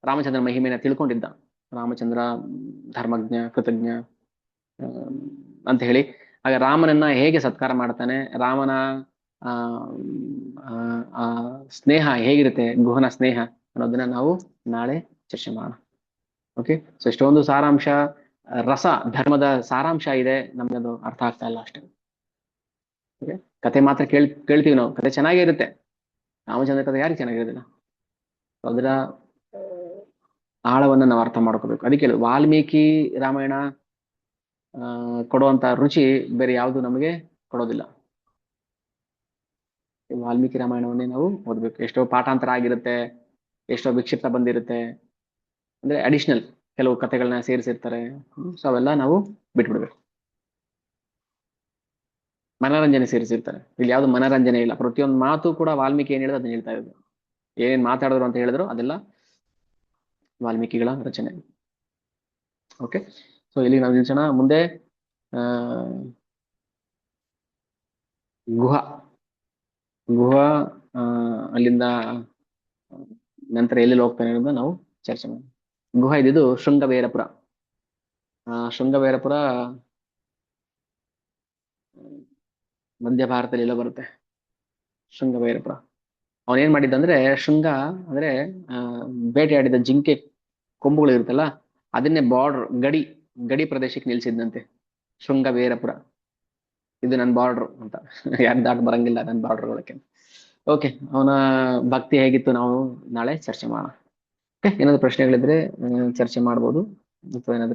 ರಾಮಚಂದ್ರ ಮಹಿಮೆನ ತಿಳ್ಕೊಂಡಿದ್ದ. ರಾಮಚಂದ್ರ ಧರ್ಮಜ್ಞ, ಕೃತಜ್ಞ ಅಂತ ಹೇಳಿ. ಆಗ ರಾಮನನ್ನ ಹೇಗೆ ಸತ್ಕಾರ ಮಾಡ್ತಾನೆ, ರಾಮನ ಸ್ನೇಹ ಹೇಗಿರುತ್ತೆ, ಗುಹನ ಸ್ನೇಹ ಅನ್ನೋದನ್ನ ನಾವು ನಾಳೆ ಚರ್ಚೆ ಮಾಡೋಣ. ಓಕೆ, ಸೊ ಇಷ್ಟೊಂದು ಸಾರಾಂಶ, ರಸ, ಧರ್ಮದ ಸಾರಾಂಶ ಇದೆ, ನಮ್ಗೆ ಅದು ಅರ್ಥ ಆಗ್ತಾ ಇಲ್ಲ ಅಷ್ಟೇ. ಓಕೆ, ಕತೆ ಮಾತ್ರ ಕೇಳ್ತೀವಿ ನಾವು, ಕತೆ ಚೆನ್ನಾಗೇ ಇರುತ್ತೆ. ರಾಮಚಂದ್ರ ಕತೆ ಯಾರಿಗೆ ಚೆನ್ನಾಗಿರೋದಿಲ್ಲ? ಅದರ ಆಳವನ್ನ ನಾವು ಅರ್ಥ ಮಾಡ್ಕೋಬೇಕು. ಅದಕ್ಕೆ ವಾಲ್ಮೀಕಿ ರಾಮಾಯಣ ಕೊಡುವಂತ ರುಚಿ ಬೇರೆ ಯಾವುದು ನಮಗೆ ಕೊಡೋದಿಲ್ಲ. ವಾಲ್ಮೀಕಿ ರಾಮಾಯಣವನ್ನೇ ನಾವು ಓದ್ಬೇಕು. ಎಷ್ಟೋ ಪಾಠಾಂತರ ಆಗಿರುತ್ತೆ, ಎಷ್ಟೋ ವಿಕ್ಷಿಪ್ತ ಬಂದಿರುತ್ತೆ, ಅಂದ್ರೆ ಅಡಿಷನಲ್ ಕೆಲವು ಕಥೆಗಳನ್ನ ಸೇರಿಸಿರ್ತಾರೆ. ಸೊ ಅವೆಲ್ಲ ನಾವು ಬಿಟ್ಬಿಡ್ಬೇಕು. ಮನೋರಂಜನೆ ಸೇರಿಸಿರ್ತಾರೆ, ಇಲ್ಲಿ ಯಾವ್ದು ಮನೋರಂಜನೆ ಇಲ್ಲ. ಪ್ರತಿಯೊಂದು ಮಾತು ಕೂಡ ವಾಲ್ಮೀಕಿ ಏನ್ ಹೇಳಿದ್ರು ಅದನ್ನ ಹೇಳ್ತಾ ಇರೋದು. ಏನ್ ಮಾತಾಡಿದ್ರು ಅಂತ ಹೇಳಿದ್ರು ಅದೆಲ್ಲ ವಾಲ್ಮೀಕಿಗಳ ರಚನೆ. ಓಕೆ, ಸೊ ಇಲ್ಲಿ ನಾವು ನಿಲ್ಸೋಣ. ಮುಂದೆ ಗುಹ ಅಲ್ಲಿಂದ ನಂತರ ಎಲ್ಲೆಲ್ಲಿ ಹೋಗ್ತಾನೆ ಅನ್ನೋದನ್ನ ನಾವು ಚರ್ಚೆ ಮಾಡೋಣ. ಗುಹ ಇದ್ದು ಶೃಂಗವೇರಪುರ. ಶೃಂಗವೇರಪುರ ಮಧ್ಯ ಭಾರತದಲ್ಲಿ ಎಲ್ಲ ಬರುತ್ತೆ. ಶೃಂಗವೇರಪುರ ಅವನೇನ್ ಮಾಡಿದ್ದಂದ್ರೆ, ಶೃಂಗ ಅಂದ್ರೆ ಬೇಟೆಯಾಡಿದ ಜಿಂಕೆ ಕೊಂಬುಗಳು ಇರುತ್ತಲ್ಲ, ಅದನ್ನೇ ಬಾರ್ಡರ್ ಗಡಿ ಪ್ರದೇಶಕ್ಕೆ ನಿಲ್ಸಿದ್ದಂತೆ. ಶೃಂಗವೇರಪುರ ಇದು ನನ್ನ ಬಾರ್ಡರ್ ಅಂತ, ಯಾರು ದಾಟ ಬರಂಗಿಲ್ಲ ನನ್ನ ಬಾರ್ಡರ್ ಒಳಕ್ಕೆ. ಓಕೆ, ಅವನ ಭಕ್ತಿ ಹೇಗಿತ್ತು ನಾವು ನಾಳೆ ಚರ್ಚೆ ಮಾಡೋಣ. ಓಕೆ, ಏನಾದ್ರು ಪ್ರಶ್ನೆಗಳಿದ್ರೆ ಚರ್ಚೆ ಮಾಡ್ಬೋದು, ಅಥವಾ ಏನಾದ್ರು